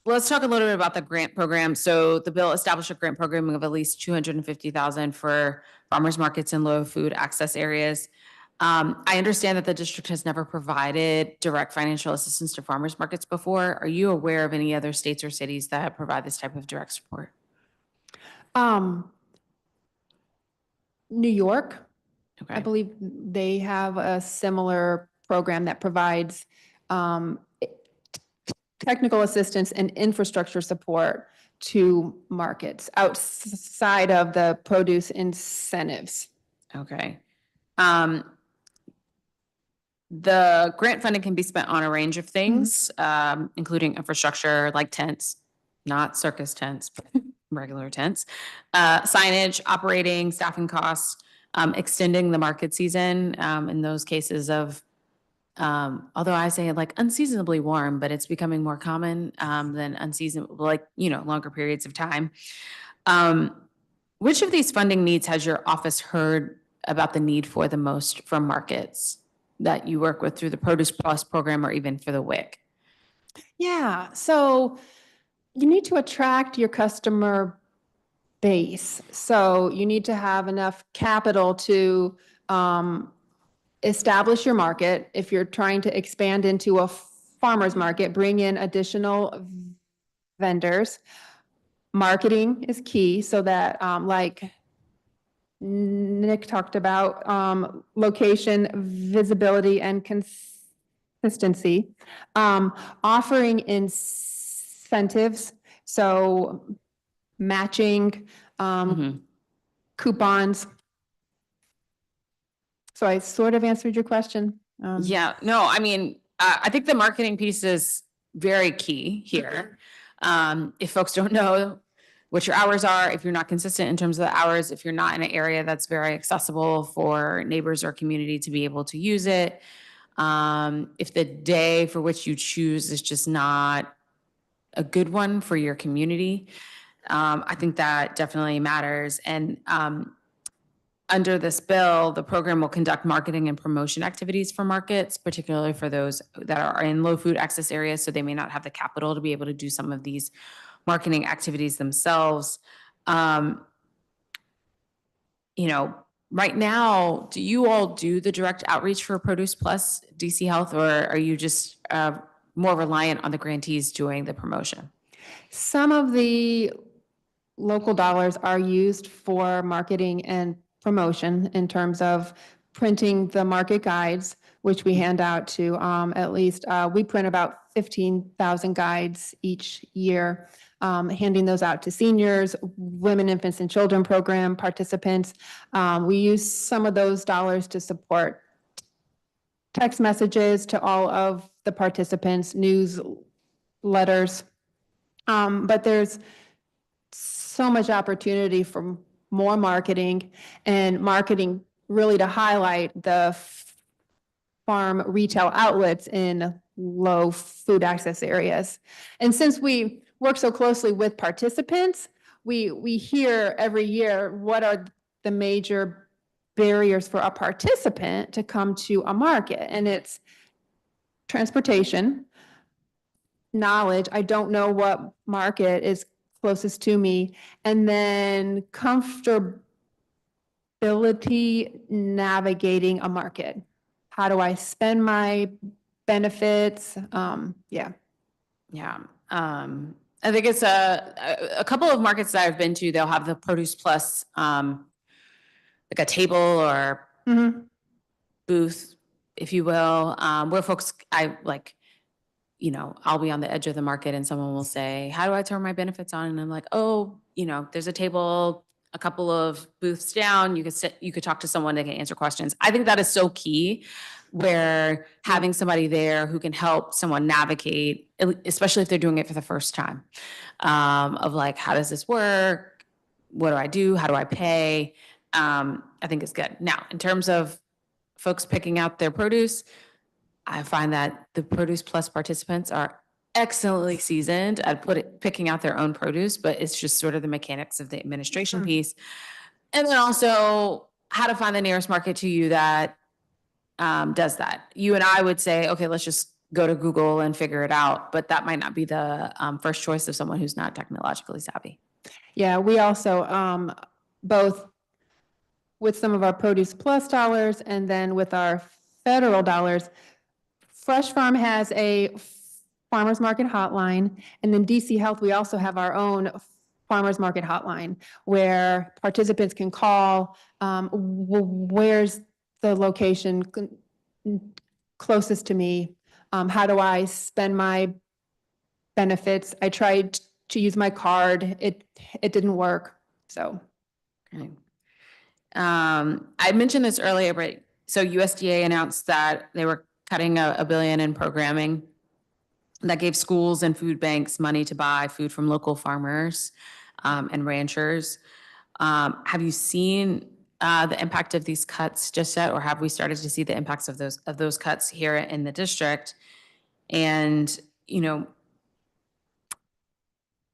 Let's talk a little bit about the grant program. So the bill established a grant program of at least $250,000 for farmers markets in low food access areas. I understand that the district has never provided direct financial assistance to farmers markets before. Are you aware of any other states or cities that provide this type of direct support? New York, I Okay. believe they have a similar program that provides technical assistance and infrastructure support to markets outside of the produce incentives. Okay. The grant funding can be spent on a range of things, including infrastructure like tents, not circus tents, but regular tents, signage, operating, staffing costs, extending the market season in those cases of, although I say like unseasonably warm, but it's becoming more common than unseasonable, like, longer periods of time. Which of these funding needs has your office heard about the need for the most from markets that you work with through the Produce Plus program or even for the WIC? Yeah, so you need to attract your customer base. So you need to have enough capital to establish your market. If you're trying to expand into a farmer's market, bring in additional vendors. Marketing is key so that like Nick talked about, location, visibility, and consistency. Offering incentives, so matching, coupons. So I sort of answered your question. Yeah, no, I mean, I think the marketing piece is very key here. If folks don't know what your hours are, if you're not consistent in terms of the hours, if you're not in an area that's very accessible for neighbors or community to be able to use it, if the day for which you choose is just not a good one for your community, I think that definitely matters. And under this bill, the program will conduct marketing and promotion activities for markets, particularly for those that are in low food access areas, so they may not have the capital to be able to do some of these marketing activities themselves. Right now, do you all do the direct outreach for Produce Plus DC Health, or are you just more reliant on the grantees doing the promotion? Some of the local dollars are used for marketing and promotion in terms of printing the market guides, which we hand out to at least, we print about 15,000 guides each year, handing those out to seniors, women, infants, and children program participants. We use some of those dollars to support text messages to all of the participants, newsletters. But there's so much opportunity for more marketing and marketing really to highlight the farm retail outlets in low food access areas. And since we work so closely with participants, we hear every year what are the major barriers for a participant to come to a market. And it's transportation, knowledge. I don't know what market is closest to me. And then comfortability navigating a market. How do I spend my benefits? Yeah. Yeah. I think it's a couple of markets that I've been to, they'll have the Produce Plus like a table or Mhm. booth, if you will, where folks, I'll be on the edge of the market and someone will say, how do I turn my benefits on? And I'm like, oh, there's a table a couple of booths down. You could talk to someone that can answer questions. I think that is so key, where having somebody there who can help someone navigate, especially if they're doing it for the first time, of like, how does this work? What do I do? How do I pay? I think it's good. Now, in terms of folks picking out their produce, I find that the Produce Plus participants are excellently seasoned at picking out their own produce, but it's just sort of the mechanics of the administration piece. And then also how to find the nearest market to you that does that. You and I would say, okay, let's just go to Google and figure it out, but that might not be the first choice of someone who's not technologically savvy. Yeah, we also, both with some of our Produce Plus dollars and then with our federal dollars, Fresh Farm has a farmers market hotline, and then DC Health, we also have our own farmers market hotline where participants can call, where's the location closest to me? How do I spend my benefits? I tried to use my card. It didn't work, so. Okay. I mentioned this earlier, but so USDA announced that they were cutting $1 billion in programming that gave schools and food banks money to buy food from local farmers and ranchers. Have you seen the impact of these cuts just yet, or have we started to see the impacts of those cuts here in the district? And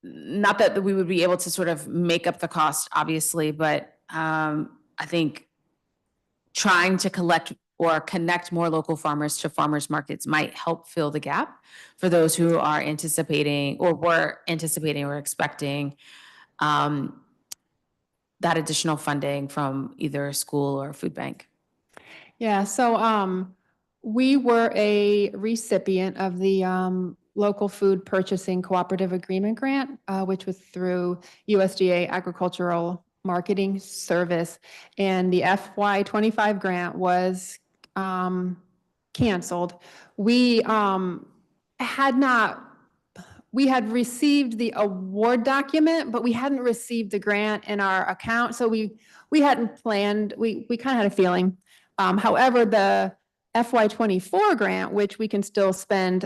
not that we would be able to sort of make up the cost, obviously, but I think trying to collect or connect more local farmers to farmers markets might help fill the gap for those who are anticipating or were anticipating or expecting that additional funding from either a school or a food bank. Yeah, so we were a recipient of the Local Food Purchasing Cooperative Agreement Grant, which was through USDA Agricultural Marketing Service. And the FY25 grant was canceled. We had received the award document, but we hadn't received the grant in our account. So we hadn't planned, we kind of had a feeling. However, the FY24 grant, which we can still spend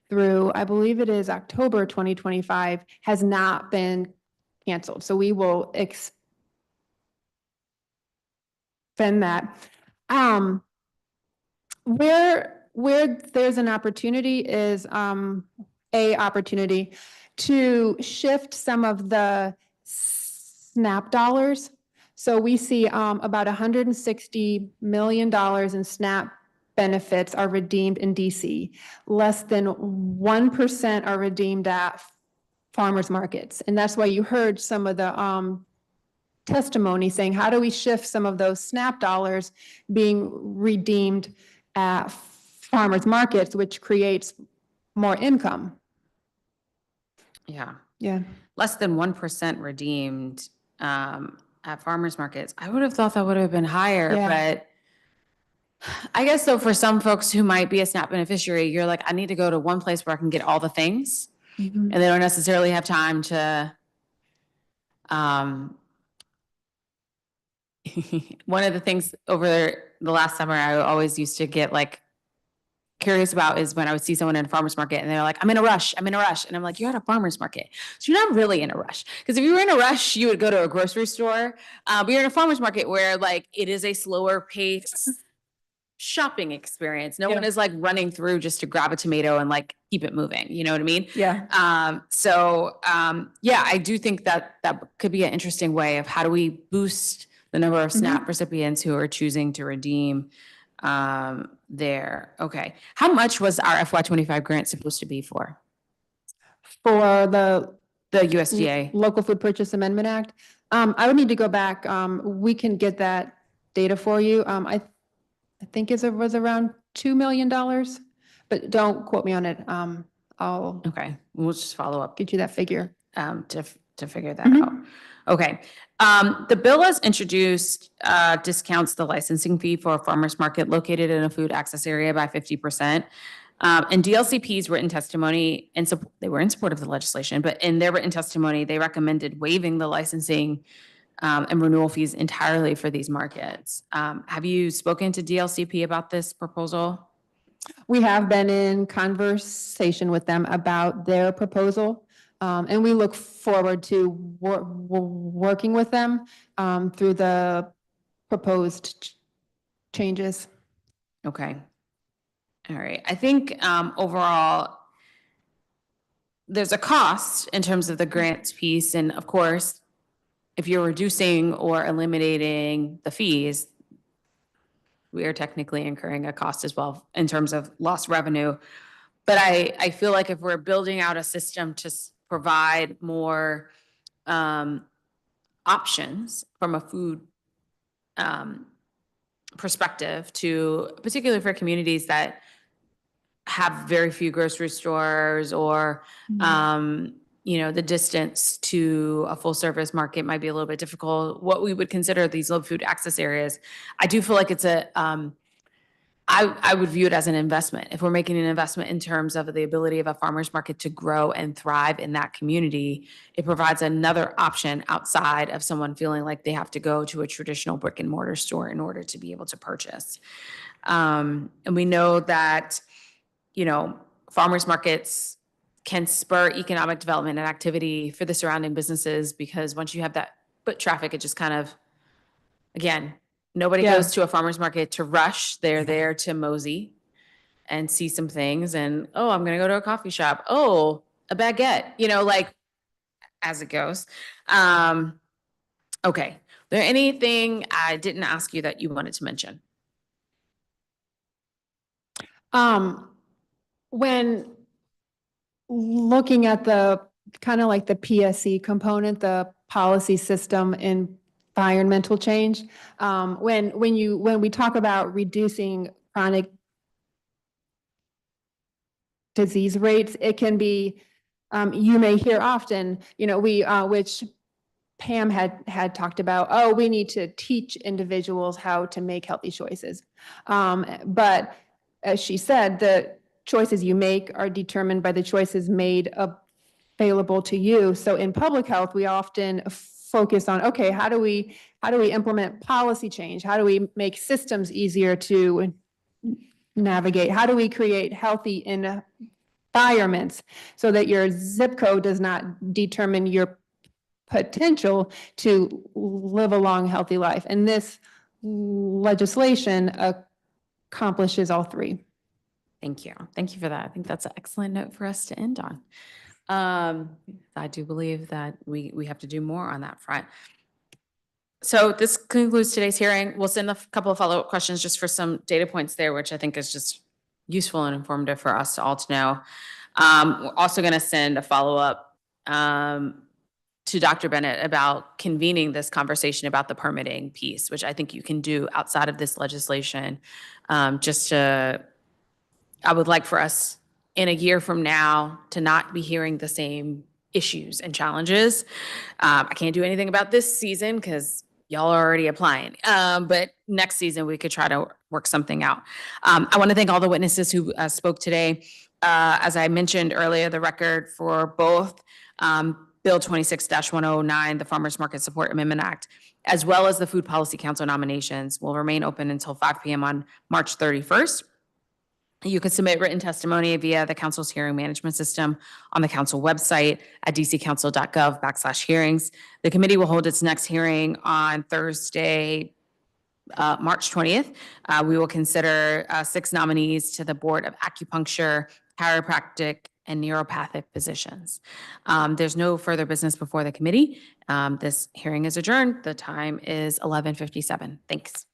through, I believe it is October 2025, has not been canceled. So we will expend that. Where there's an opportunity is a opportunity to shift some of the SNAP dollars. So we see about $160 million in SNAP benefits are redeemed in DC. Less than 1% are redeemed at farmers markets. And that's why you heard some of the testimony saying, how do we shift some of those SNAP dollars being redeemed at farmers markets, which creates more income? Yeah. Yeah. Less than 1% redeemed at farmers markets. I would have thought that would have been higher, but I guess so for some folks who might be a SNAP beneficiary, you're like, I need to go to one place where I can get all the things. And they don't necessarily have time to one of the things over the last summer I always used to get curious about is when I would see someone in a farmer's market and they're like, I'm in a rush. And I'm like, you're at a farmer's market. So you're not really in a rush. Because if you were in a rush, you would go to a grocery store. But you're in a farmer's market where it is a slower pace shopping experience. No one is running through just to grab a tomato and keep it moving. You know what I mean? Yeah. I do think that could be an interesting way of how do we boost the number of SNAP recipients who are choosing to redeem there. Okay. How much was our FY25 grant supposed to be for? For the USDA. Local Food Purchase Amendment Act. I would need to go back. We can get that data for you. I think it was around $2 million, but don't quote me on it. I'll Okay. We'll just follow up. Get you that figure. To figure that out. Okay. The bill has introduced discounts the licensing fee for a farmer's market located in a food access area by 50%. And DLCP's written testimony, and they were in support of the legislation, but in their written testimony, they recommended waiving the licensing and renewal fees entirely for these markets. Have you spoken to DLCP about this proposal? We have been in conversation with them about their proposal, and we look forward to working with them through the proposed changes. Okay. All right. I think overall, there's a cost in terms of the grants piece. And of course, if you're reducing or eliminating the fees, we are technically incurring a cost as well in terms of lost revenue. But I feel like if we're building out a system to provide more options from a food perspective to, particularly for communities that have very few grocery stores or, the distance to a full service market might be a little bit difficult. What we would consider these low food access areas, I do feel like it's I would view it as an investment. If we're making an investment in terms of the ability of a farmer's market to grow and thrive in that community, it provides another option outside of someone feeling like they have to go to a traditional brick and mortar store in order to be able to purchase. And we know that, farmers markets can spur economic development and activity for the surrounding businesses, because once you have that foot traffic, it just kind of, again, nobody goes to a farmer's market to rush. They're there to mosey and see some things and, oh, I'm going to go to a coffee shop. Oh, a baguette, as it goes. Okay. There anything I didn't ask you that you wanted to mention? When looking at the kind of like the PSE component, the policy system environmental change, when we talk about reducing chronic disease rates, it can be, you may hear often, which Pam had talked about, oh, we need to teach individuals how to make healthy choices. But as she said, the choices you make are determined by the choices made available to you. So in public health, we often focus on, okay, how do we implement policy change? How do we make systems easier to navigate? How do we create healthy environments so that your zip code does not determine your potential to live a long, healthy life? And this legislation accomplishes all three. Thank you. Thank you for that. I think that's an excellent note for us to end on. I do believe that we have to do more on that front. So this concludes today's hearing. We'll send a couple of follow-up questions just for some data points there, which I think is just useful and informative for us all to know. We're also going to send a follow-up to Dr. Bennett about convening this conversation about the permitting piece, which I think you can do outside of this legislation. I would like for us in a year from now to not be hearing the same issues and challenges. I can't do anything about this season because y'all are already applying. But next season, we could try to work something out. I want to thank all the witnesses who spoke today. As I mentioned earlier, the record for both Bill 26-0109, the Farmers Market Support Amendment Act, as well as the Food Policy Council nominations will remain open until 5 p.m. on March 31st. You can submit written testimony via the council's hearing management system on the council website at dccouncil.gov/hearings. The committee will hold its next hearing on Thursday, March 20th. We will consider 6 nominees to the Board of Acupuncture, Chiropractic, and Neuropathic positions. There's no further business before the committee. This hearing is adjourned. The time is 11:57. Thanks.